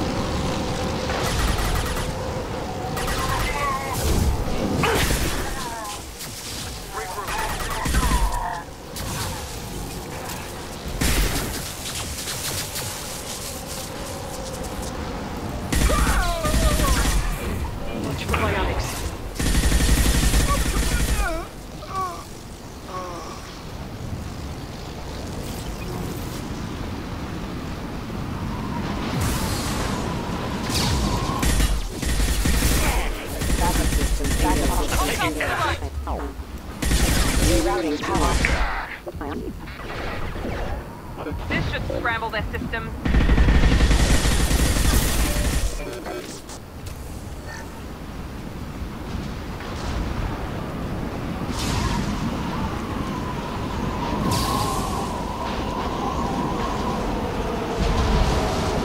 Rerouting power.
This should scramble their systems.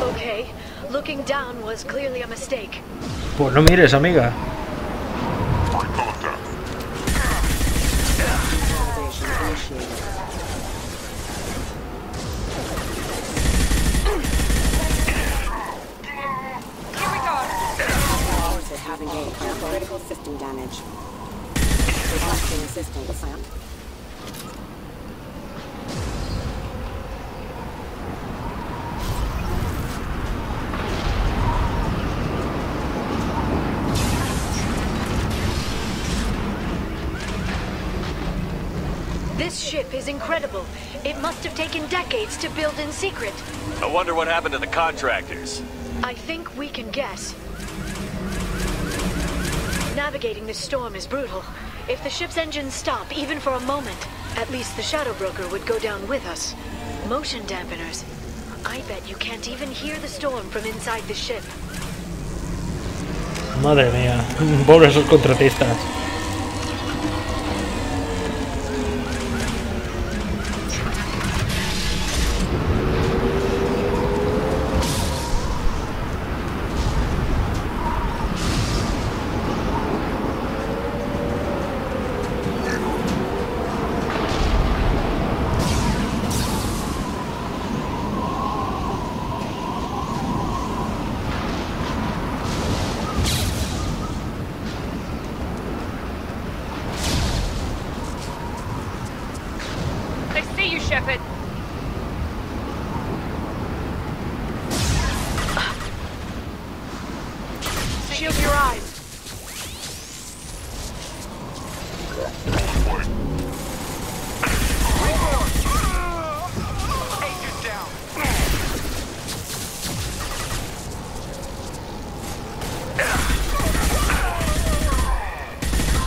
Okay, looking down was clearly a mistake.
Pues no mires, amiga.
Critical system damage. Requesting assistance.
This ship is incredible. It must have taken decades to build in secret.
I wonder what happened to the contractors.
I think we can guess. Navigating this storm is brutal. If the ship's engines stop, even for a moment, at least the Shadow Broker would go down with us. Motion dampeners. I bet you can't even hear the storm from inside the ship.
Madre mía, pobres esos contratistas.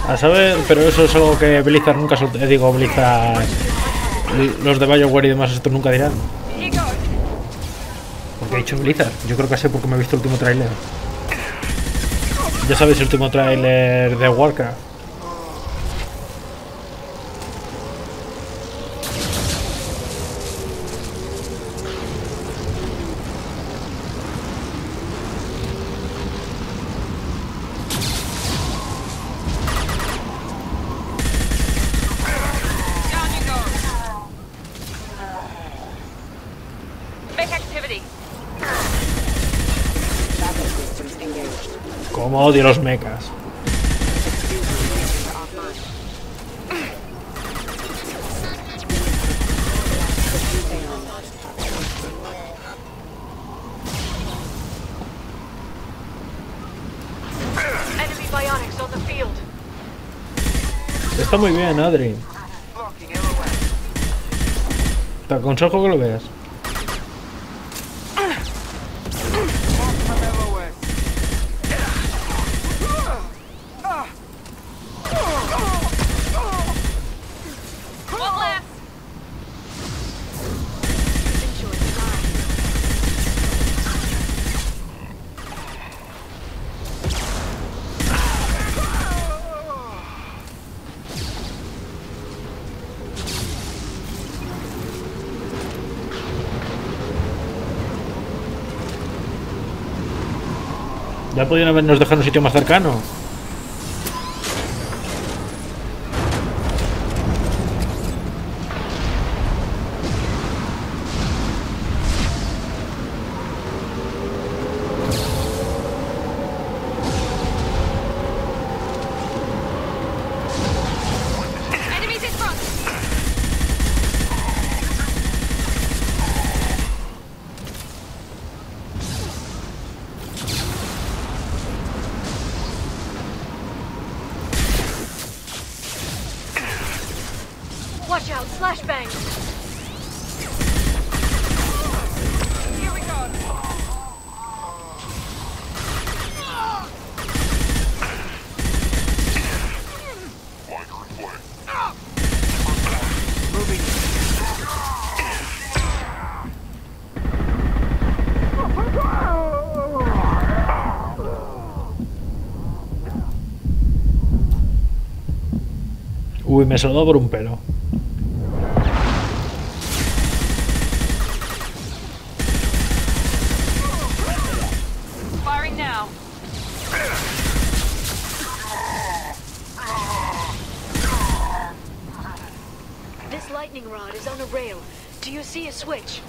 A saber, pero eso es algo que Blizzard nunca digo, Blizzard, los de BioWare y demás, esto nunca dirán. Porque he dicho Blizzard, yo creo que sé porque me he visto el último tráiler. Ya sabéis el último tráiler de Warcraft. Como odio los mechas. Está muy bien, Adri. Te aconsejo que lo veas. Ya podían habernos dejado en un sitio más cercano.
Watch out, flashbang! Here we go!
Moving.
Uy, me saludó por un pelo.
Firing now.
This lightning rod is on a rail. Do you see a switch?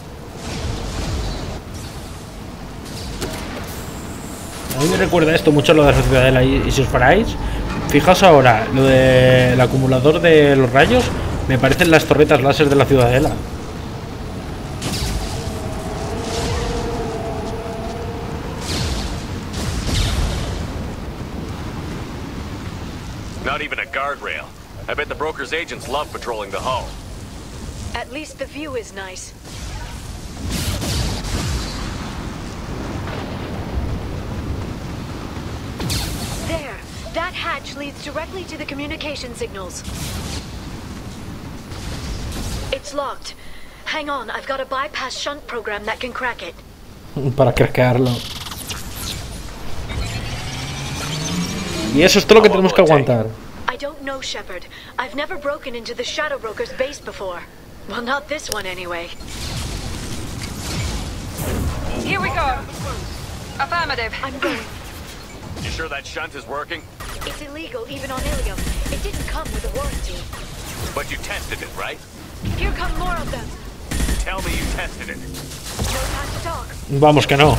A mí me recuerda esto mucho lo de la ciudadela y si os paráis, fijaos ahora, lo del acumulador de los rayos, me parecen las torretas láser de la ciudadela.
Not even a guardrail. I bet the broker's agents love patrolling the hull.
At least the view is nice. There! That hatch leads directly to the communication signals. It's locked. Hang on, I've got a bypass shunt program that can crack it.
Para crackearlo. Y eso es todo lo que tenemos que aguantar.
I don't know, Shepard. I've never broken into the Shadow Broker's base before. Well, not this one anyway.
Here we go. Affirmative.
I'm going.
You sure that shunt is working?
It's illegal, even on Ilium. It didn't come with a warranty.
But you tested it, right?
Here come more of them.
Tell me you tested it.
No time to talk.
Vamos que no.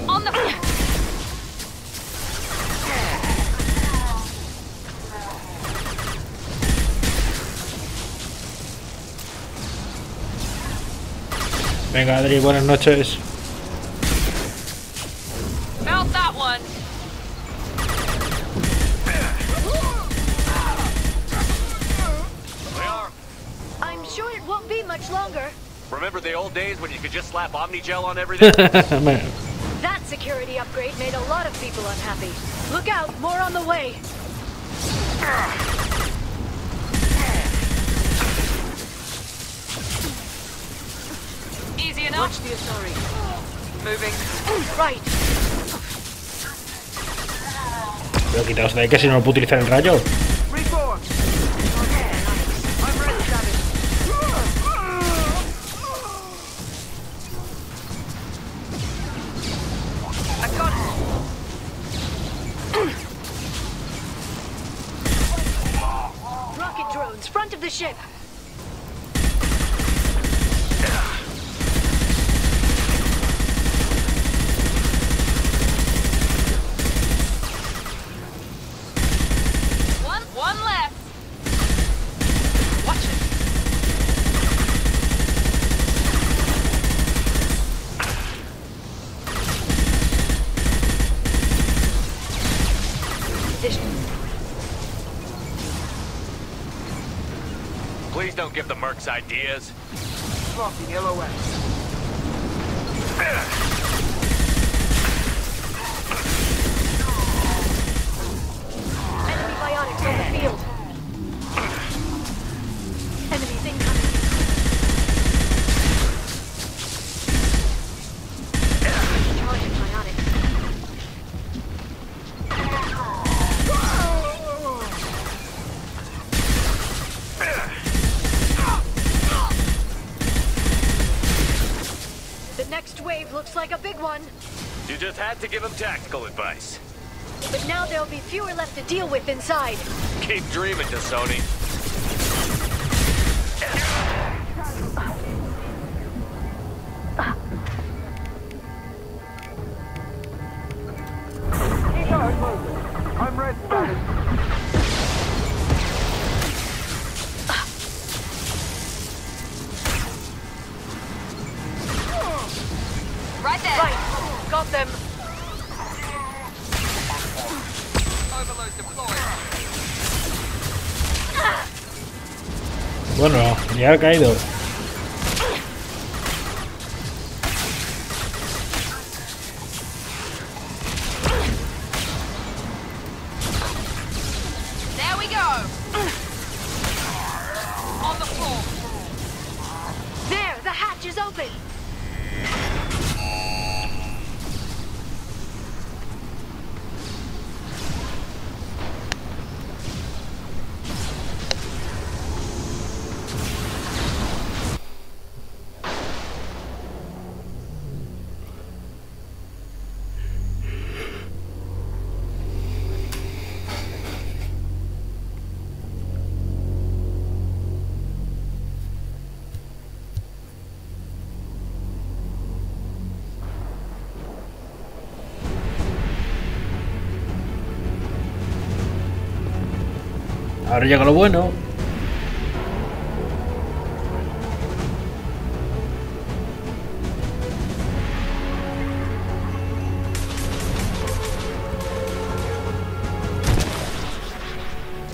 On the...
Venga, Adri, buenas noches.
Felt that one.
I'm sure it won't be much longer.
Remember the old days when you could just slap Omnigel on everything?
That security upgrade made a lot of people unhappy. Look out, more on the way.
Easy enough.
Watch the Asari.
Moving.
Right.
Pero quitaos de ahí que si no lo puedo utilizar el rayo.
Reform. I'm ready, Savage.
I got it.
Rocket drones, front of the ship.
One left. Watch it.
Please don't give the mercs ideas.
Locking LOS.
Enemy biotics on the field. Enemies incoming. Charging biotics. The next wave looks like a big one.
You just had to give him tactical advice.
But now there'll be fewer left to deal with inside.
Keep dreaming, Sony.
Keep going, moving. I'm ready, Savage.
Right there.
Right. Got them.
Overload deployed.
Bueno, ya ha caído.
There we go. On the floor.
There, the hatch is open.
Ahora llega lo bueno.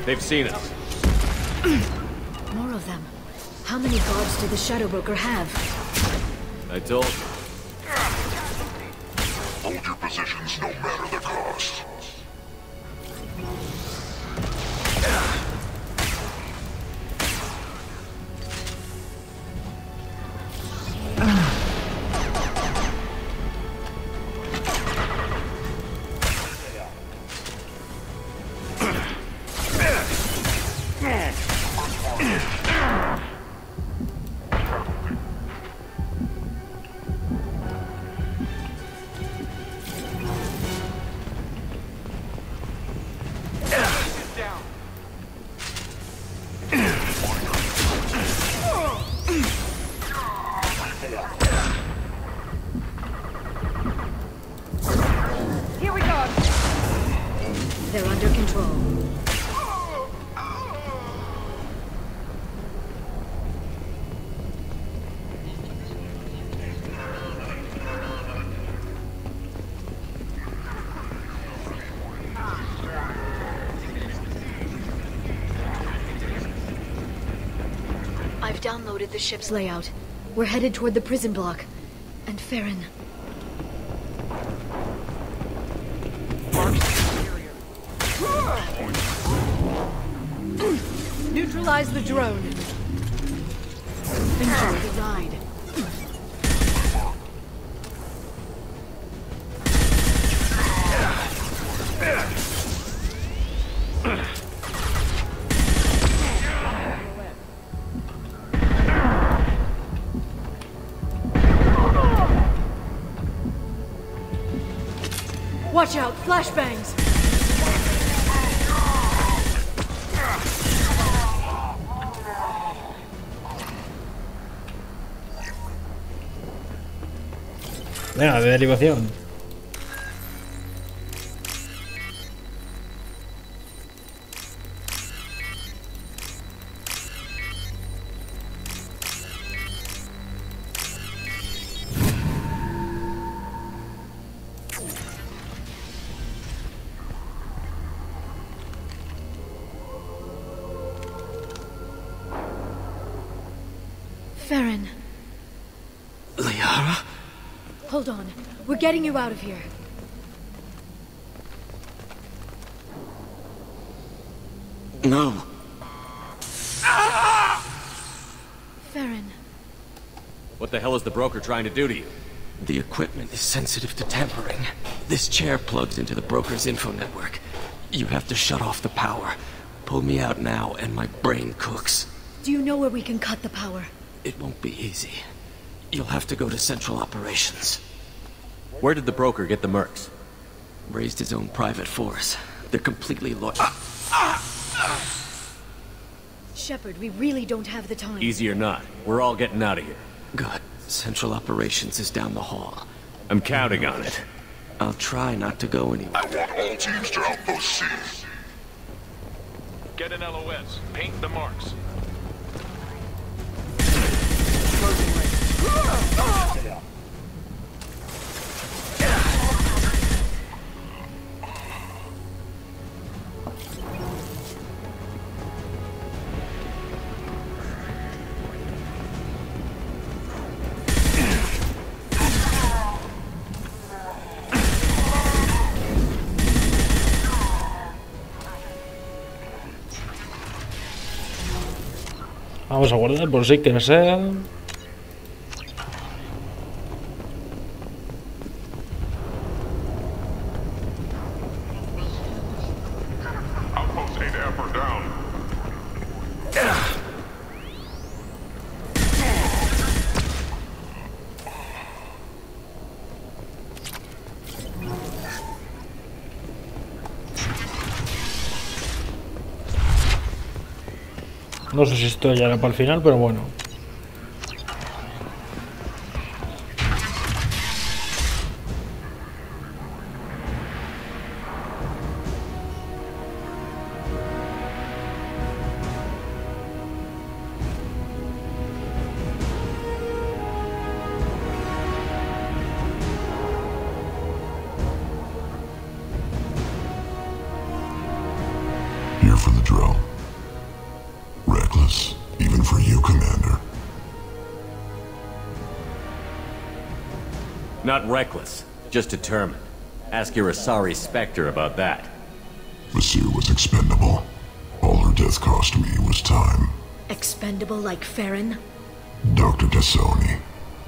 They've seen us.
More of them. How many guards did the Shadow Broker have?
I told you.
Hold your positions no matter the cost.
I've downloaded the ship's layout. We're headed toward the prison block. And Farron. Neutralize the drone. Enjoy the ride. Watch out, flashbangs!
Venga, de derivación.
Farron.
Liara?
Hold on. We're getting you out of here.
No.
Farron.
What the hell is the broker trying to do to you?
The equipment is sensitive to tampering. This chair plugs into the broker's info network. You have to shut off the power. Pull me out now and my brain cooks.
Do you know where we can cut the power?
It won't be easy. You'll have to go to Central Operations.
Where did the broker get the mercs?
Raised his own private force. They're completely loyal.
Shepard, we really don't have the time.
Easy or not, we're all getting out of here.
Good. Central Operations is down the hall.
I'm counting on it.
I'll try not to go anywhere.
I want all teams to Outpost C.
Get an LOS. Paint the marks.
Vamos a guardar por si que sea. No sé si esto ya era para el final, pero bueno.
Here for the drill. Reckless, even for you, Commander.
Not reckless, just determined. Ask your Asari Spectre about that.
Vasir was expendable. All her death cost me was time.
Expendable like Farron?
Dr. Tassoni,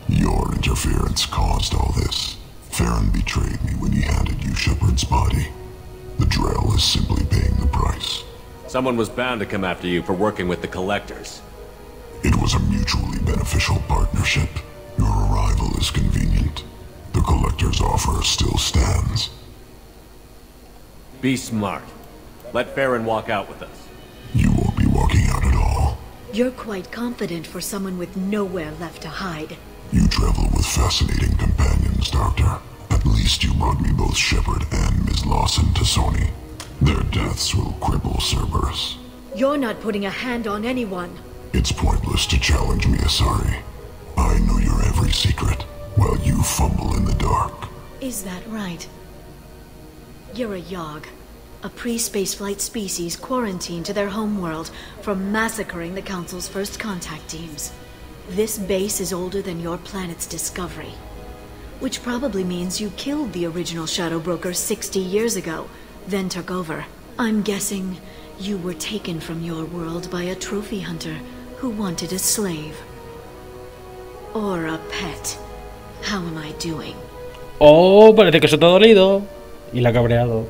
your interference caused all this. Farron betrayed me when he handed you Shepard's body. The Drell is simply paying the price.
Someone was bound to come after you for working with the Collectors.
It was a mutually beneficial partnership. Your arrival is convenient. The Collector's offer still stands.
Be smart. Let Farron walk out with us.
You won't be walking out at all.
You're quite confident for someone with nowhere left to hide.
You travel with fascinating companions, Doctor. At least you brought me both Shepard and Ms. Lawson Tassoni. Their deaths will cripple Cerberus.
You're not putting a hand on anyone.
It's pointless to challenge me, Asari. I know your every secret, while you fumble in the dark.
Is that right? You're a Yogg. a pre-spaceflight species quarantined to their homeworld from massacring the Council's first contact teams. This base is older than your planet's discovery, which probably means you killed the original Shadow Broker 60 years ago, then took over. I'm guessing you were taken from your world by a trophy hunter who wanted a slave. Or a pet. How am I doing?
Oh, parece que eso te ha dolido. Y la ha cabreado.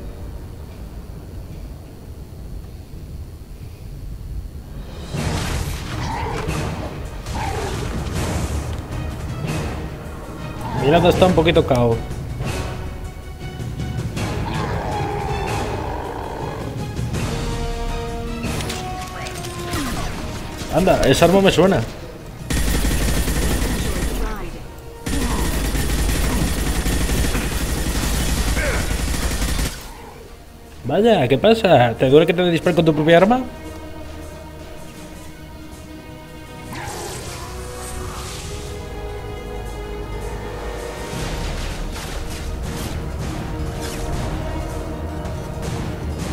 Mirando está un poquito cao. Anda, esa arma me suena. Vaya, ¿qué pasa? ¿Te duele que te disparen con tu propia arma?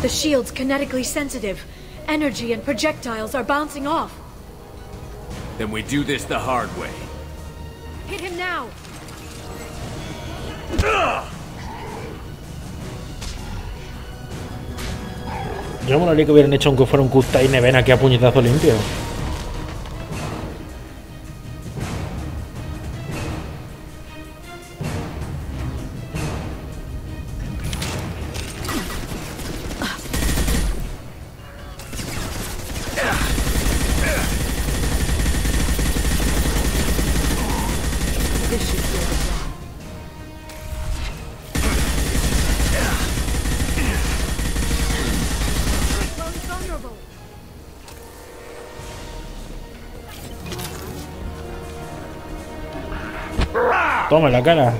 The shield's kinetically sensitive. Energy and projectiles are bouncing off.
Then we do this the hard way.
Hit him now!
Yo me molaría que hubieran hecho aunque fuera un Kusta y ven aquí a puñetazo limpio. Toma en la cara.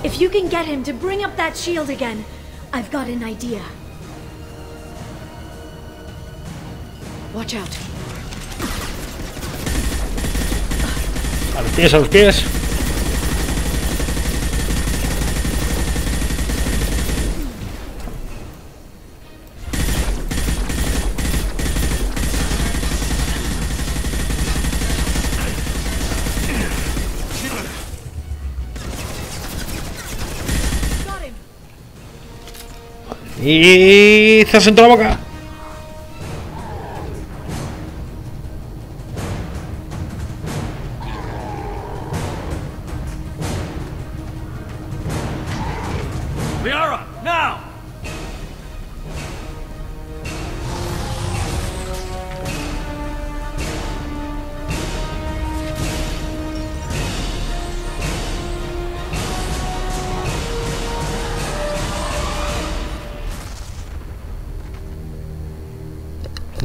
If you can get him to bring up that shield again, I've got an idea. Watch out.
A los pies, a los pies. Y se asentó la boca.
Liara, now!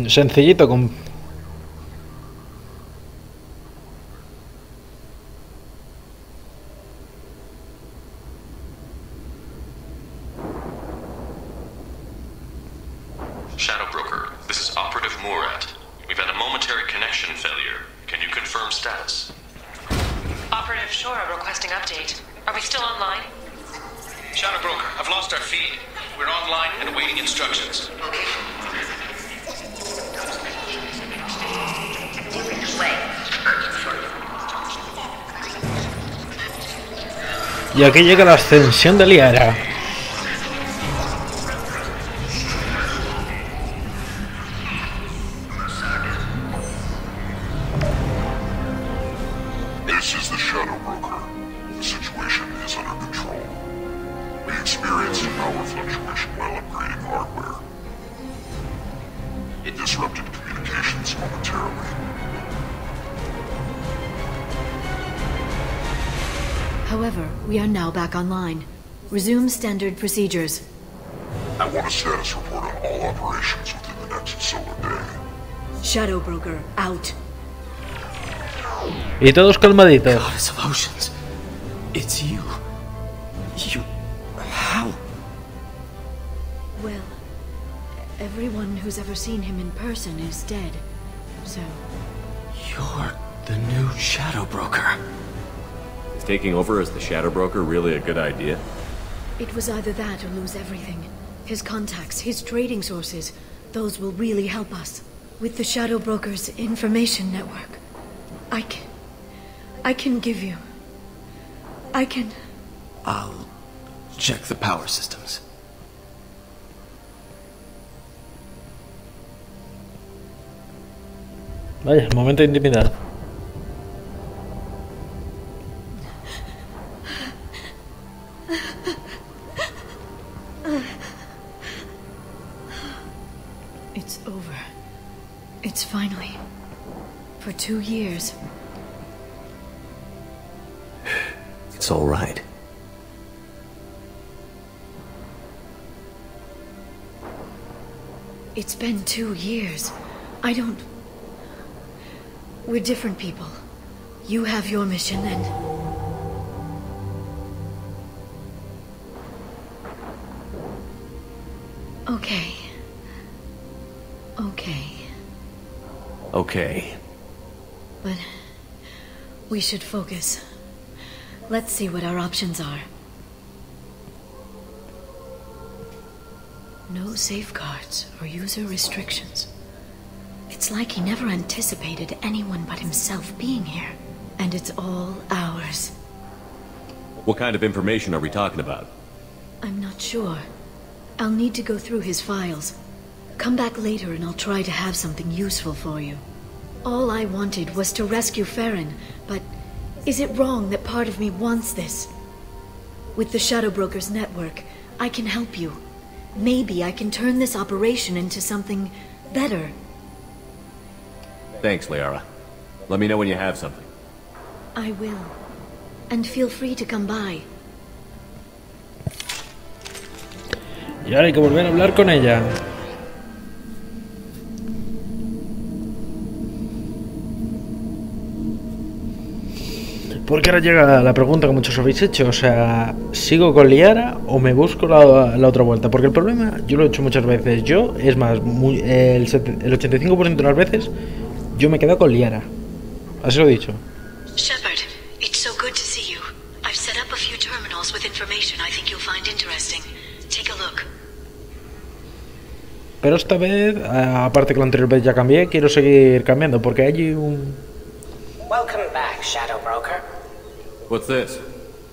Sencillito con...
Shadow Broker, this is Operative Murat. We've had a momentary connection failure. Can you confirm status?
Operative Shora requesting update. Are we still online?
Shadow Broker, I've lost our feed. We're online and awaiting instructions.
Y aquí llega la ascensión de Liara.
This is the Shadow Broker. The situation is under control. We experienced a power fluctuation while upgrading hardware. It disrupted communications momentarily.
However, we are now back online. Resume standard procedures.
I want a status report on all operations within the next solar day.
Shadow Broker, out.
Y todos calmaditos.
Goddess of Oceans. It's you. You... How?
Well, Everyone who's ever seen him in person is dead. So...
You're the new Shadow Broker.
Is taking over as the Shadow Broker really a good idea?
It was either that or lose everything. His contacts, his trading sources, those will really help us. With the Shadow Broker's information network, I can give you...
I'll check the power systems.
Vaya, momento de intimidad.
It's over. It's finally... For 2 years.
It's all right.
It's been 2 years. I don't... We're different people. You have your mission and... Okay. Okay.
Okay.
But... we should focus. Let's see what our options are. No safeguards or user restrictions. It's like he never anticipated anyone but himself being here. And it's all ours.
What kind of information are we talking about?
I'm not sure. I'll need to go through his files. Come back later and I'll try to have something useful for you. All I wanted was to rescue Farron, but is it wrong that part of me wants this? With the Shadow Broker's network, I can help you. Maybe I can turn this operation into something better.
Thanks, Liara. Let me know when you have something.
I will. And feel free to come by.
Y ahora hay que volver a hablar con ella. Porque ahora llega la pregunta que muchos habéis hecho, o sea, ¿sigo con Liara o me busco la otra vuelta? Porque el problema, yo lo he hecho muchas veces, es más, el 85% de las veces, yo me quedo con Liara. Así lo he dicho.
Shepard, it's so good to see you. I've set up a few terminals with information I think you'll find interesting. Take a look.
Pero esta vez, aparte que la anterior vez ya cambié, quiero seguir cambiando, porque hay un...
Welcome back, Shadow Broker.
What's this?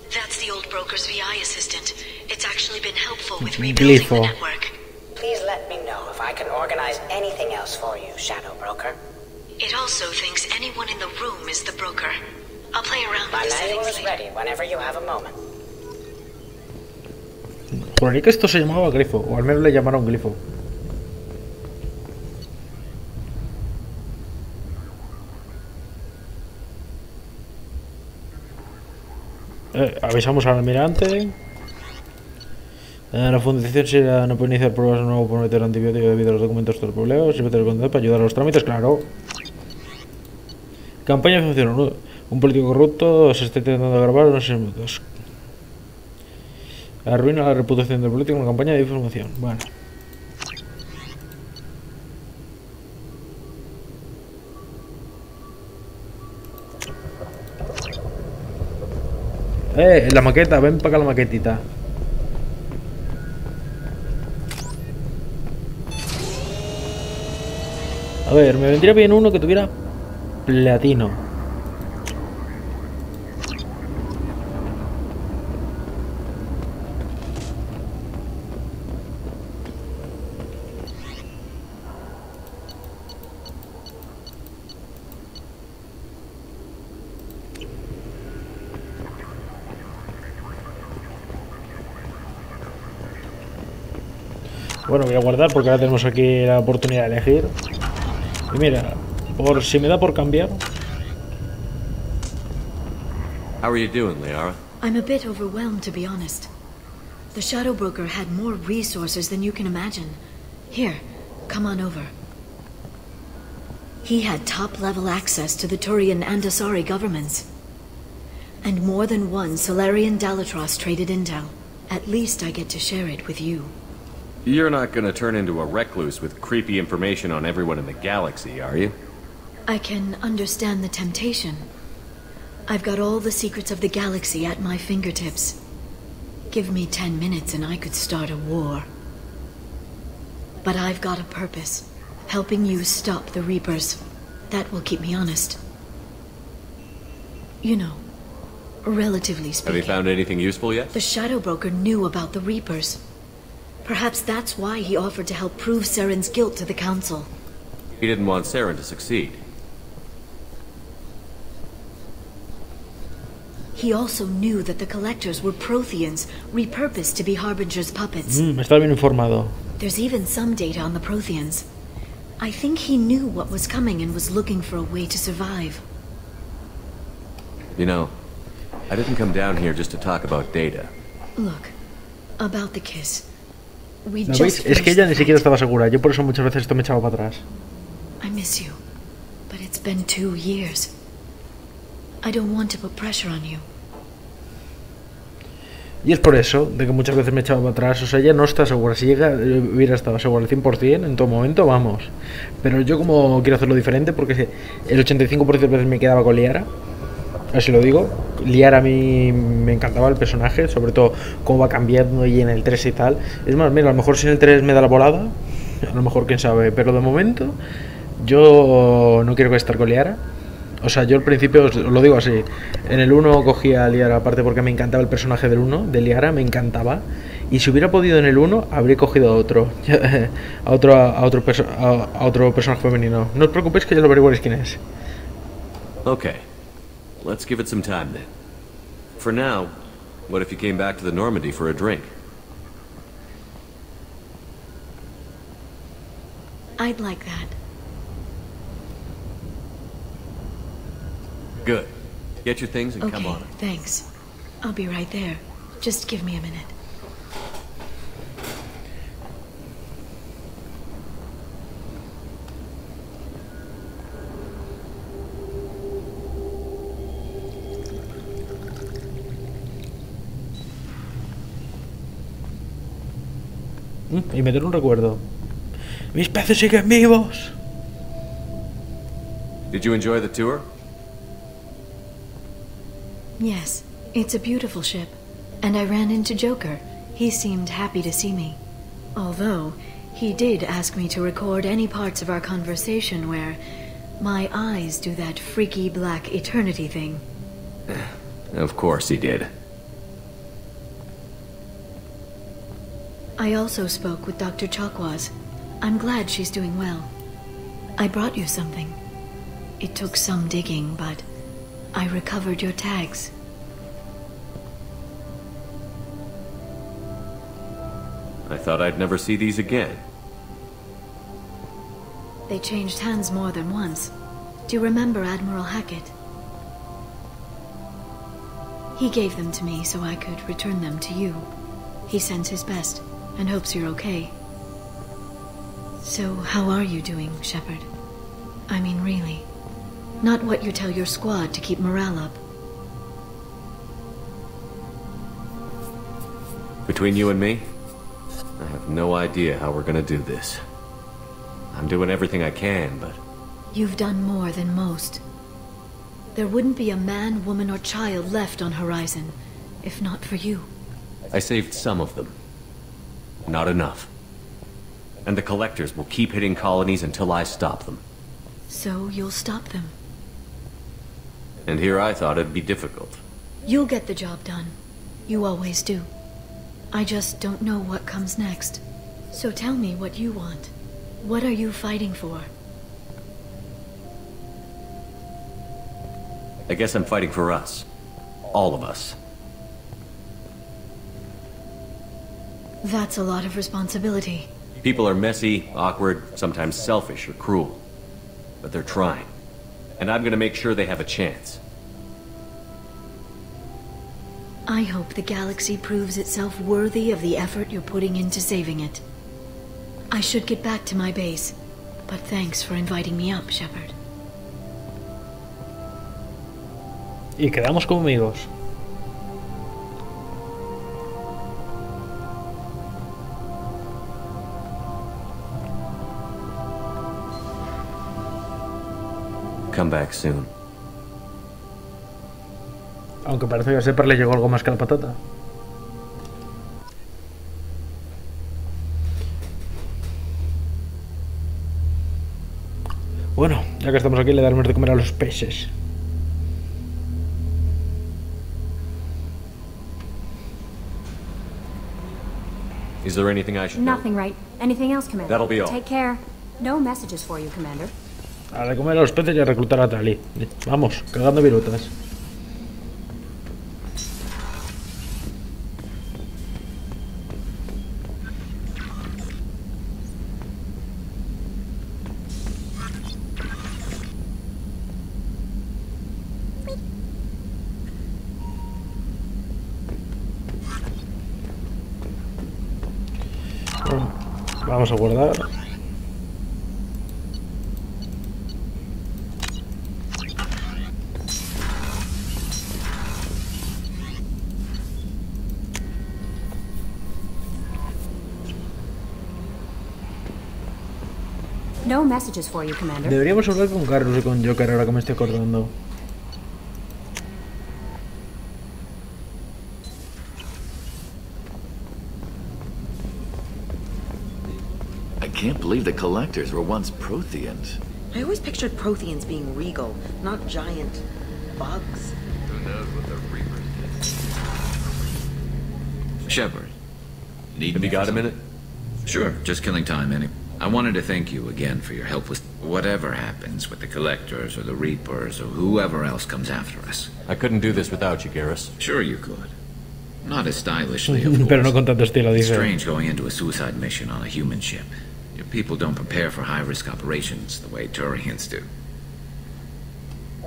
That's the old broker's VI assistant. It's actually been helpful with rebuilding the network.
Please let me know if I can organize anything else for you, Shadow Broker.
It also thinks anyone in the room is the broker. I'll play around with
My
the
manual
settings
is
later.
ready whenever you have a moment.
Juraría que esto se llamaba glifo, o al menos le llamaron glifo. Avisamos al almirante. La fundación si no puede iniciar pruebas de nuevo por meter antibiótico debido a los documentos de los problemas. Sirve de contacto para ayudar a los trámites, claro. Campaña funciona. Un político corrupto se está intentando grabar unos 6 minutos. Arruina la reputación del político en una campaña de información. Bueno. La maqueta, ven para acá la maquetita. A ver, me vendría bien uno que tuviera platino. Bueno, voy a guardar porque ahora tenemos aquí la oportunidad de elegir. Y mira, por si me da por cambiar.
How are you doing, Liara?
I'm a bit overwhelmed, to be honest. The Shadow Broker had more resources than you can imagine. Here, come on over. He had top-level access to the Turian and Asari governments. And more than one Solarian Dalatros traded intel. At least I get to share it with you.
You're not gonna turn into a recluse with creepy information on everyone in the galaxy, are you?
I can understand the temptation. I've got all the secrets of the galaxy at my fingertips. Give me 10 minutes and I could start a war. But I've got a purpose. Helping you stop the Reapers. That will keep me honest. You know, relatively speaking.
Have you found anything useful yet?
The Shadow Broker knew about the Reapers. Perhaps that's why he offered to help prove Saren's guilt to the Council.
He didn't want Saren to succeed.
He also knew that the Collectors were Protheans, repurposed to be Harbinger's puppets.
Está bien informado.
There's even some data on the Protheans. I think he knew what was coming and was looking for a way to survive.
You know, I didn't come down here just to talk about data.
Look, about the kiss. We
¿No
just
veis? Es que ella ni siquiera estaba segura. Yo por eso muchas veces esto me echaba para atrás.
I miss you, but it's been 2 years. I don't want to put pressure on you.
Y es por eso, de que muchas veces me echaba para atrás. O sea, ella no está segura. Si llega, hubiera estado segura al 100% en todo momento, vamos. Pero yo como quiero hacerlo diferente, porque el 85% de veces me quedaba con Liara. Así lo digo. Liara a mí me encantaba el personaje, sobre todo cómo va cambiando y en el 3 y tal. Es más, mira, a lo mejor si en el 3 me da la volada, a lo mejor quién sabe. Pero de momento, yo no quiero estar con Liara. O sea, yo al principio os lo digo así. En el 1 cogía a Liara, aparte porque me encantaba el personaje del 1, de Liara, me encantaba. Y si hubiera podido en el 1, habría cogido a otro. a otro personaje femenino. No os preocupéis que ya lo averiguaréis quién es.
Okay. Let's give it some time then. For now, what if you came back to the Normandy for a drink?
I'd like that.
Good. Get your things and
Okay,
come on.
thanks. I'll be right there. Just give me a minute.
Y meter un recuerdo. ¡Mis peces siguen vivos!
Did you enjoy the tour?
Yes, it's a beautiful ship. And I ran into Joker. He seemed happy to see me. Although, he did ask me to record any parts of our conversation where my eyes do that freaky black eternity thing.
Of course he did.
I also spoke with Dr. Chakwas. I'm glad she's doing well. I brought you something. It took some digging, but I recovered your tags.
I thought I'd never see these again.
They changed hands more than once. Do you remember Admiral Hackett? He gave them to me so I could return them to you. He sends his best and hopes you're okay. So, how are you doing, Shepard? I mean, really. Not what you tell your squad to keep morale up.
Between you and me, I have no idea how we're gonna do this. I'm doing everything I can, but...
You've done more than most. There wouldn't be a man, woman, or child left on Horizon, if not for you.
I saved some of them. Not enough. And the Collectors will keep hitting colonies until I stop them.
So you'll stop them.
And here I thought it'd be difficult.
You'll get the job done. You always do. I just don't know what comes next. So tell me what you want. What are you fighting for?
I guess I'm fighting for us. All of us.
That's a lot of responsibility.
People are messy, awkward, sometimes selfish or cruel. But they're trying. And I'm gonna make sure they have a chance.
I hope the galaxy proves itself worthy of the effort you're putting into saving it. I should get back to my base, but thanks for inviting me up, Shepard.
Y quedamos como amigos.
come back soon.
Aunque parece que a Shepard le llegó algo más que la patata. Bueno, ya que estamos aquí le daremos de comer a los peces.
Is there anything I should know?
Nothing, right? Anything else, Commander?
That'll be all.
Take care. No messages for you, Commander.
A de comer a los peces y a reclutar a Tali. Vamos, cagando virutas. Bueno, vamos a guardar.
No messages for you, Commander.
Deberíamos hablar con Carlos y con Joker ahora que me estoy acordando.
I can't believe the collectors were once Protheans.
I always pictured Protheans being regal, not giant bugs.
Who knows what the Reapers did?
Shepard,
Have you got a minute?
Sure, just killing time, Annie. I wanted to thank you again for your help with whatever happens with the collectors or the Reapers or whoever else comes after us.
I couldn't do this without you, Garrus.
Sure you could. Not as stylishly, of course.
Pero no con tanto estilo, dice.
Strange going into a suicide mission on a human ship. Your people don't prepare for high-risk operations the way Turians do.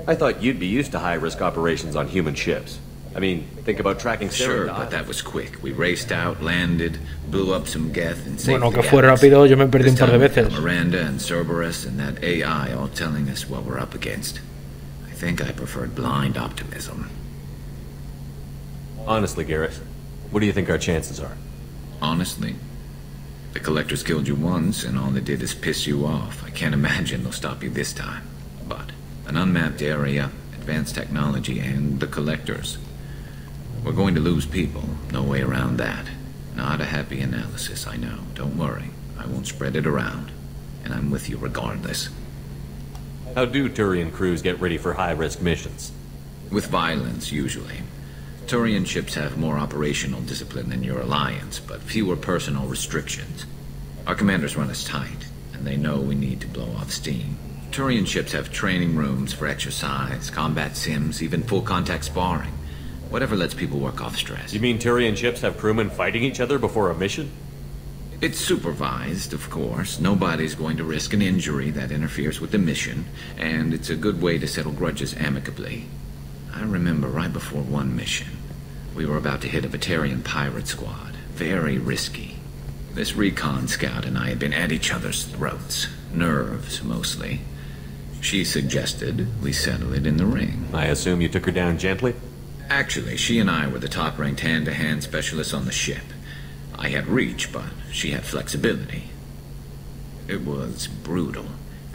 I thought you'd be used to high-risk operations on human ships. I mean, think about tracking
Sure,
Servidor.
but that was quick. We raced out, landed, blew up some Geth, and saved
Bueno,
the
que fue
galaxy.
rápido, yo me perdí un
This
par de
time we've got
veces.
Miranda and Cerberus and that AI all telling us what we're up against. I think I preferred blind optimism.
Honestly, Garrus, what do you think our chances are?
Honestly, the Collectors killed you once, and all they did is piss you off. I can't imagine they'll stop you this time. But an unmapped area, advanced technology, and the Collectors. We're going to lose people. No way around that. Not a happy analysis, I know. Don't worry. I won't spread it around. And I'm with you regardless.
How do Turian crews get ready for high-risk missions?
With violence, usually. Turian ships have more operational discipline than your alliance, but fewer personal restrictions. Our commanders run us tight, and they know we need to blow off steam. Turian ships have training rooms for exercise, combat sims, even full-contact sparring. Whatever lets people work off stress.
You mean Turian ships have crewmen fighting each other before a mission?
It's supervised, of course. Nobody's going to risk an injury that interferes with the mission, and it's a good way to settle grudges amicably. I remember right before one mission, we were about to hit a Batarian pirate squad. Very risky. This recon scout and I had been at each other's throats. Nerves, mostly. She suggested we settle it in the ring.
I assume you took her down gently?
Actually, she and I were the top-ranked hand-to-hand specialists on the ship. I had reach, but she had flexibility. It was brutal.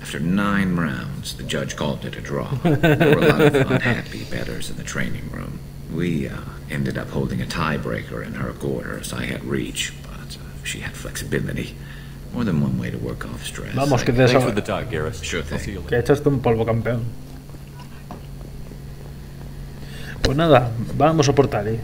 After 9 rounds, the judge called it a draw. There were a lot of unhappy bettors in the training room. We ended up holding a tiebreaker in her quarters. I had reach, but she had flexibility. More than one way to work off stress.
Vamos, que
Thanks for the talk, Garrus.
Sure thing.
I'll see you later.
Que echaste un polvo, campeón. Pues nada, vamos a por Tali.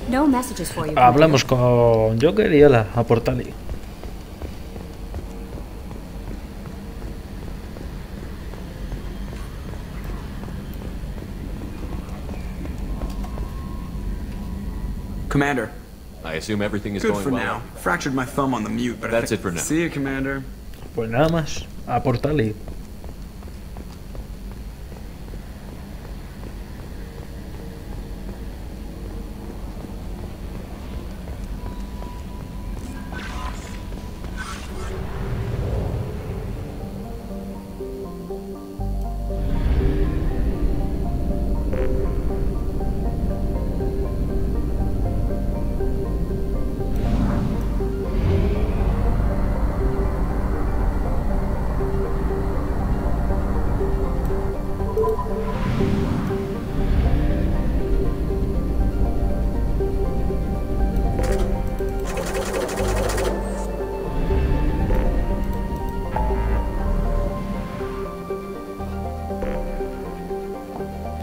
No messages for you.
Hablamos con Joker y ala, a por Tali.
Commander.
I assume everything is
Good
going
for
well.
now. Fractured my thumb on the mute, but
That's it for now.
See you, Commander.
Pues nada más, a por Tali.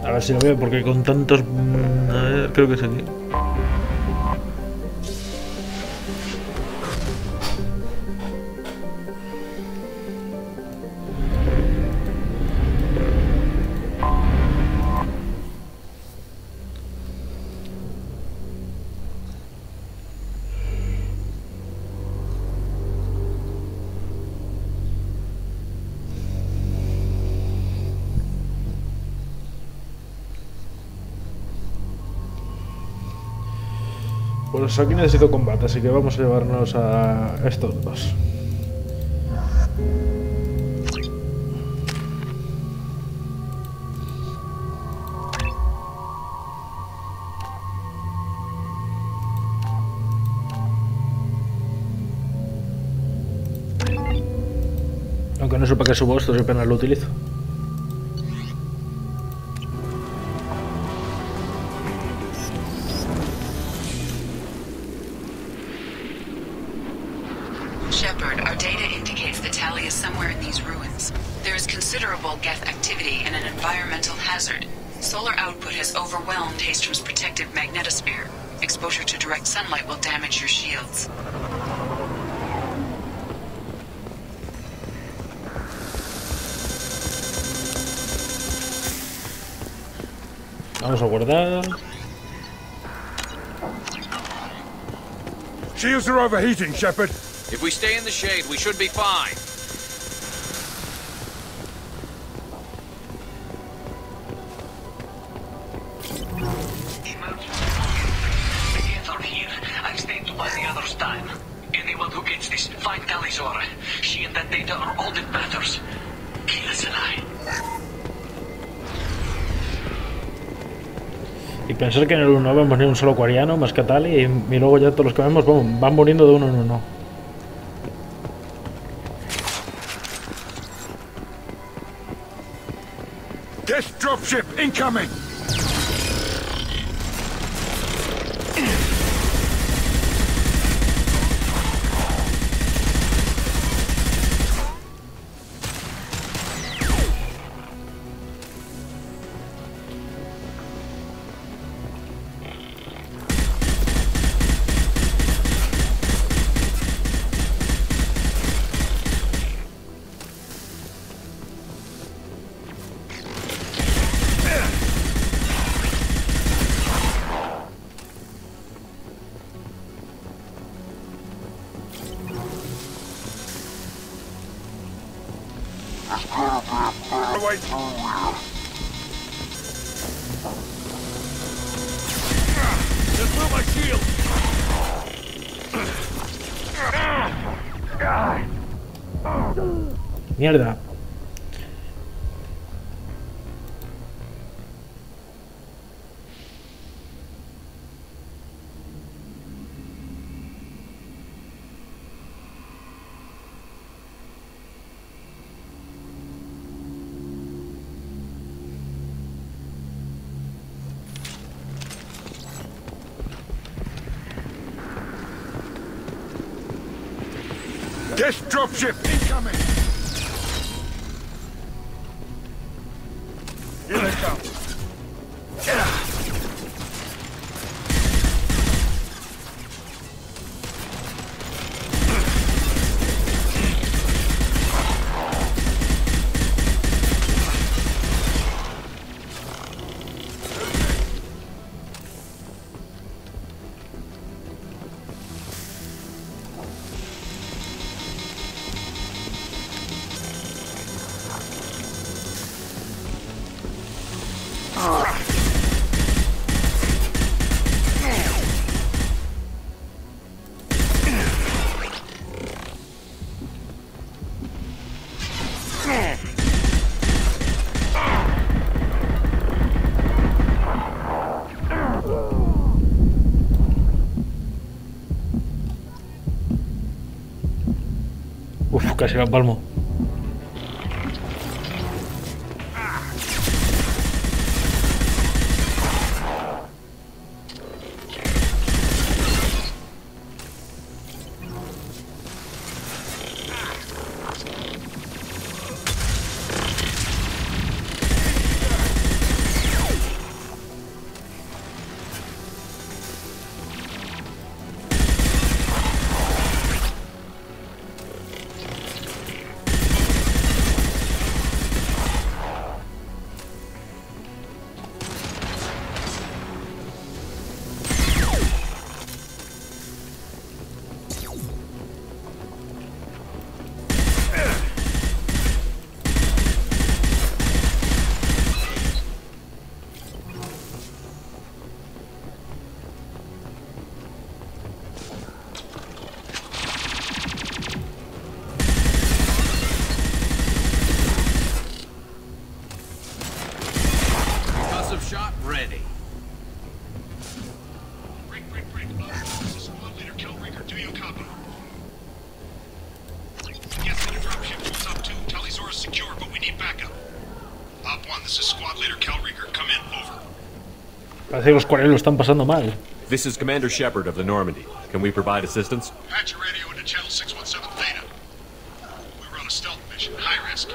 A ver si lo veo, porque con tantos... a ver, creo que es aquí. Pues aquí necesito combate, así que vamos a llevarnos a estos dos. Aunque no sepa que subo esto, si apenas lo utilizo.
Shepard, our data indicates the tally is somewhere in these ruins. There is considerable geth activity and an environmental hazard. Solar output has overwhelmed Hastrom's protective magnetosphere. Exposure to direct sunlight will damage your shields.
Vamos a guardar.
Shields are overheating, Shepard.
If we stay in the shade, we should be fine. Are here. I stayed to buy the others time. Anyone who gets this, find Calizora. She and that data are all that matters. Kill us alive.
Y pensar que en el 1 no vemos ni un solo coreano más que tal y luego ya todos los que vemos van muriendo de uno en uno.
Guest dropship incoming!
Mierda.
Guest dropship incoming! Here they come.
Uf, casi la palmo.
ready.
This is Squad Leader Kelringer. Do you copy? Yes, the dropship goes up 2. Talisaurus secure, but we need backup. Op 1, this is Squad Leader Kelringer. Come in, over.
Parece que los coreanos lo están pasando mal.
This is Commander Shepard of the Normandy. Can we provide assistance?
Patch your radio into channel 617 Theta. We were on a stealth mission, high risk.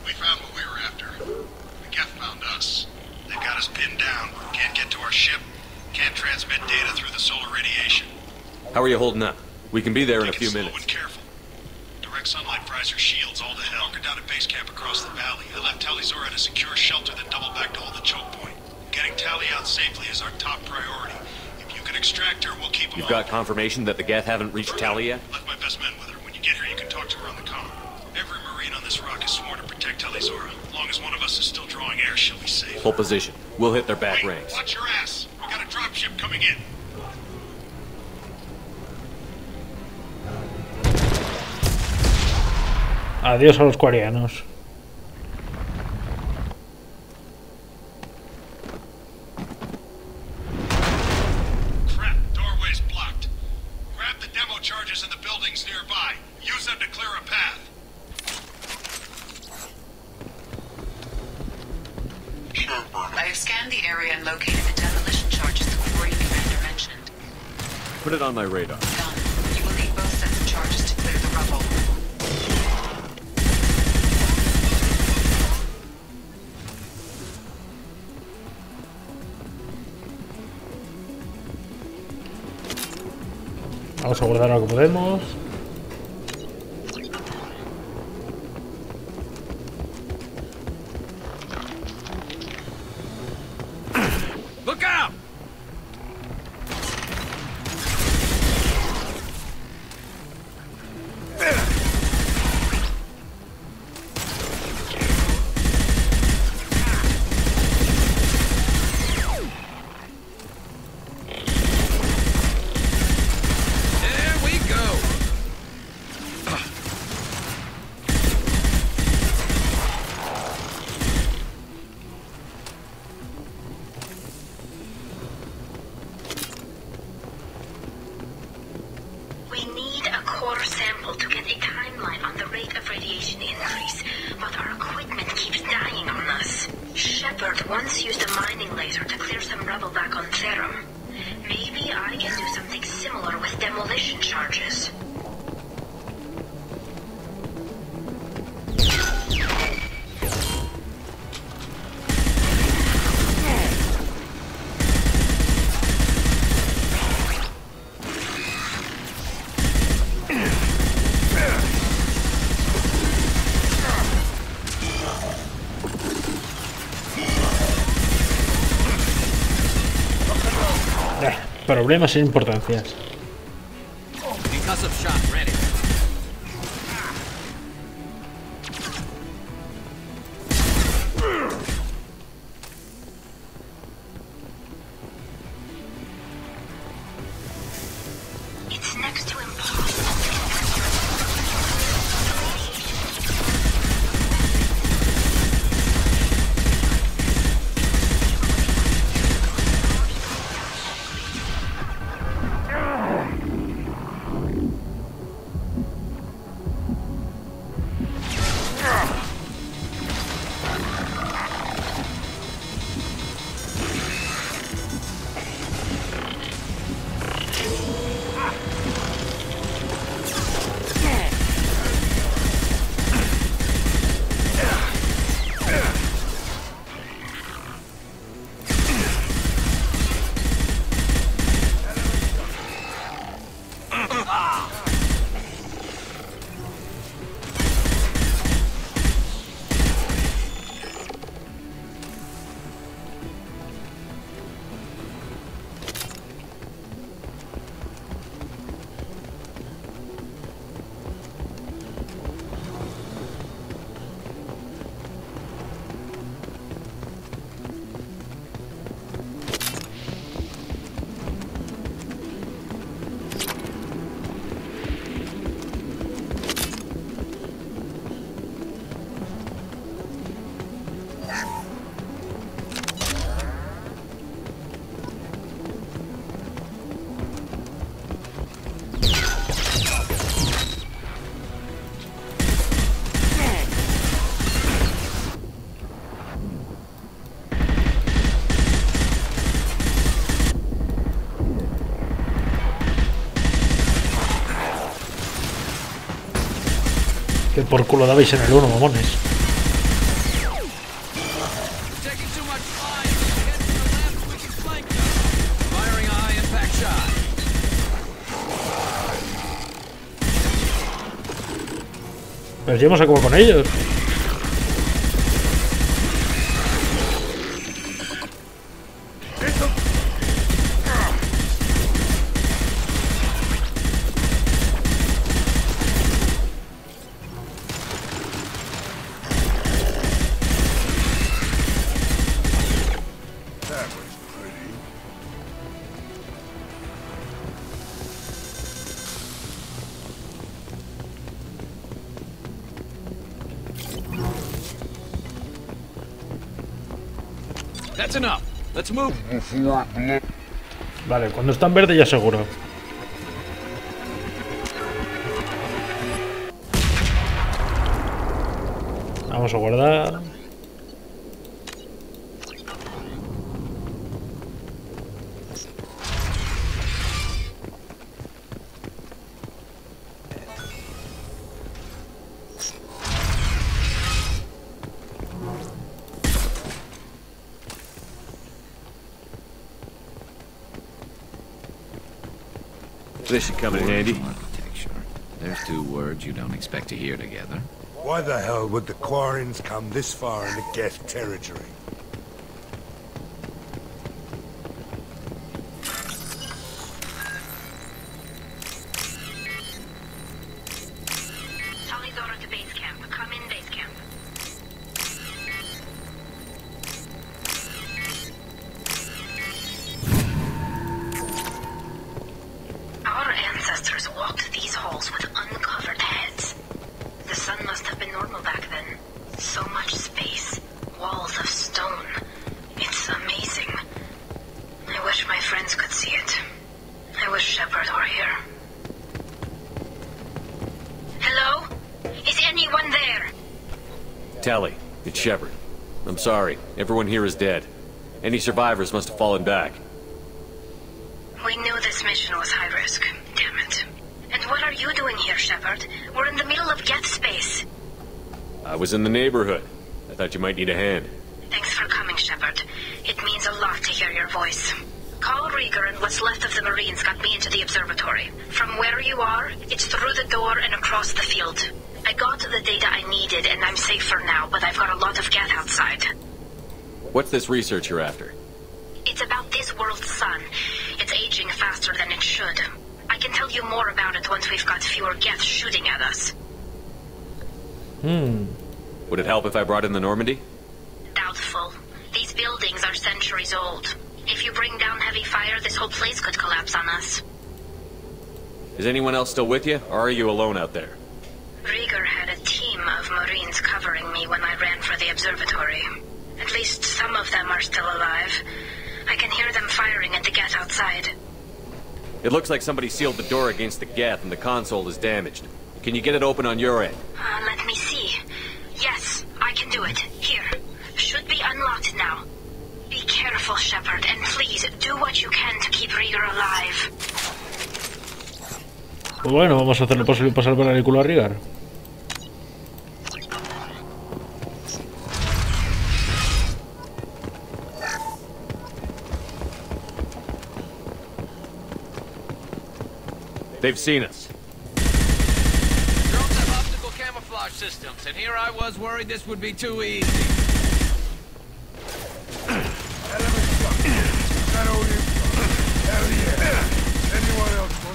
We found what we were after. The Geth found us. They've got us pinned down. Can't get to our ship. Can't transmit data through the solar radiation.
How are you holding up? We can be there in a few minutes.
And careful. Direct sunlight fries our shields all to hell. We're down at base camp across the valley. I left Talisaur at a secure shelter, then doubled back to hold the choke point. Getting Tali out safely is our top priority. If you can extract her, we'll keep them.
You've got confirmation that the Geth haven't reached Tali yet?
Left my best men with her. When you get her, you can talk to her on the comm. Every Marine on this rock is sworn to protect Talisaur. As long as one of us is still drawing air, she'll be safe.
Full position. We'll hit their back ranks.
Watch your ass. We got a dropship coming in.
Adiós a los coreanos.
Crap, doorway's blocked. Grab the demo charges in the buildings nearby. Use them to clear a path.
I have scanned the area and located the demolition charges the Korean commander mentioned.
Put it on my radar.
Done. You will need both sets of charges to clear the rubble.
Vamos a guardar lo que podemos.
Look out!
Once used a mining laser to clear some rubble back on Therum. Maybe I can do something similar with demolition charges.
Problemas sin importancias.
Concussive shot ready.
It's next to impossible.
por culo dabais en el 1, mamones. Pero ya hemos acabado con ellos.
That's enough. Let's move.
Vale, cuando está en verde ya seguro. Vamos a guardar.
This should come in handy.
There's two words you don't expect to hear together.
Why the hell would the Quarrens come this far into Geth territory?
Servidor to base camp. Come in base camp. Our ancestors walked these halls with uncovered heads. The sun must have been normal back then. So much space. Walls of stone. It's amazing. I wish my friends could see it. I wish Shepard were here. Hello? Is anyone there?
Tally, it's Shepard. I'm sorry. Everyone here is dead. Any survivors must have fallen back.
We knew this mission was high risk. Damn it. And what are you doing here, Shepard? We're in the middle of Geth space.
I was in the neighborhood. I thought you might need a hand.
Thanks for coming, Shepard. It means a lot to hear your voice. Carl Rieger and what's left of the Marines got me into the observatory. From where you are, it's through the door and across the field. I got the data I needed and I'm safe for now, but I've got a lot of Geth outside.
What's this research you're after?
It's about this world's sun. It's aging faster than it should. I can tell you more about it once we've got fewer Geth shooting at us.
Would it help if I brought in the Normandy?
Doubtful. These buildings are centuries old. If you bring down heavy fire, this whole place could collapse on us.
Is anyone else still with you, or are you alone out there?
Rieger had a team of Marines covering me when I ran for the observatory. At least some of them are still alive. I can hear them firing at the Geth outside.
It looks like somebody sealed the door against the Geth and the console is damaged. Can you get it open on your end?
Let me see. Yes, I can do it. Here. Should be unlocked now. Be careful, Shepard, and please do what you can to keep Rieger alive.
Pues bueno, vamos a hacer lo posible para salvar el culo a Rieger.
They've seen us.
Drones have optical camouflage systems, and here I was worried this would be too easy.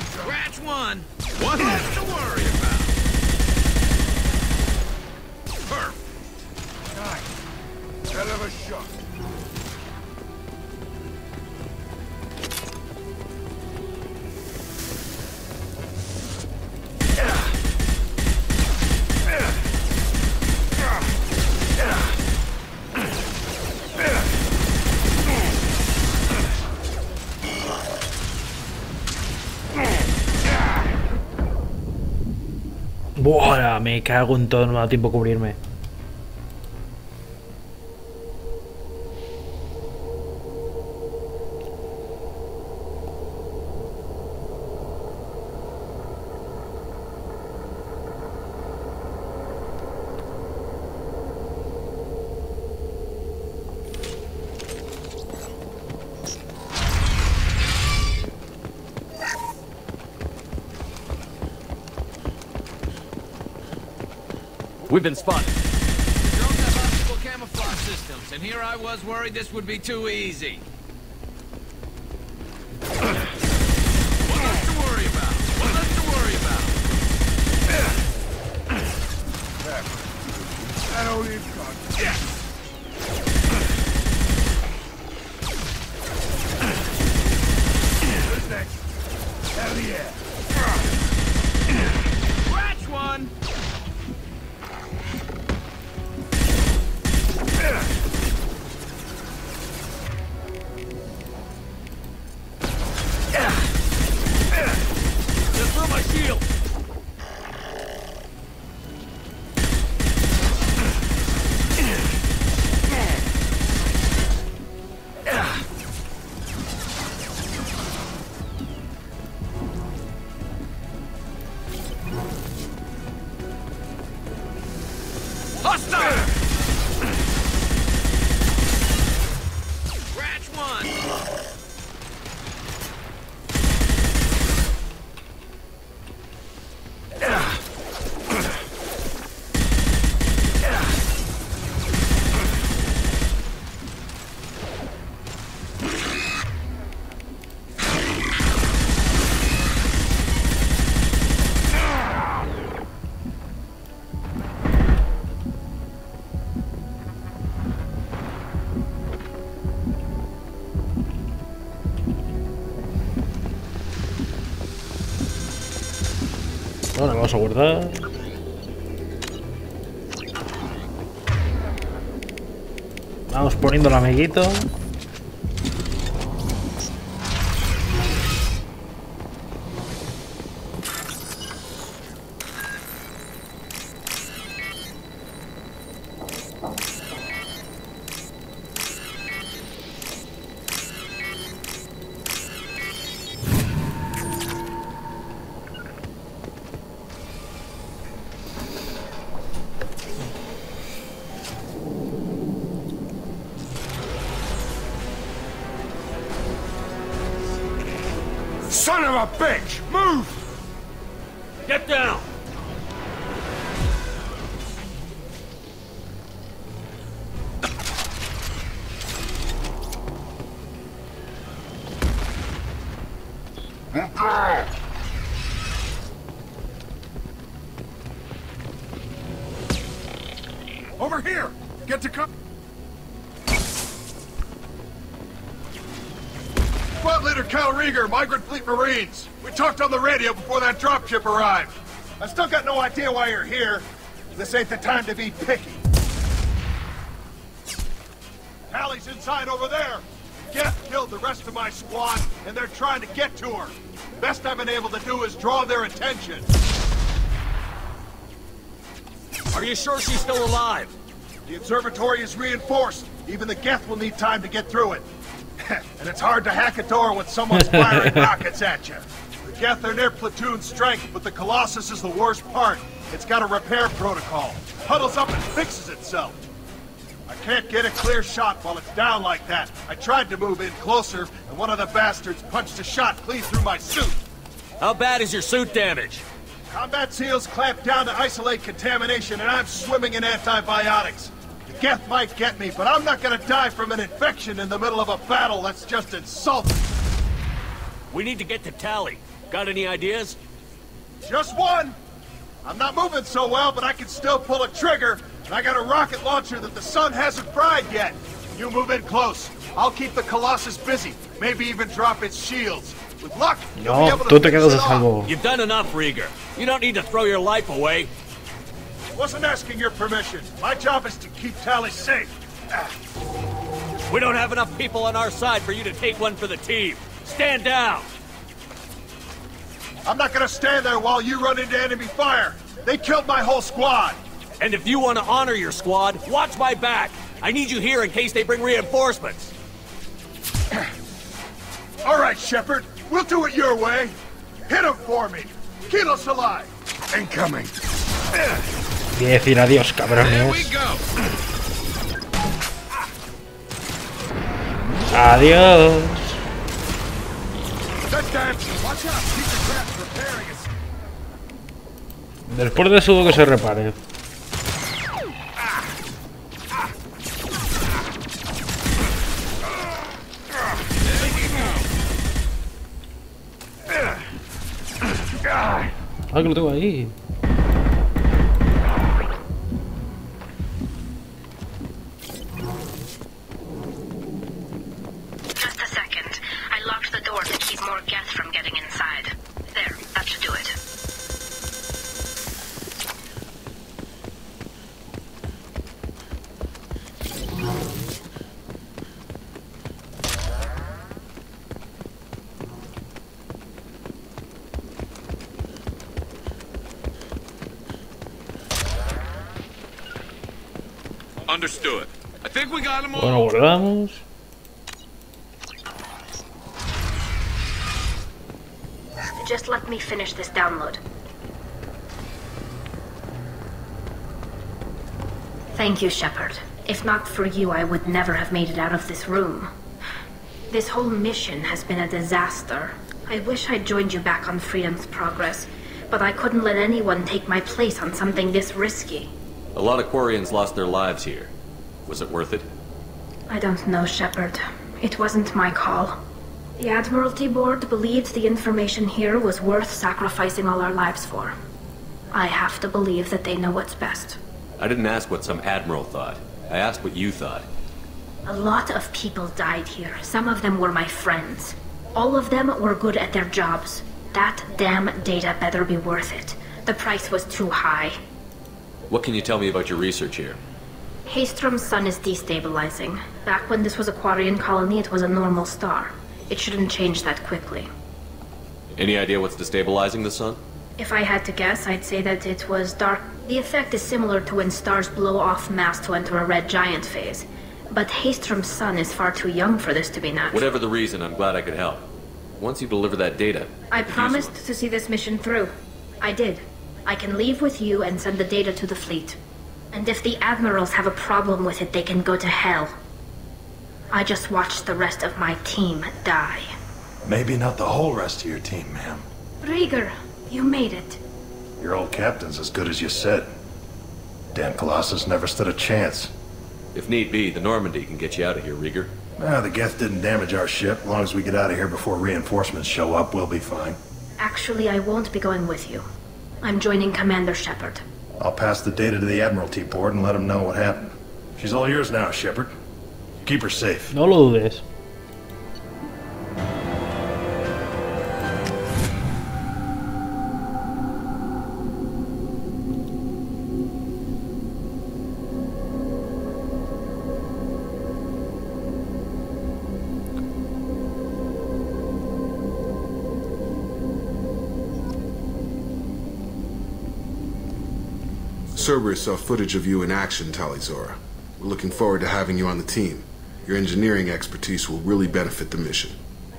Scratch one. What left to worry about? Perfect.
Nice. Hell of a shot.
Buah, me cago en todo, no me da tiempo a cubrirme.
We've been spotted.
The drones have optical camouflage systems, and here I was worried this would be too easy. What left to worry about? What left to worry about?
That only is gone. Yeah. Who's next? Hell yeah.
Scratch one!
Just throw my shield!
Scratch one!
Ahora vamos a guardar. Vamos poniendo el amiguito.
Son of a bitch! Move!
Get down!
Over here! Get to come. Squad Leader Cal Rieger, Migrant Fleet Marines. We talked on the radio before that dropship arrived. I still got no idea why you're here. This ain't the time to be picky. Tally's inside over there. Geth killed the rest of my squad, and they're trying to get to her. Best I've been able to do is draw their attention.
Are you sure she's still alive?
The observatory is reinforced. Even the Geth will need time to get through it. And it's hard to hack a door when someone's firing rockets at you. The Geth are near platoon strength, but the Colossus is the worst part. It's got a repair protocol. Huddles up and fixes itself. I can't get a clear shot while it's down like that. I tried to move in closer, and one of the bastards punched a shot clean through my suit.
How bad is your suit damage?
Combat seals clamped down to isolate contamination, and I'm swimming in antibiotics. The Geth might get me, but I'm not gonna die from an infection in the middle of a battle. That's just insulting.
We need to get to Tally. Got any ideas?
Just one. I'm not moving so well, but I can still pull a trigger, and I got a rocket launcher that the sun hasn't fried yet. You move in close. I'll keep the Colossus busy. Maybe even drop its shields. With luck, you'll be
No,
able to
tú te
fix
quedas
it
a
off.
salvo.
You've done enough, Rieger. You don't need to throw your life away.
Wasn't asking your permission. My job is to keep Tally safe.
We don't have enough people on our side for you to take one for the team. Stand down!
I'm not gonna stand there while you run into enemy fire. They killed my whole squad.
And if you want to honor your squad, watch my back. I need you here in case they bring reinforcements.
All right, Shepard. We'll do it your way. Hit him for me. Kilos alive. Incoming.
Voy a decir adiós, cabrones. Adiós. Después de eso, que se repare. Ah, que lo tengo ahí.
Just a second. I locked the door to keep more Geth from getting inside. There, that should do it.
Understood. I think we got them all.
Bueno, guardamos.
Just let me finish this download. Thank you, Shepard. If not for you, I would never have made it out of this room. This whole mission has been a disaster. I wish I'd joined you back on Freedom's Progress, but I couldn't let anyone take my place on something this risky.
A lot of Quarians lost their lives here. Was it worth it?
I don't know, Shepard. It wasn't my call. The Admiralty Board believed the information here was worth sacrificing all our lives for. I have to believe that they know what's best.
I didn't ask what some admiral thought. I asked what you thought.
A lot of people died here. Some of them were my friends. All of them were good at their jobs. That damn data better be worth it. The price was too high.
What can you tell me about your research here?
Haystrom's sun is destabilizing. Back when this was a Quarian colony, it was a normal star. It shouldn't change that quickly.
Any idea what's destabilizing the sun?
If I had to guess, I'd say that it was dark. The effect is similar to when stars blow off mass to enter a red giant phase. But Haystrom's sun is far too young for this to be natural.
Whatever the reason, I'm glad I could help. Once you deliver that data...
I promised to see this mission through. I did. I can leave with you and send the data to the fleet. And if the admirals have a problem with it, they can go to hell. I just watched the rest of my team die.
Maybe not the whole rest of your team, ma'am.
Rieger, you made it.
Your old captain's as good as you said. Damn Colossus never stood a chance.
If need be, the Normandy can get you out of here, Rieger.
The Geth didn't damage our ship. As long as we get out of here before reinforcements show up, we'll be fine.
Actually, I won't be going with you. I'm joining Commander Shepard.
I'll pass the data to the Admiralty Board and let them know what happened. She's all yours now, Shepard. Keep her safe.
No lo dudes.
Cerberus saw footage of you in action, Talizora. We're looking forward to having you on the team. Your engineering expertise will really benefit the mission.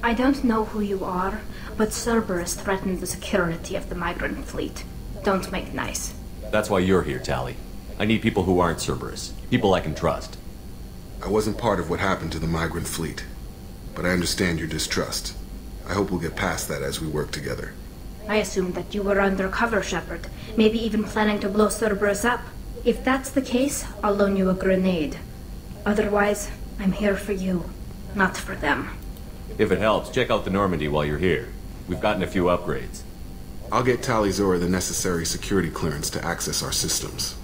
I don't know who you are, but Cerberus threatened the security of the migrant fleet. Don't make nice.
That's why you're here, Tali. I need people who aren't Cerberus. People I can trust.
I wasn't part of what happened to the migrant fleet, but I understand your distrust. I hope we'll get past that as we work together.
I assumed that you were undercover, Shepard. Maybe even planning to blow Cerberus up. If that's the case, I'll loan you a grenade. Otherwise, I'm here for you, not for them.
If it helps, check out the Normandy while you're here. We've gotten a few upgrades.
I'll get Talizora the necessary security clearance to access our systems.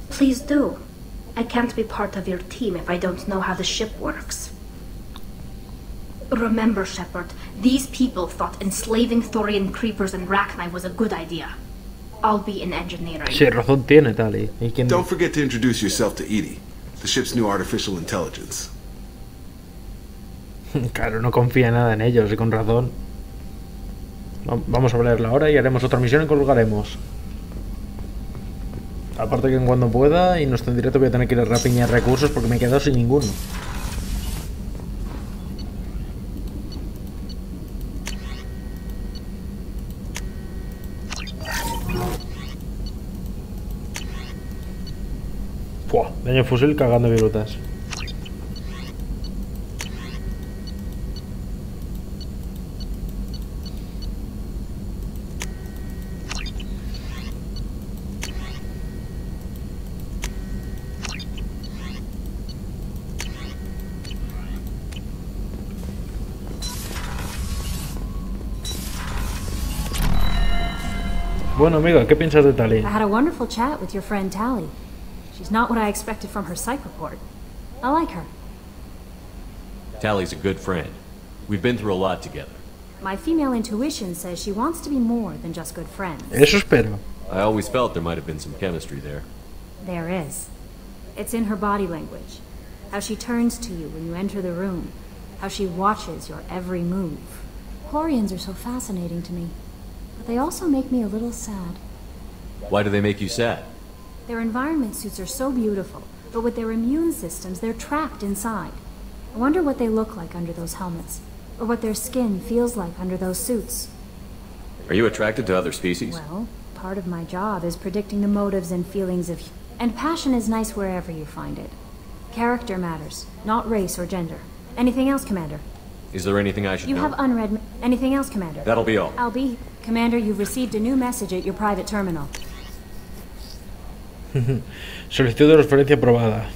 Please do. I can't be part of your team if I don't know how the ship works. Remember, Shepard, these people thought enslaving Thorian creepers and Rachni was a good idea. I'll be in engineering.
Sí, razón tiene, Tali.
Don't forget to introduce yourself to Edie, the ship's new artificial intelligence.
Claro, no confía nada en ellos, y con razón. Vamos a hablarla ahora y haremos otra misión y colgaremos. Aparte que en cuando pueda y no esté en directo voy a tener que ir a rapiñar recursos porque me he quedado sin ninguno. Fua, daño fusil cagando virutas. Bueno, amiga, ¿qué piensas de Tali?
I had a wonderful chat with your friend Tali. She's not what I expected from her psych report. I like her.
Tally's a good friend. We've been through a lot together.
My female intuition says she wants to be more than just good friends.
Eso espero.
I always felt there might have been some chemistry there.
There is. It's in her body language. How she turns to you when you enter the room. How she watches your every move. Quarians are so fascinating to me. But they also make me a little sad.
Why do they make you sad?
Their environment suits are so beautiful, but with their immune systems, they're trapped inside. I wonder what they look like under those helmets, or what their skin feels like under those suits.
Are you attracted to other species?
Well, part of my job is predicting the motives and feelings of... And passion is nice wherever you find it. Character matters, not race or gender. Anything else, Commander?
Is there anything I should know?
You have unread... Anything else, Commander?
That'll be all.
I'll be... Commander, you've received a new message at your private terminal.
Solicitud de referencia aprobada.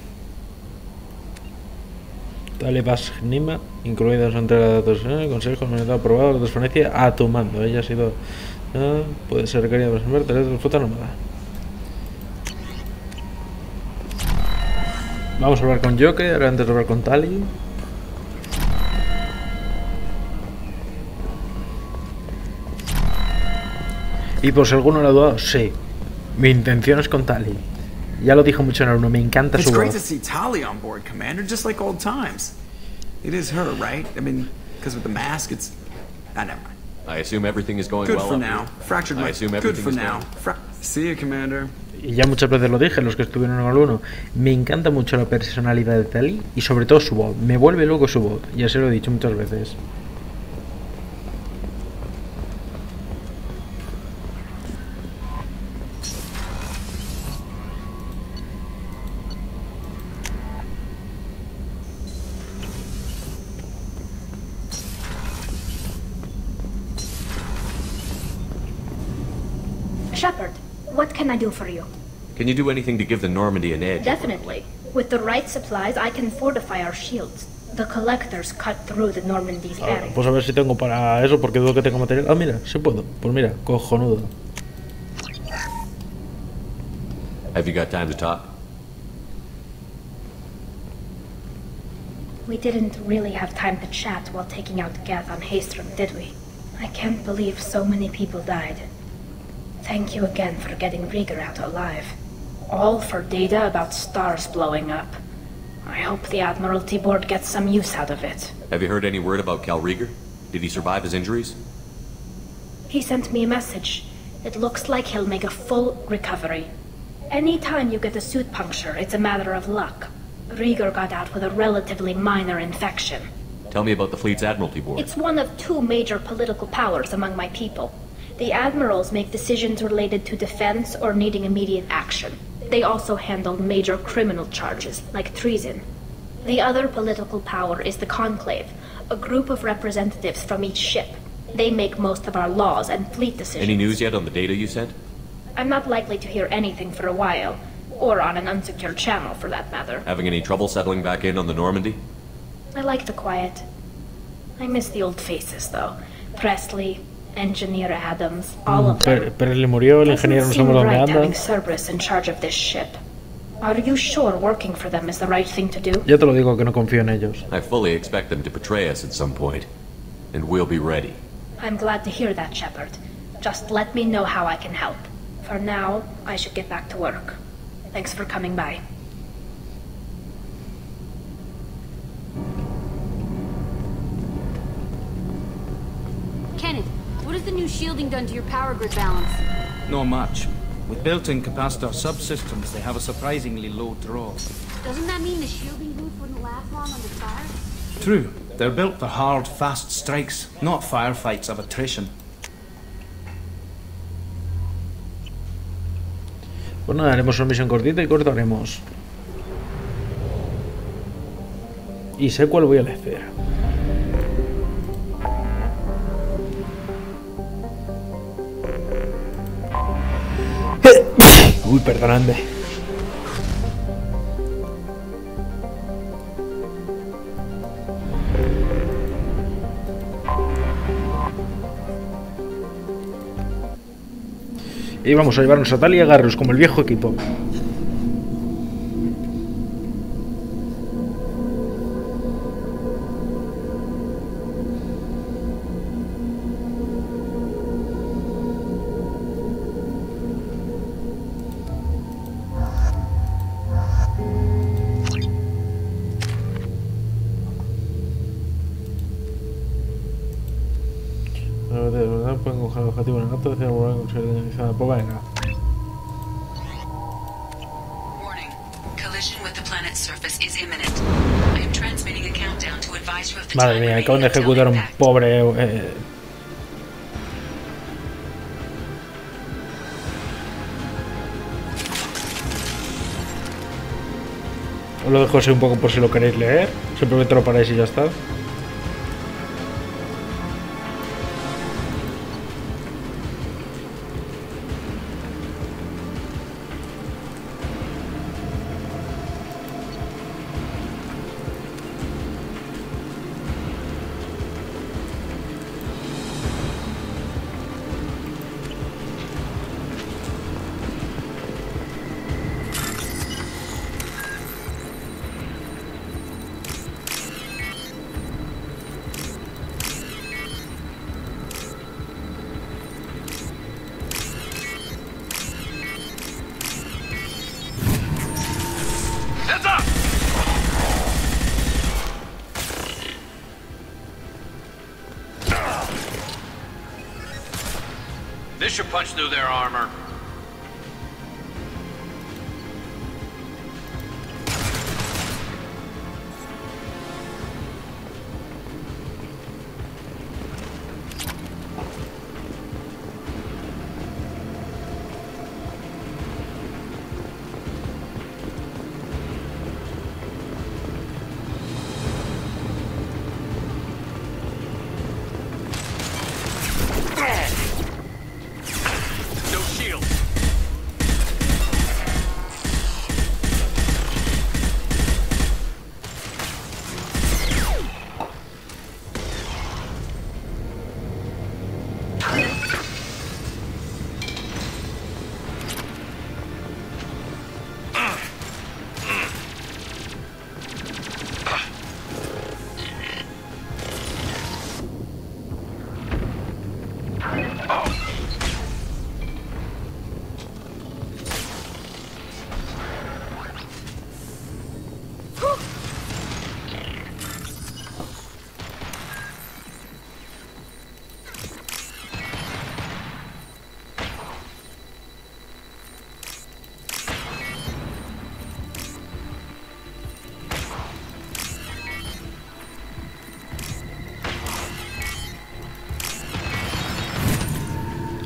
Talibas Nima, incluida su entrega de datos. Consejo monetario aprobado. La transferencia a tu mando. Ella ha sido. Puede ser requerida para resolver tareas de flota nómada. Vamos a hablar con Joker, ahora antes de hablar con Tali. Y por si alguno lo ha dudado, sí. Mi intención es con Tali. Ya lo dijo mucho en el 1, me encanta su
It's great
voz.
to see Tali on board, Commander, just like old times. It is her, right? I mean, because with the mask, it's... Ah, never mind.
I assume everything is going
Good
well
for
up
now.
here.
Fractured
I
my...
assume
Good
everything
for
is
now.
going.
See you, Commander.
Y ya muchas veces lo dije, los que estuvieron en el 1. Me encanta mucho la personalidad de Tali y sobre todo su voz. Me vuelve loco su voz. Ya se lo he dicho muchas veces.
Shepard, what can I do for you?
Can you do anything to give the Normandy an edge?
Definitely. With the right supplies, I can fortify our shields. The collectors cut through the Normandy's area.
Pues a ver si tengo para eso, porque dudo que tengo material. Ah, mira, sí puedo. Pues mira, cojonudo.
Have you got time to talk?
We didn't really have time to chat while taking out Geth on Haestrom, did we? I can't believe so many people died. Thank you again for getting Rieger out alive. All for data about stars blowing up. I hope the Admiralty Board gets some use out of it.
Have you heard any word about Cal Rieger? Did he survive his injuries?
He sent me a message. It looks like he'll make a full recovery. Any time you get a suit puncture, it's a matter of luck. Rieger got out with a relatively minor infection.
Tell me about the fleet's Admiralty Board.
It's one of two major political powers among my people. The admirals make decisions related to defense or needing immediate action. They also handle major criminal charges, like treason. The other political power is the Conclave, a group of representatives from each ship. They make most of our laws and fleet decisions.
Any news yet on the data you sent?
I'm not likely to hear anything for a while, or on an unsecured channel for that matter.
Having any trouble settling back in on the Normandy?
I like the quiet. I miss the old faces, though. Presley, Engineer Adams, all of them.
Presley murió, el ingeniero no sabemos dónde anda.
Having Cerberus in charge of this ship. Are you sure working for them is the right thing to do?
Ya te lo digo que no confío en ellos.
I fully expect them to betray us at some point, and we'll be ready.
I'm glad to hear that, Shepard. Just let me know how I can help. For now, I should get back to work. Thanks for coming by.
Kenneth, what has the new shielding done to your power grid balance?
Not much. With built-in capacitor subsystems, they have a surprisingly low draw.
Doesn't that mean the shielding booth wouldn't last long under fire?
True. They're built for hard, fast strikes, not firefights of attrition.
Pues nada, haremos una misión cortita y cortaremos. Y sé cuál voy a hacer. Uy, perdonadme. Y vamos a llevarnos a Tal y a Garrus como el viejo equipo. Pueden coger el objetivo en el acto, decir volver a conseguir dinamizada. Pues venga. Madre mía, acaban de ejecutar un pobre... Os lo dejo así un poco por si lo queréis leer. Simplemente lo paráis y ya está.
This should punch through their armor.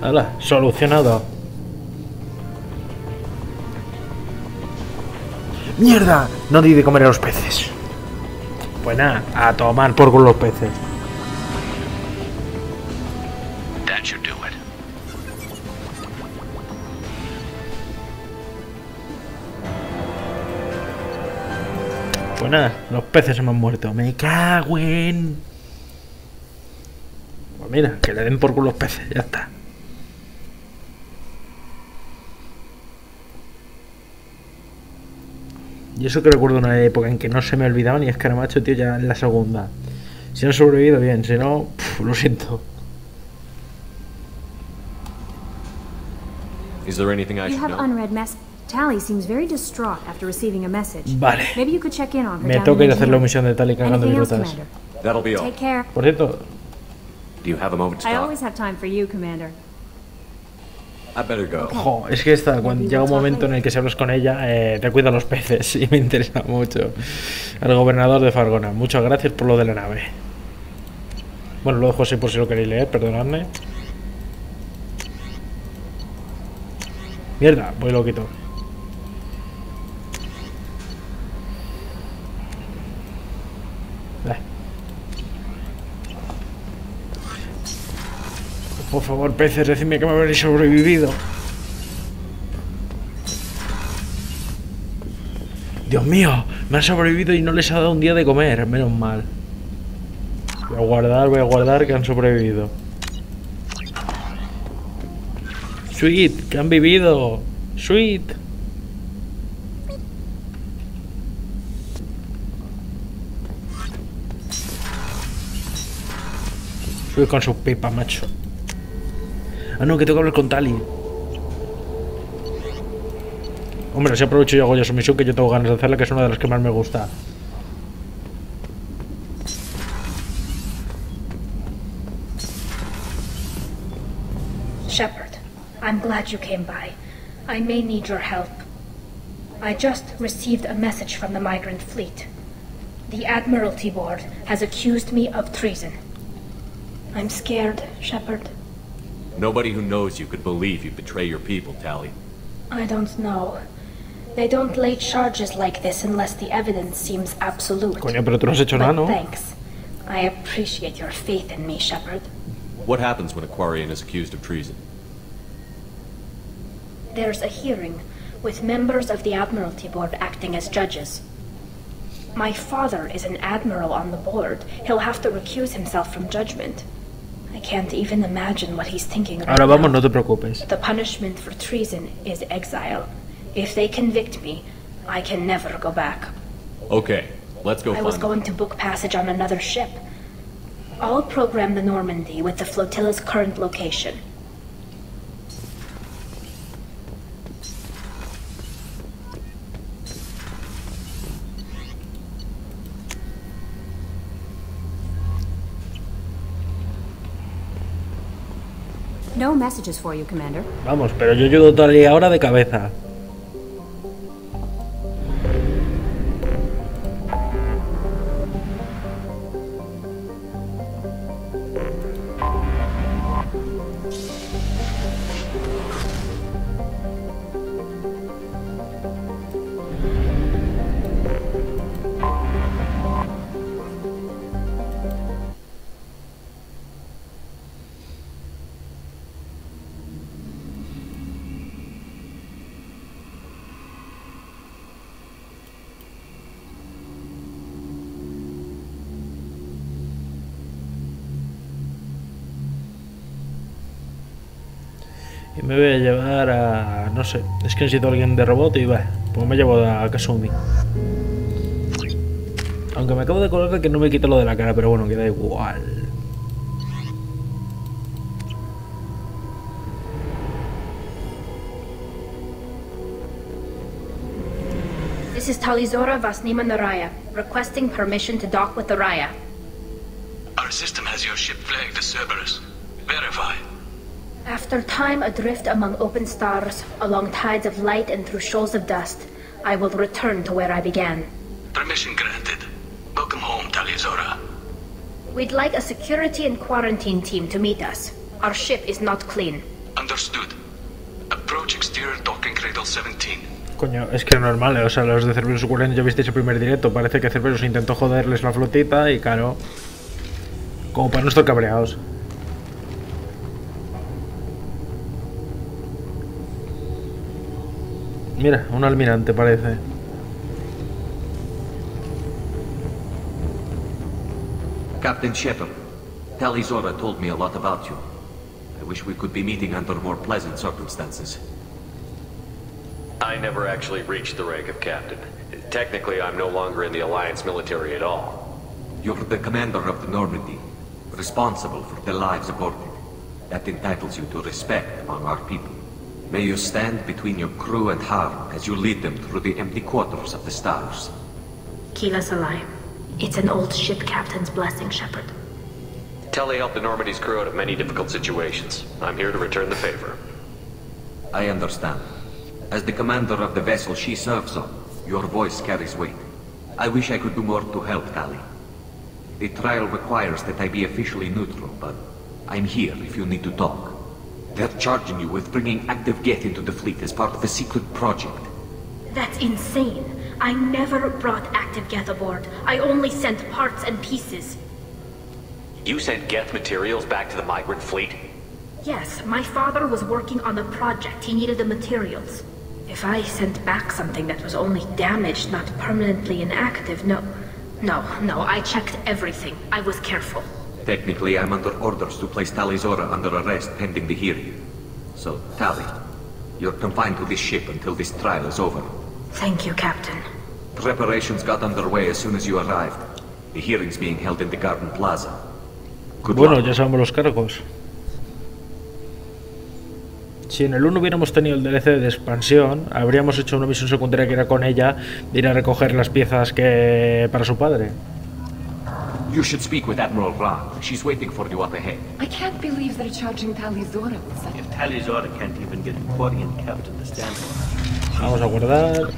¡Hala! Solucionado. ¡Mierda! No di de comer a los peces. Pues nada, a tomar por culo los peces.
That should do it.
Pues nada, los peces se me han muerto. Me cago en... Pues mira, que le den por culo los peces, ya está. Y eso que recuerdo una época en que no se me olvidaban y es que ahora macho, tío, ya en la segunda. Si no he sobrevivido, bien, si no, lo siento.
Is there anything I should know?
Unread mess. Tally seems very distraught after receiving a message.
Vale.
Maybe you could check in on her.
Me toca ir a hacer la misión de Tally cagando virutas.
That'll be all.
Take care.
Por cierto,
Do you have a moment to
I
talk?
always have time for you, Commander.
I better go.
jo, es que esta, cuando llega un momento en el que se hablas con ella, te cuida los peces y me interesa mucho. El gobernador de Fargona, muchas gracias por lo de la nave. Bueno, lo dejo así por si lo queréis leer, perdonadme. Mierda, voy lo quito. Por favor, peces, decidme que me habréis sobrevivido. Dios mío, me han sobrevivido y no les ha dado un día de comer. Menos mal. Voy a guardar que han sobrevivido. Sweet, que han vivido. Sweet. Sweet con su pipa, macho. Ah, no, que tengo que hablar con Tali. Hombre, así aprovecho y hago yo su misión, que yo tengo ganas de hacerla, que es una de las que más me gusta.
Shepard, I'm glad you came by. I may need your help. I just received a message from the migrant fleet. The Admiralty Board has accused me of treason. I'm scared, Shepard.
Nobody who knows you could believe you betray your people, Tali.
I don't know. They don't lay charges like this unless the evidence seems absolute.
Coño, pero tú no has hecho nada, ¿no?
Thanks. I appreciate your faith in me, Shepard.
What happens when a Quarian is accused of treason?
There's a hearing, with members of the Admiralty Board acting as judges. My father is an admiral on the board. He'll have to recuse himself from judgment. I can't even imagine what he's thinking right
Ahora vamos,
now.
no te preocupes.
The punishment for treason is exile. If they convict me, I can never go back.
Okay, let's go
I was
find
going to book passage on another ship. I'll program the Normandy with the flotilla's current location.
No messages for you, Commander.
Vamos, pero yo ayudo a Tali ahora de cabeza. Y me voy a llevar a... no sé, es que necesito a alguien de robot y va, pues me llevo a Kasumi. Aunque me acabo de acordar que no me quito lo de la cara, pero bueno, queda igual.
This is Talizora Vasnima Naraya, requesting permission to dock with the Raya.
Our system has your ship flagged as Cerberus. Verify.
After time adrift among open stars, along tides of light and through shoals of dust, I will return to where I began.
Permission granted. Welcome home, Talizora.
We'd like a security and quarantine team to meet us. Our ship is not clean.
Understood. Approach exterior docking cradle 17.
Coño, es que es normal, o sea, los de Cerberus ocurren, ya visteis el primer directo, parece que Cerberus intentó joderles la flotita y claro, como para no estar cabreados. Mira, un almirante parece.
Captain Shepard, Talizora told me a lot about you. I wish we could be meeting under more pleasant circumstances.
I never actually reached the rank of captain. Technically, I'm no longer in the Alliance military at all.
You're the commander of the Normandy, responsible for the lives aborted. That entitles you to respect among our people. May you stand between your crew and harm as you lead them through the empty quarters of the stars.
Kila Salai. It's an old ship captain's blessing, Shepard.
Telly helped the Normandy's crew out of many difficult situations. I'm here to return the favor.
I understand. As the commander of the vessel she serves on, your voice carries weight. I wish I could do more to help Tali. The trial requires that I be officially neutral, but I'm here if you need to talk. They're charging you with bringing active Geth into the fleet as part of a secret project.
That's insane. I never brought active Geth aboard. I only sent parts and pieces.
You sent Geth materials back to the migrant fleet?
Yes, my father was working on a project. He needed the materials. If I sent back something that was only damaged, not permanently inactive, no, I checked everything. I was careful.
Technically, I'm under orders to place Talizora under arrest pending the hearing.
So, Tali, you're confined to this ship until this trial is over.
Thank you, Captain.
Preparations got underway as soon as you arrived. The hearing's being held in the Garden Plaza. Good
Bueno,
luck.
ya sabemos los cargos. Si en el 1 hubiéramos tenido el DLC de expansión, habríamos hecho una misión secundaria que era con ella, de ir a recoger las piezas que para su padre.
You should speak with Admiral Gran. She's waiting for you up ahead.
I can't believe they're charging Talizora with such...
If Talizora can't even get the Quarian captain to stand for her.
Vamos a guardar.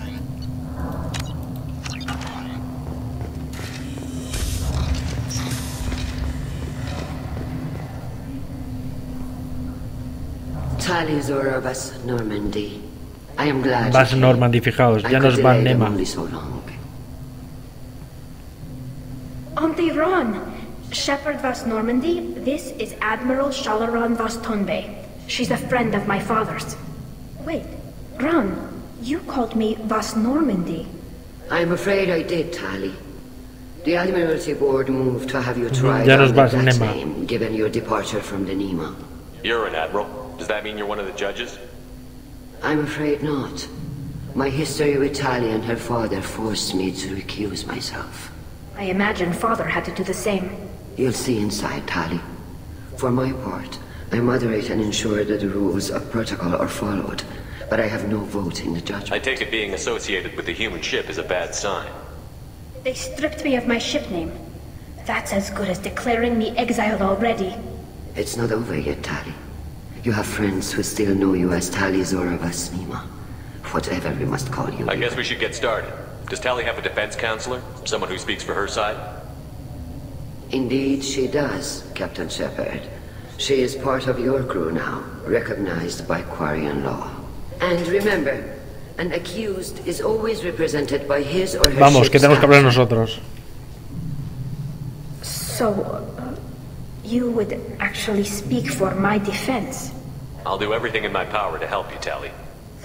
Talizora vas Normandy. I am glad.
Vas Normandy, fijaos, ya nos van Nema.
Auntie Ron, Shepherd vas Normandy, this is Admiral Shalaron vas Tonbe. She's a friend of my father's. Wait, Ron, you called me vas Normandy.
I'm afraid I did, Tali. The Admiralty Board moved to have you tried
Ya nos
under
vas
that
Nema.
name, given your departure from the Nema.
You're an admiral. Does that mean you're one of the judges?
I'm afraid not. My history with Tali and her father forced me to recuse myself.
I imagine father had to do the same.
You'll see inside, Tali. For my part, I moderate and ensure that the rules of protocol are followed, but I have no vote in the judgment.
I take it being associated with the human ship is a bad sign.
They stripped me of my ship name. That's as good as declaring me exiled already.
It's not over yet, Tali. You have friends who still know you as Talizora vas Nema. Whatever we must call you.
I guess we should get started. Does Tali have a defense counselor? Someone who speaks for her side?
Indeed, she does, Captain Shepard. She is part of your crew now, recognized by Quarian law. And remember, an accused is always represented by his or her
Vamos, que
ship's
tenemos que hablar
captain.
nosotros.
So, you would actually speak for my defense?
I'll do everything in my power to help you, Tali.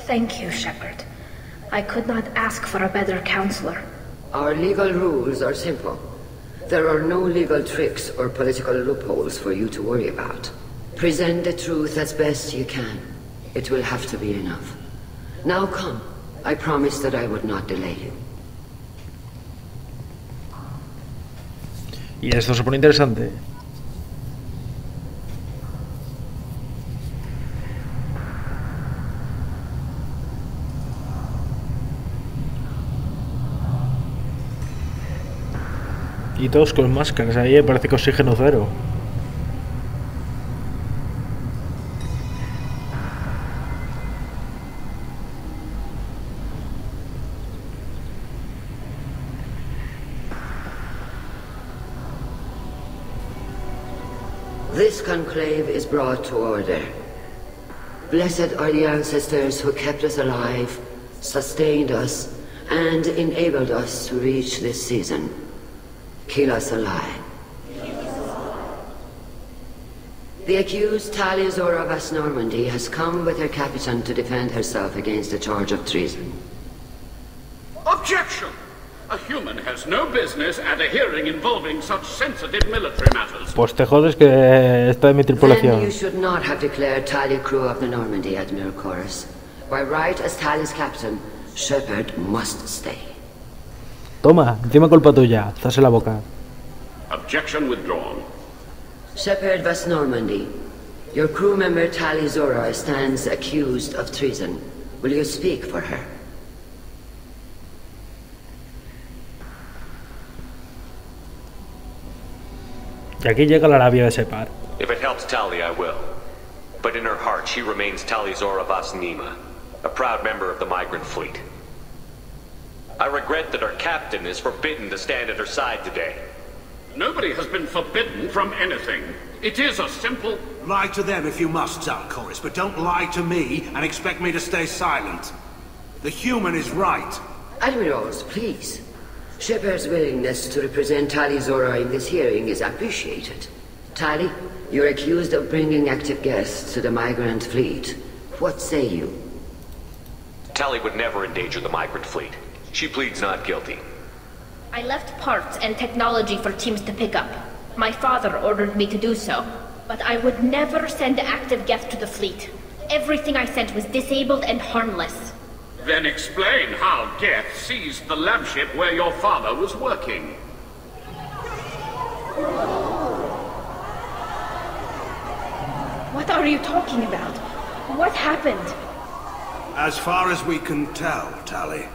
Thank you, Shepard. I could not ask for a better counselor.
Our legal rules are simple. There are no legal tricks or political loopholes for you to worry about. Present the truth as best you can. It will have to be enough. Now come. I promised that I would not delay you.
Y esto se pone interesante. Y todos con máscaras, ahí parece que oxígeno cero.
This conclave is brought to order. Blessed are the ancestors who kept us alive, sustained us, and enabled us to reach this season. Kill us alive. The accused Talizora vas Normandy has come with her captain to defend herself against a charge of treason.
Objection! A human has no business at a hearing involving such sensitive military matters.
Pues te jodes que está de mi
Then
tripulación.
you should not have declared Tali crew of the Normandy, Admiral Chorus. By right as Tali's captain, Shepard must stay.
Toma, encima culpa tuya, estás en la boca.
Objection withdrawn.
Shepard vas Normandy, your crew member Talizora stands accused of treason. Will you speak for her?
Y aquí llega la labia de Separ.
If it helps Tali, I will. But in her heart, she remains Talizora vas Nema, a proud member of the migrant fleet. I regret that her captain is forbidden to stand at her side today.
Nobody has been forbidden from anything. It is a simple...
Lie to them if you must, Zalcoris, but don't lie to me and expect me to stay silent. The human is right.
Admirals, please. Shepard's willingness to represent Talizora in this hearing is appreciated. Tali, you're accused of bringing active guests to the migrant fleet. What say you?
Tali would never endanger the migrant fleet. She pleads not guilty.
I left parts and technology for teams to pick up. My father ordered me to do so. But I would never send active guests to the fleet. Everything I sent was disabled and harmless.
Then explain how Geth seized the lab ship where your father was working.
What are you talking about? What happened?
As far as we can tell, Tali,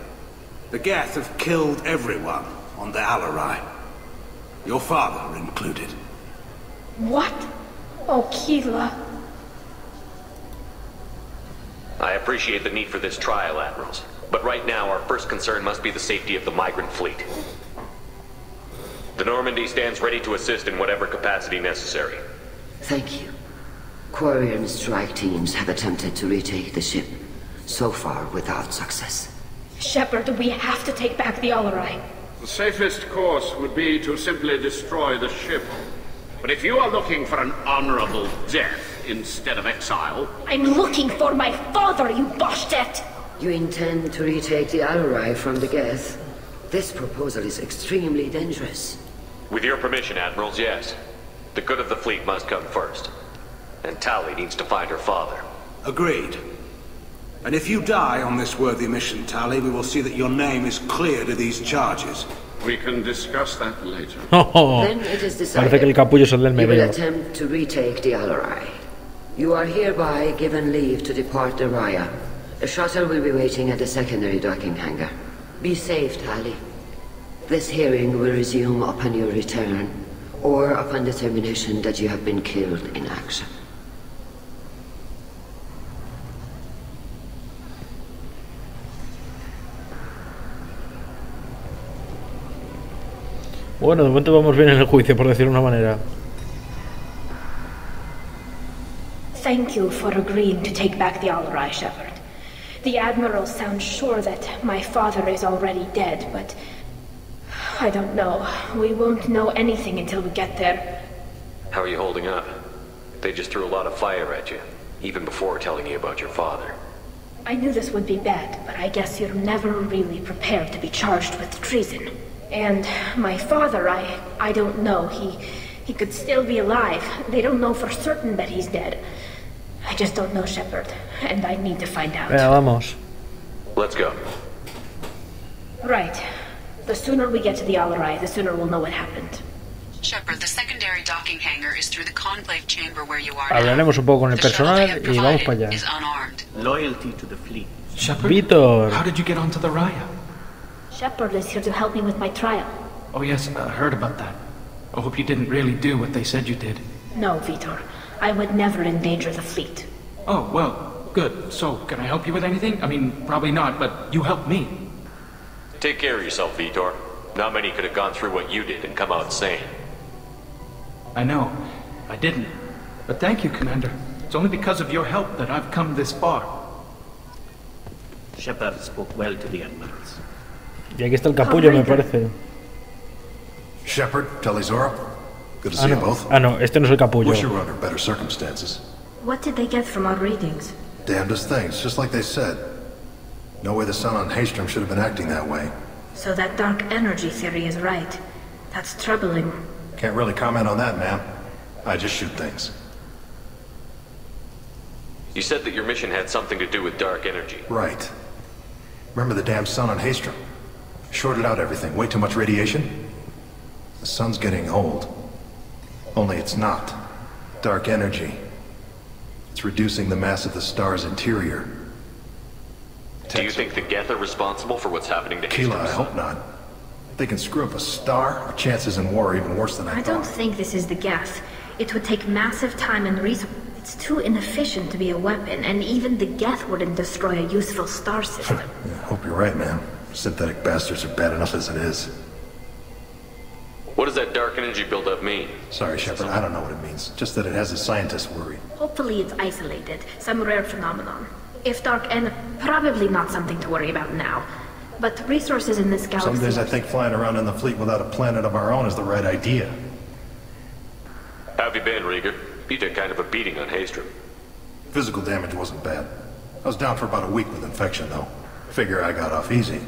the Geth have killed everyone on the Alarai. Your father included.
What? Oh, Keela.
I appreciate the need for this trial, Admirals. But right now, our first concern must be the safety of the migrant fleet. The Normandy stands ready to assist in whatever capacity necessary.
Thank you. Quarian strike teams have attempted to retake the ship, so far without success.
Shepard, we have to take back the Alarai.
The safest course would be to simply destroy the ship. But if you are looking for an honorable death instead of exile...
I'm looking for my father, you Boshtet!
You intend to retake the Alarai from the Geth? This proposal is extremely dangerous.
With your permission, Admirals, yes. The good of the fleet must come first. And Tali needs to find her father.
Agreed. And if you die on this worthy mission, Tali, we will see that your name is cleared of these charges.
We can discuss that later.
Then it is decided.
Parece que el capullo es el del
You will
medio.
attempt to retake the Alarai. You are hereby given leave to depart the Raya. A shuttle will be waiting at the secondary docking hangar. Be safe, Tali. This hearing will resume upon your return, or upon determination that you have been killed in action.
Bueno, de momento vamos bien en el juicio, por decirlo de una manera.
Thank you for agreeing to take back the Alarai, Shepard. The Admiral sounds sure that my father is already dead, but... I don't know. We won't know anything until we get there.
How are you holding up? They just threw a lot of fire at you, even before telling you about your father.
I knew this would be bad, but I guess you're never really prepared to be charged with treason. And my father, I don't know. He could still be alive. They don't know for certain that he's dead. I just don't know, Shepard, and I need to find out.
Venga, vamos.
Let's go.
Right. The sooner we get to the Alarai, the sooner we'll know what happened.
Shepard, the secondary docking hangar is through the conclave chamber where you are
Hablaremos un poco con el personal y vamos para allá.
is unarmed.
Loyalty to the fleet.
Shepard,
Vítor.
How did you get onto the Raya?
Shepard is here to help me with my trial.
Oh yes, I heard about that. I hope you didn't really do what they said you did.
No, Vitor. I would never endanger the fleet.
Oh, well, good. So, can I help you with anything? I mean, probably not, but you helped me.
Take care of yourself, Vitor. Not many could have gone through what you did and come out sane.
I know. I didn't. But thank you, Commander. It's only because of your help that I've come this far.
Shepard spoke well to the admirals.
Y aquí está el capullo, me parece.
Shepard, Talizora. Good to see you both.
Ah, no, este no es el capullo.
Wish you were under better circumstances.
What did they get from our readings?
Damnedest things, just like they said. No way the sun on Haystrom should have been acting that way.
So that dark energy theory is right. That's troubling.
Can't really comment on that, ma'am. I just shoot things.
You said that your mission had something to do with dark energy.
Right. Remember the damn sun on Haystrom? Shorted out everything. Way too much radiation? The sun's getting old. Only it's not. Dark energy. It's reducing the mass of the star's interior.
Do you think the Geth are responsible for what's happening to
Keela,
Hastings?
I hope not. If they can screw up a star, our chances in war are even worse than I
I
thought.
don't think this is the Geth. It would take massive time and resources. It's too inefficient to be a weapon, and even the Geth wouldn't destroy a useful star system.
Yeah, hope you're right, man. Synthetic bastards are bad enough as it is.
What does that dark energy buildup mean?
Sorry, Shepard, I don't know what it means. Just that it has the scientists worried.
Hopefully it's isolated, some rare phenomenon. If dark and probably not something to worry about now. But resources in this galaxy...
Some days I think flying around in the fleet without a planet of our own is the right idea.
How have you been, Rieger? You took kind of a beating on Haystrom.
Physical damage wasn't bad. I was down for about a week with infection, though. Figure I got off easy.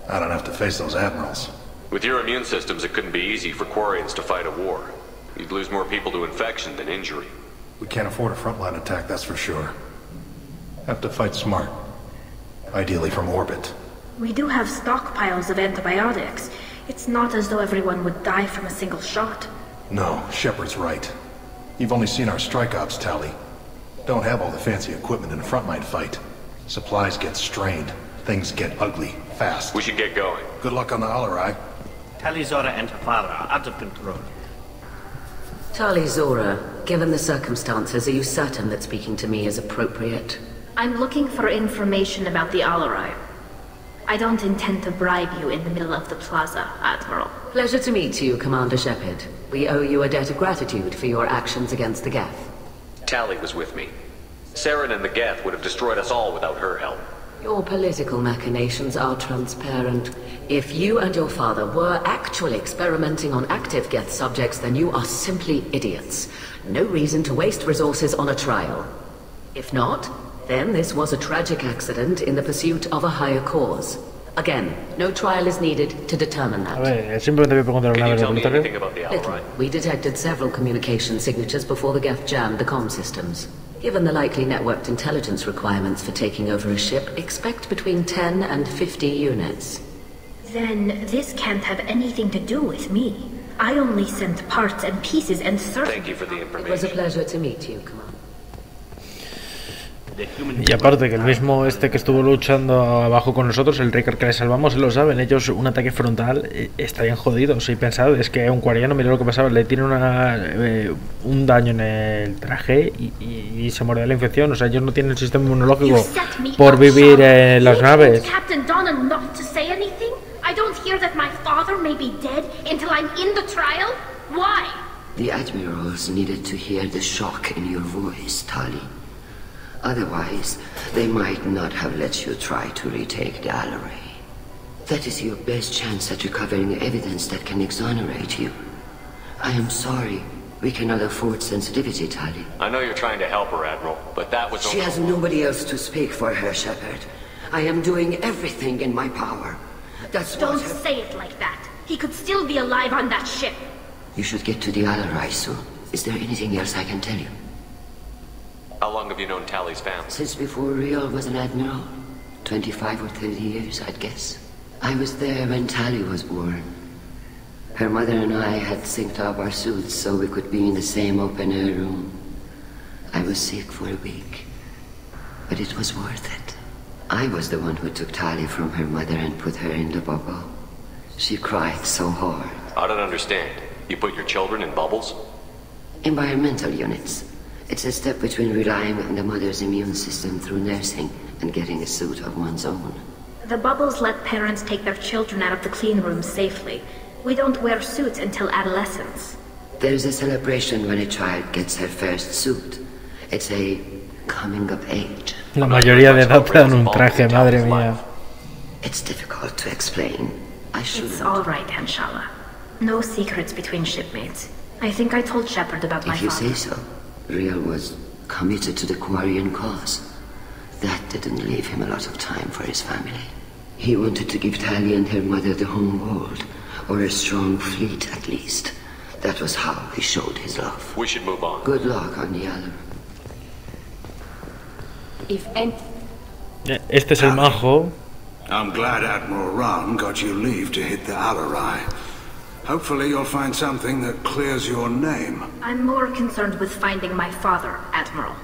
I don't have to face those admirals.
With your immune systems, it couldn't be easy for Quarians to fight a war. You'd lose more people to infection than injury.
We can't afford a frontline attack, that's for sure. Have to fight smart. Ideally from orbit.
We do have stockpiles of antibiotics. It's not as though everyone would die from a single shot.
No, Shepard's right. You've only seen our strike ops, Tali. Don't have all the fancy equipment in a frontline fight. Supplies get strained. Things get ugly, fast.
We should get going.
Good luck on the Alarai.
Tali, Zora, and her father are out of control.
Tali, Zora, given the circumstances, are you certain that speaking to me is appropriate?
I'm looking for information about the Alarai. I don't intend to bribe you in the middle of the plaza, Admiral.
Pleasure to meet you, Commander Shepard. We owe you a debt of gratitude for your actions against the Geth.
Tali was with me. Saren and the Geth would have destroyed us all without her help.
Your political machinations are transparent. If you and your father were actually experimenting on active Geth subjects, then you are simply idiots. No reason to waste resources on a trial. If not, then this was a tragic accident in the pursuit of a higher cause. Again, no trial is needed to determine that.
A ver, simplemente voy a preguntar una vez lo
Little. We detected several communication signatures before the Geth jammed the comm systems. Given the likely networked intelligence requirements for taking over a ship, expect between 10 and 50 units.
Then this can't have anything to do with me. I only sent parts and pieces and
Thank you for the information.
It was a pleasure to meet you, Commander.
Y aparte que el mismo que estuvo luchando abajo con nosotros, el Riker que le salvamos, lo saben, ellos un ataque frontal estarían jodidos. Y pensad, es que a un cuariano, mira lo que pasaba, le tiene un daño en el traje y se muere de la infección. O sea, ellos no tienen el sistema inmunológico por vivir en las naves.
The admirals needed to hear the shock in your voice, Tali. Otherwise, they might not have let you try to retake the Alarai. That is your best chance at recovering evidence that can exonerate you. I am sorry. We cannot afford sensitivity, Tali.
I know you're trying to help her, Admiral, but that was...
She has nobody else to speak for her, Shepard. I am doing everything in my power. That's
Don't say it like that. He could still be alive on that ship.
You should get to the Alarai soon. Is there anything else I can tell you?
How long have you known Tali's family?
Since before Riel was an admiral. 25 or 30 years, I'd guess. I was there when Tali was born. Her mother and I had synced up our suits so we could be in the same open-air room. I was sick for a week, but it was worth it. I was the one who took Tali from her mother and put her in the bubble. She cried so hard.
I don't understand. You put your children in bubbles?
Environmental units. It's a step between relying on the mother's immune system through nursing and getting a suit of one's own.
The bubbles let parents take their children out of the clean rooms safely. We don't wear suits until adolescence.
There's a celebration when a child gets her first suit. It's a coming of age.
La mayoría de edad te dan un traje, madre mía.
It's difficult to explain.
It's all right, Hanshala. No secrets between shipmates. I think I told Shepard about my father.
If you say so. Riel was committed to the Quarian cause. That didn't leave him a lot of time for his family. He wanted to give Tali and her mother the home world, or a strong fleet at least. That was how he showed his love.
We should move on.
Good luck on the other.
Este es el majo.
I'm glad Admiral Ran got you leave to hit the Alarai. Hopefully you'll find something that clears your name.
I'm more concerned with finding my father, Admiral.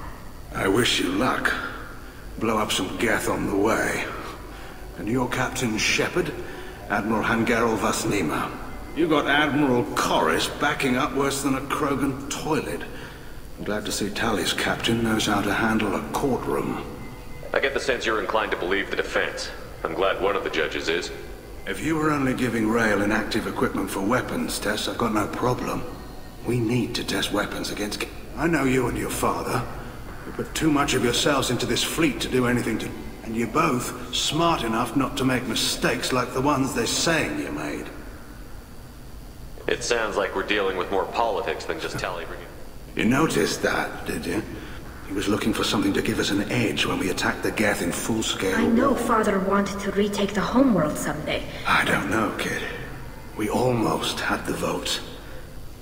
I wish you luck. Blow up some Geth on the way. And your Captain Shepard, Admiral Hangarel Vasnima. You got Admiral Corris backing up worse than a Krogan toilet. I'm glad to see Tali's captain knows how to handle a courtroom.
I get the sense you're inclined to believe the defense. I'm glad one of the judges is.
If you were only giving Rail inactive equipment for weapons tests, I've got no problem. We need to test weapons against... I know you and your father. You put too much of yourselves into this fleet to do anything to... And you're both smart enough not to make mistakes like the ones they're saying you made.
It sounds like we're dealing with more politics than just Tali bringing.
You noticed that, did you? He was looking for something to give us an edge when we attacked the Geth in full-scale.
I know Father wanted to retake the homeworld someday.
I don't know, kid. We almost had the vote.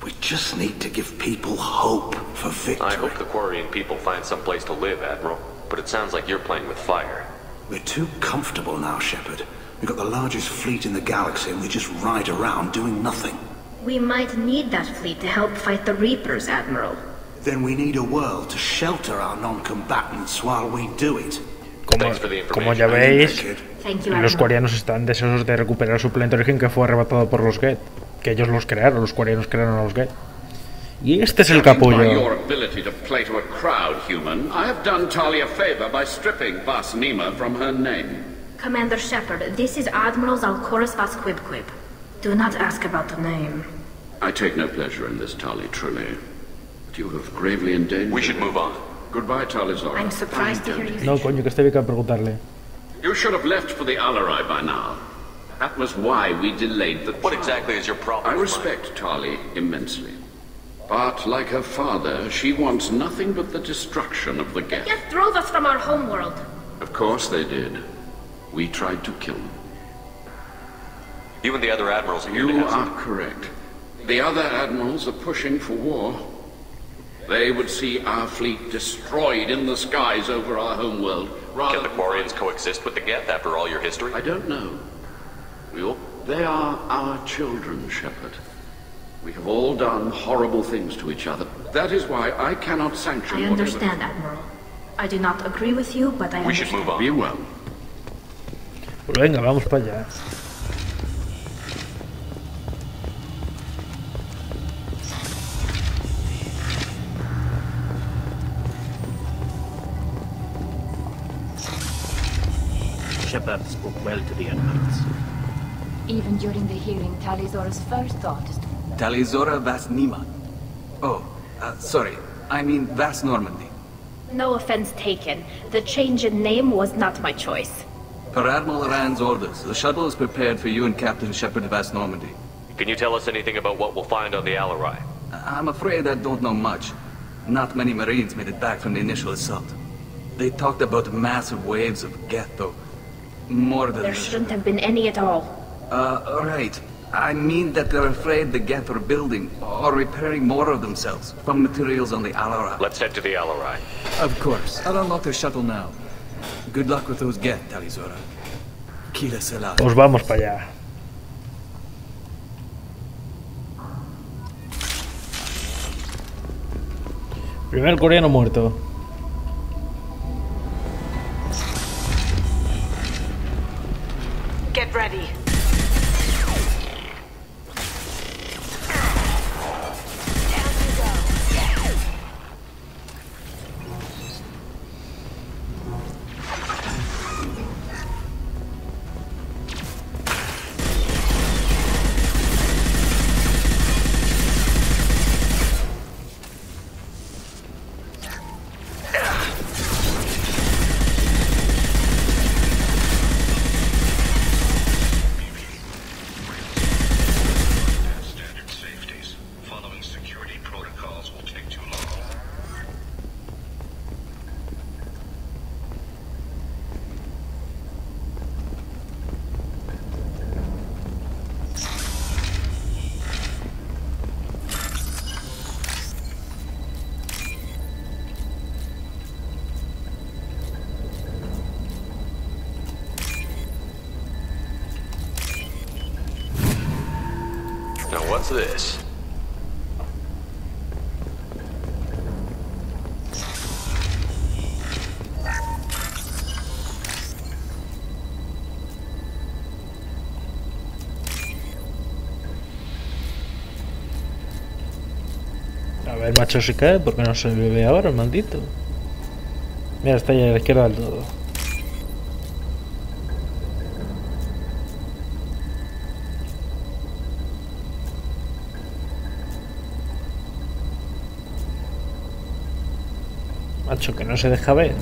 We just need to give people hope for victory.
I hope the Quarian people find some place to live, Admiral. but it sounds like you're playing with fire.
We're too comfortable now, Shepard. We've got the largest fleet in the galaxy and we just ride around doing nothing.
We might need that fleet to help fight the Reapers, Admiral.
Then we need a world to shelter our non-combatants while we do it.
Como ya veis,
Thank you,
los
Admiral.
coreanos están deseosos de recuperar su planeta de origen que fue arrebatado por los Geth. Que ellos los crearon, los coreanos crearon a los Geth. Y este es el
Judging by
capullo.
your ability to play to a crowd, human, I have done Talia a favor by stripping Vas Nima from her name.
Commander Shepard, this is Admiral Zalkoris Vas Quibquib. Do not ask about the name.
I take no pleasure in this, Tali, truly. But you have gravely endangered.
We should move on.
Goodbye, Talizora.
I'm surprised to hear you.
No, coño, que este hay que preguntarle.
You should have left for the Alarai by now. That was why we delayed the
What exactly is your problem?
I respect Tali immensely. But, like her father, she wants nothing but the destruction of the Geth.
Geth drove us from our homeworld.
Of course they did. We tried to kill them.
You and the other admirals are here to
You
have some...
are correct. The other admirals are pushing for war. They would see our fleet destroyed in the skies over our homeworld.
Can the Quarians coexist with the Geth after all your history?
I don't know. They are our children, Shepard. We have all done horrible things to each other. That is why I cannot sanction
I understand, Admiral. I do not agree with you, but I
We should
understand.
move on.
Be well.
Pues venga, vamos para allá.
Shepard spoke well to the admirals.
Even during the hearing, Talizora's first thought is to...
Talizora Vas Nima. Oh, sorry. I mean Vas Normandy.
No offense taken. The change in name was not my choice.
Per Admiral Rand's orders, the shuttle is prepared for you and Captain Shepard Vas Normandy.
Can you tell us anything about what we'll find on the Alarai?
I'm afraid I don't know much. Not many Marines made it back from the initial assault. They talked about massive waves of Geth, though. More than...
There shouldn't have been any at all.
Right. I mean that they're afraid the Geth are building or repairing more of themselves from materials on the Alarai.
Let's head to the Alarai.
Of course. I'll unlock the shuttle now. Good luck with those Geth, Talizora. Kila Selah.
Pues vamos para allá. Primer coreano muerto.
Get ready.
Now what's this?
A ver, macho, si cae, porque no se ve ahora, el maldito. Mira, está ahí a la izquierda del todo. Macho, que no se deja ver.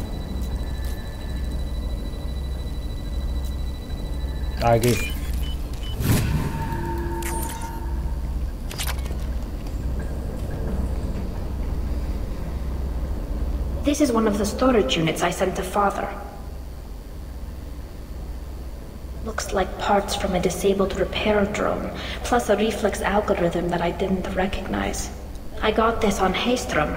Aquí.
This is one of the storage units I sent to Father. Looks like parts from a disabled repair drone, plus a reflex algorithm that I didn't recognize. I got this on Haystrom.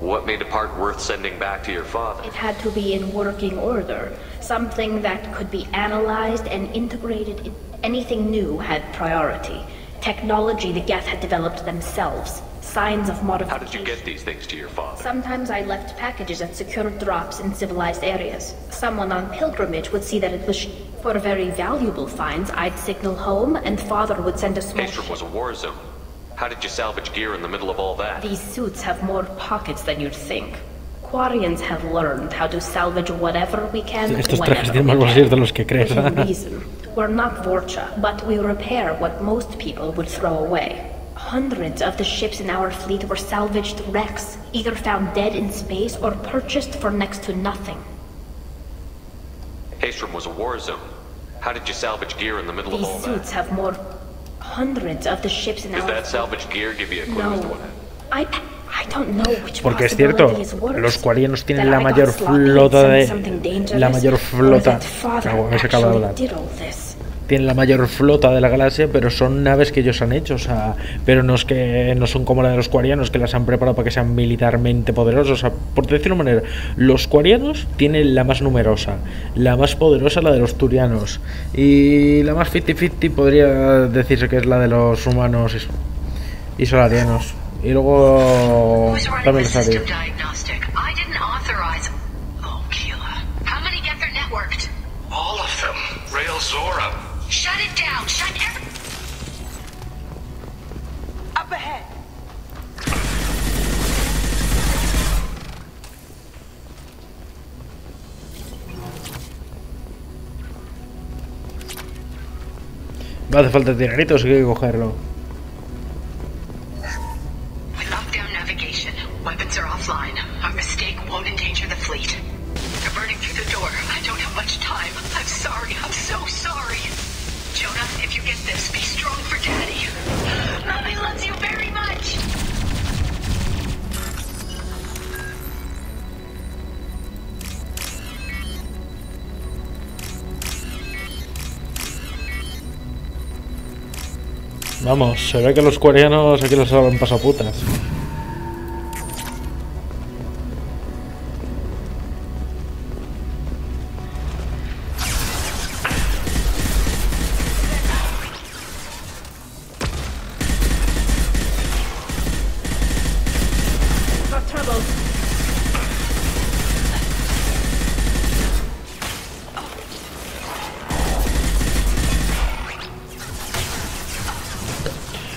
What made a part worth sending back to your father?
It had to be in working order. Something that could be analyzed and integrated. Anything new had priority. Technology the Geth had developed themselves. Signs of modification.
How did you get these things to your father?
Sometimes I left packages at secured drops in civilized areas. Someone on pilgrimage would see that it was for very valuable finds. I'd signal home, and father would send a small
Haestrom was a war zone. How did you salvage gear in the middle of all that?
These suits have more pockets than you'd think. Quarians have learned how to salvage whatever we can,
Estos trajes tienen más bolsillos de los que crees.
Reason. We're not Vorcha, but we repair what most people would throw away. Hundreds of the ships in our fleet were salvaged wrecks, either found dead in space or purchased for next to nothing.
Haestrom was a war zone. How did you salvage gear in the middle of all that?
These suits have more... Hundreds of the ships in our...
Does that salvage gear give you a clue as to what happened?
I don't know which
Porque es cierto, los quarianos tienen la mayor flota de... La mayor flota... No, me he acabado de hablar. Tienen la mayor flota de la galaxia, pero son naves que ellos han hecho, o sea, pero no es que no son como la de los quarianos, que las han preparado para que sean militarmente poderosos. O sea, por decirlo de una manera, los quarianos tienen la más numerosa, la más poderosa la de los turianos, y la más 50-50 podría decirse que es la de los humanos y solarianos. Y luego también los arios.
Shut it down! Shut every... Up ahead!
No hace falta tiraritos, hay que cogerlo.
We locked down navigation. Weapons are offline. Our mistake won't endanger the fleet. They're burning through the door. I don't have much time. I'm sorry. I'm so sorry. Jonah, if you get this, be strong for Daddy. Mommy loves you very much.
Vamos, se ve que los quarianos aquí los saben pasaputas.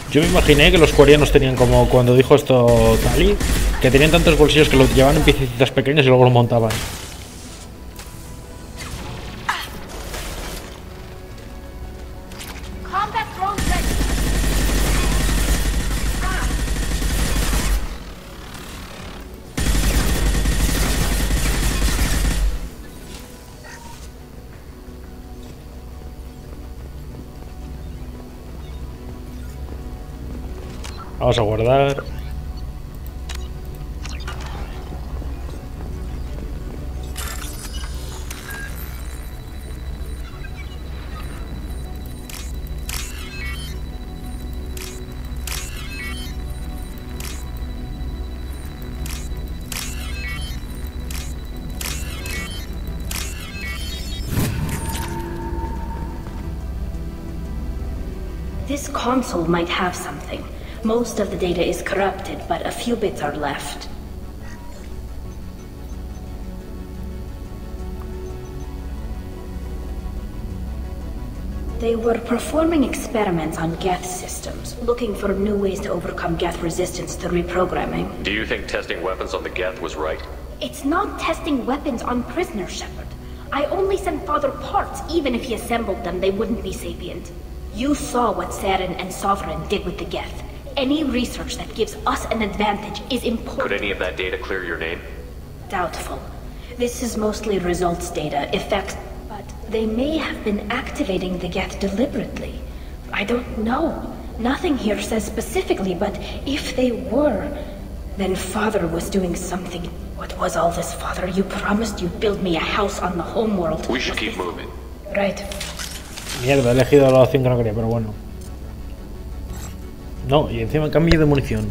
Yo me imaginé que los quarianos tenían como cuando dijo esto Tali, que tenían tantos bolsillos que lo llevaban en piecitas pequeñas y luego lo montaban. Vamos a guardar.
This console might have something. Most of the data is corrupted, but a few bits are left. They were performing experiments on Geth systems, looking for new ways to overcome Geth resistance to reprogramming.
Do you think testing weapons on the Geth was right?
It's not testing weapons on prisoners, Shepard. I only sent Father parts. Even if he assembled them, they wouldn't be sapient. You saw what Saren and Sovereign did with the Geth. Any research that gives us an advantage is important.
Could any of that data clear your name?
Doubtful. This is mostly results data, effects, but they may have been activating the Geth deliberately. I don't know. Nothing here says specifically, but if they were, then Father was doing something. What was all this, Father? You promised you'd build me a house on the homeworld.
We should keep moving.
Right.
Mierda, he elegido la opción que no quería, pero bueno. No, y encima cambio de munición.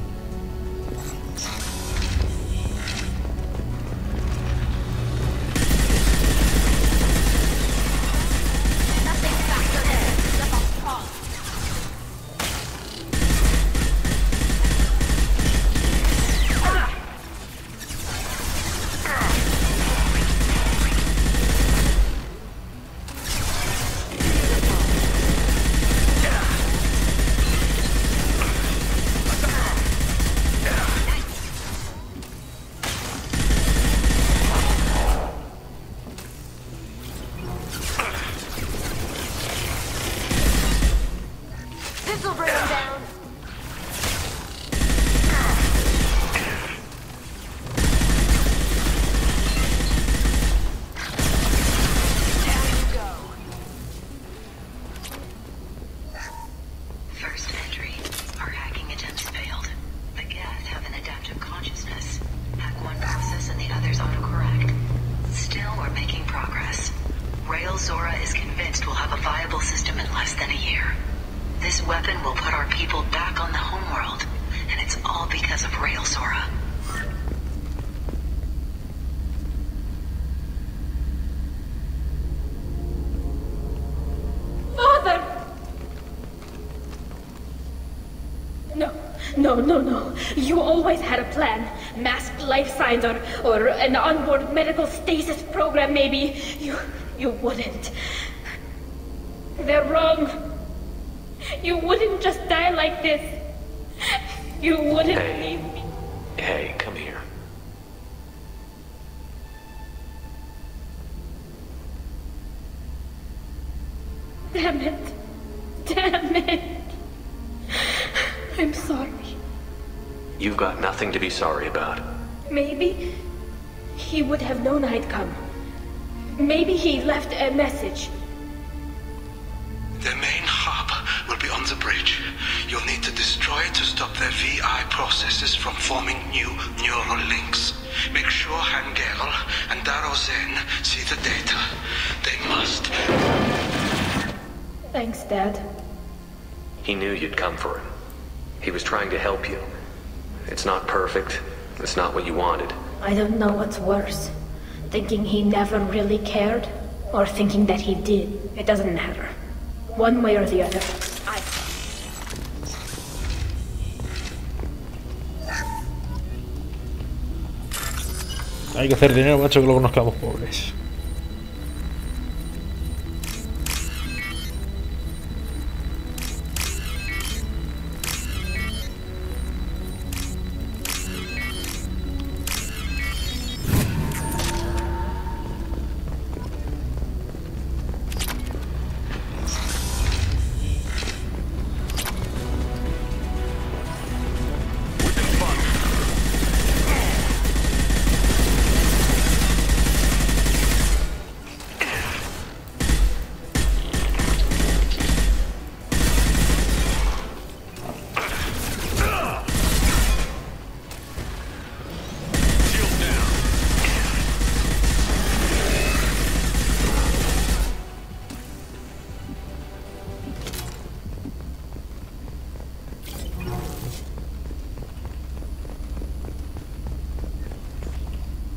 people back on the homeworld, and it's all because of Railsora.
Father! No. You always had a plan. Masked life signs or an onboard medical stasis program, maybe. You wouldn't. They're wrong. You wouldn't just die like this. You wouldn't leave me.
Hey, come here.
Damn it. I'm sorry.
You've got nothing to be sorry about.
Maybe he would have known I'd come. Maybe he left a message.
Their main hub will be on the bridge. You'll need to destroy it to stop their VI processes from forming new neural links. Make sure Hangerl and Darozen see the data. They must.
Thanks, Dad.
He knew you'd come for him. He was trying to help you. It's not perfect. It's not what you wanted.
I don't know what's worse. Thinking he never really cared, or thinking that he did. It doesn't matter. One way or the other.
Hay que hacer dinero, macho, que luego nos quedamos pobres.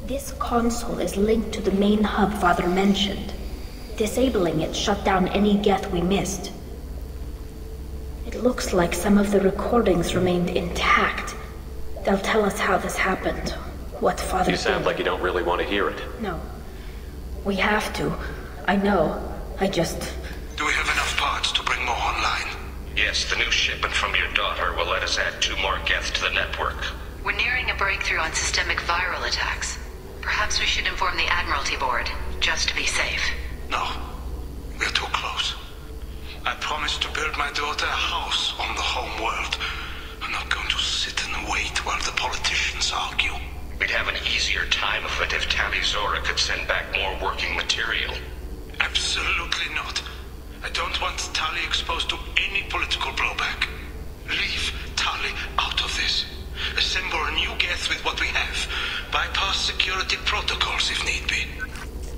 This console is linked to the main hub Father mentioned. Disabling it shut down any geth we missed. It looks like some of the recordings remained intact. They'll tell us how this happened, what Father did.
You sound like you don't really want to hear it.
No. We have to. I know. I just...
Do we have enough parts to bring more online?
Yes, the new shipment from your daughter will let us add 2 more geths to the network.
We're nearing a breakthrough on systemic viral attacks. Perhaps we should inform the Admiralty Board, just to be safe.
No. We're too close. I promised to build my daughter a house on the home world. I'm not going to sit and wait while the politicians argue.
We'd have an easier time of it if Talizora could send back more working material.
Absolutely not. I don't want Tali exposed to any political blowback. Leave Tali out of this. Assemble a new geth with what we have. Bypass security protocols if need be.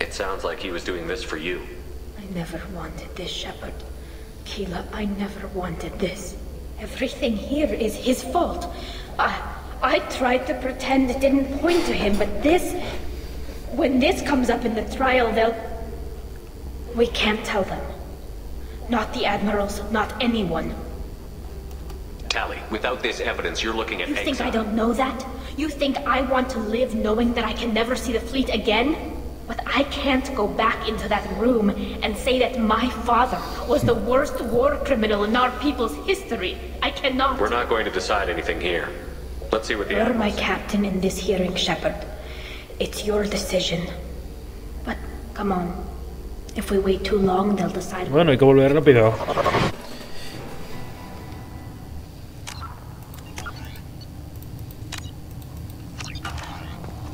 It sounds like he was doing this for you.
I never wanted this, Shepard. Keela, I never wanted this. Everything here is his fault. I tried to pretend it didn't point to him, but this... When this comes up in the trial, they'll... We can't tell them. Not the Admirals, not anyone.
Tali, without this evidence, you're looking at
You think
exile.
I don't know that? You think I want to live knowing that I can never see the fleet again? But I can't go back into that room and say that my father was the worst war criminal in our people's history. I cannot.
We're not going to decide anything here. Let's see what the
You're my
Admiral says.
captain in this hearing, Shepard. It's your decision. But, come on. If we wait too long, they'll decide...
Bueno, hay que volver rápido.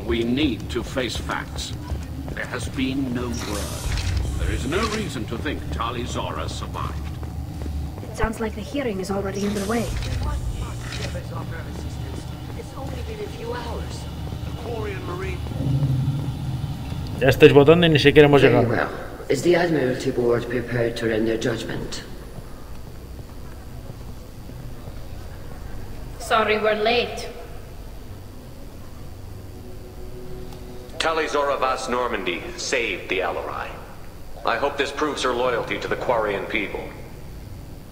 We need to face facts. There has been no word. There is no reason to think Talizora survived.
It sounds like the hearing is already underway.
It's only been a few hours. Korean Marine.
Ya estáis votando y ni siquiera hemos
Very
llegado.
well. Is the Admiralty Board prepared to render judgment?
Sorry we're late.
Talizora Vas Normandy saved the Alarai. I hope this proves her loyalty to the Quarian people.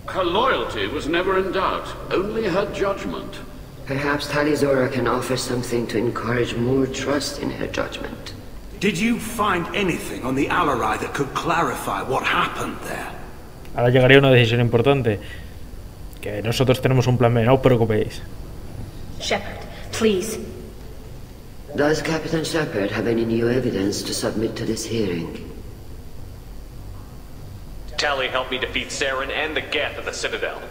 Her loyalty was never in doubt, only her judgment.
Perhaps Talizora can offer something to encourage more trust in her judgment.
Did you find anything on the Alarai that could clarify what happened there?
Ahora llegaría una decisión importante. Que nosotros tenemos un plan B, no os preocupéis.
Shepard, please.
Does Captain Shepard have any new evidence to submit to this hearing?
Tali helped me defeat Saren and the Geth at the Citadel.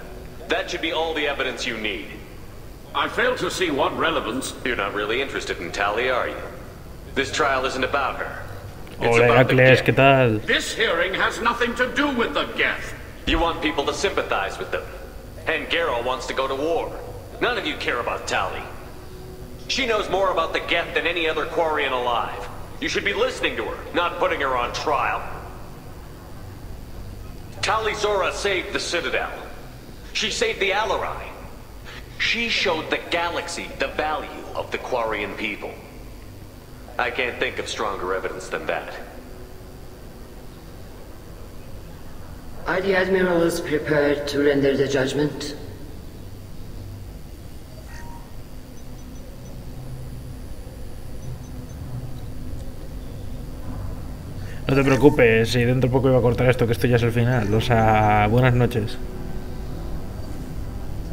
That should be all the evidence you need.
I fail to see what relevance...
You're not really interested in Tali, are you? This trial isn't about her. It's
Hola,
about the
Heracles,
Geth.
¿qué tal?
This hearing has nothing to do with the Geth.
You want people to sympathize with them. And Garrow wants to go to war. None of you care about Tali. She knows more about the Geth than any other Quarian alive. You should be listening to her, not putting her on trial. Talizora saved the Citadel. She saved the Alarai. She showed the galaxy the value of the Quarian people. I can't think of stronger evidence than that.
Are the admirals prepared to render the judgment?
No te preocupes, si dentro de poco iba a cortar esto, que esto ya es el final. O sea, buenas noches.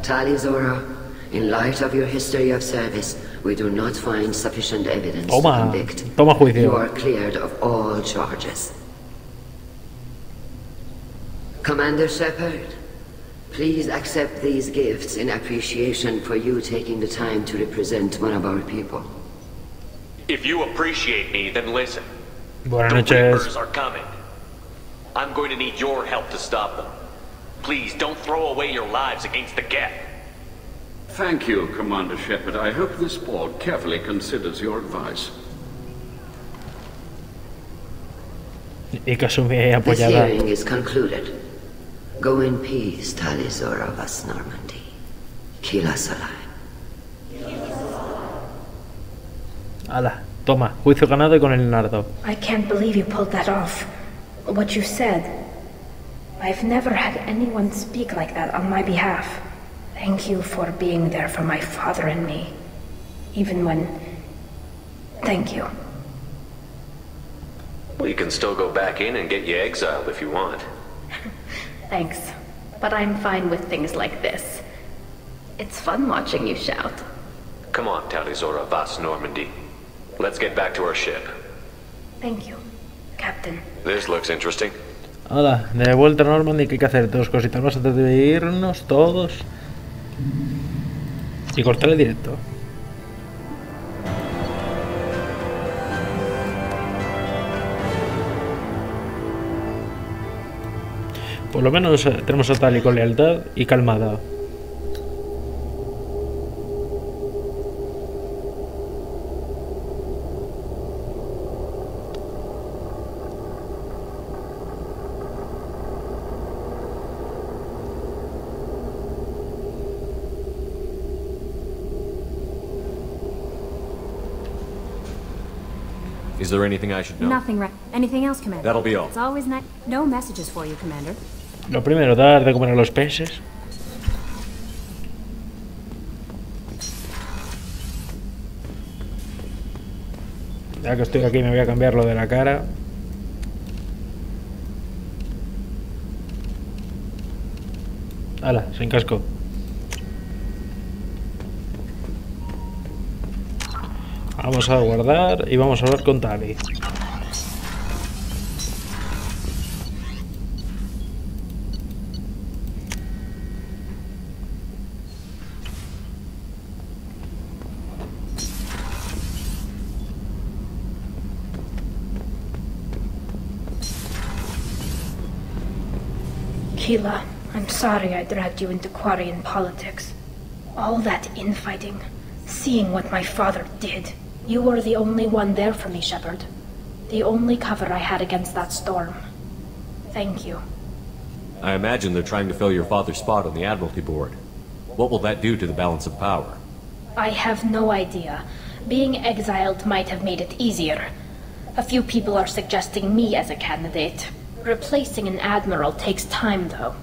Talizora, in light of your history of service, we do not find sufficient evidence to convict.
Toma juicio.
You are cleared of all charges. Commander Shepard, please accept these gifts in appreciation for you taking the time to represent one of our people.
If you appreciate me, then listen.
Buenas
The
noches.
Reapers are coming. I'm going to need your help to stop them. Please don't throw away your lives against the Geth.
Thank you, Commander Shepard. I hope this board carefully considers your advice.
Y que asume
This
apoyada.
hearing is concluded. Go in peace, Talizora Vas Normandy. Kila Salai.
Ala, toma, juicio ganado y con el nardo.
I can't believe you pulled that off. What you said. I've never had anyone speak like that on my behalf. Thank you for being there for my father and me. Even when... Thank you.
We can still go back in and get you exiled if you want.
Thanks. But I'm fine with things like this. It's fun watching you shout.
Come on, Talizora Vas Normandy. Let's get back to our ship.
Thank you, Captain.
This looks interesting.
Hola, de vuelta a Normandy, que hay que hacer dos cositas más antes de irnos todos. Y cortar el directo. Por lo menos tenemos a Tali con lealtad y calmada.
Is there anything I should know?
Nothing, right? Anything else, Commander?
That'll be all.
It's always nice. No messages for you, Commander.
Lo primero, dar de comer a los peces. Ya que estoy aquí me voy a cambiar lo de la cara. Hala, sin casco. Vamos a guardar y vamos a hablar con Tali.
Keela, I'm sorry I dragged you into Quarian politics. All that infighting, seeing what my father did. You were the only one there for me, Shepard. The only cover I had against that storm. Thank you.
I imagine they're trying to fill your father's spot on the Admiralty Board. What will that do to the balance of power?
I have no idea. Being exiled might have made it easier. A few people are suggesting me as a candidate. Replacing an admiral takes time, though.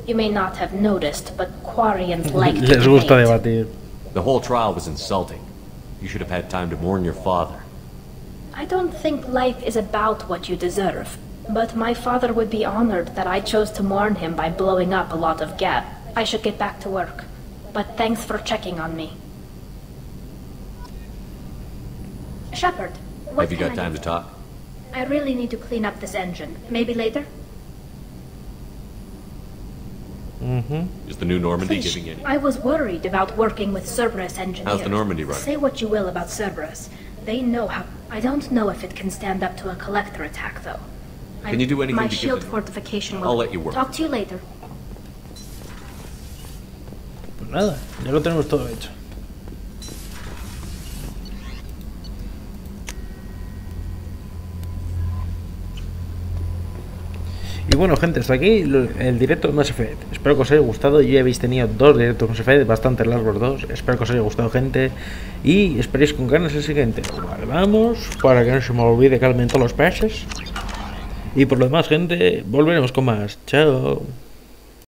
You may not have noticed, but Quarians like to
Les gusta
debate.
debatir.
The whole trial was insulting. You should have had time to mourn your father.
I don't think life is about what you deserve, but my father would be honored that I chose to mourn him by blowing up a lot of gas. I should get back to work, but thanks for checking on me. Shepard, what
Have you
can
got
I
time
do?
to talk?
I really need to clean up this engine. Maybe later?
Is the new Normandy
Please,
giving any?
I was worried about working with Cerberus engineers.
How's the Normandy running?
Say what you will about Cerberus. They know how... I don't know if it can stand up to a collector attack, though.
Can you do anything
My
to give
shield
them-
fortification will...
I'll let you work.
Talk to you later.
Pues nada, ya lo tenemos todo hecho. Y bueno, gente, hasta aquí el directo de Mass Effect. Espero que os haya gustado. Ya habéis tenido 2 directos de Mass Effect, bastante largos 2. Espero que os haya gustado, gente. Y esperéis con ganas el siguiente. Vale, vamos, para que no se me olvide que alimento los peces. Y por lo demás, gente, volveremos con más. Chao.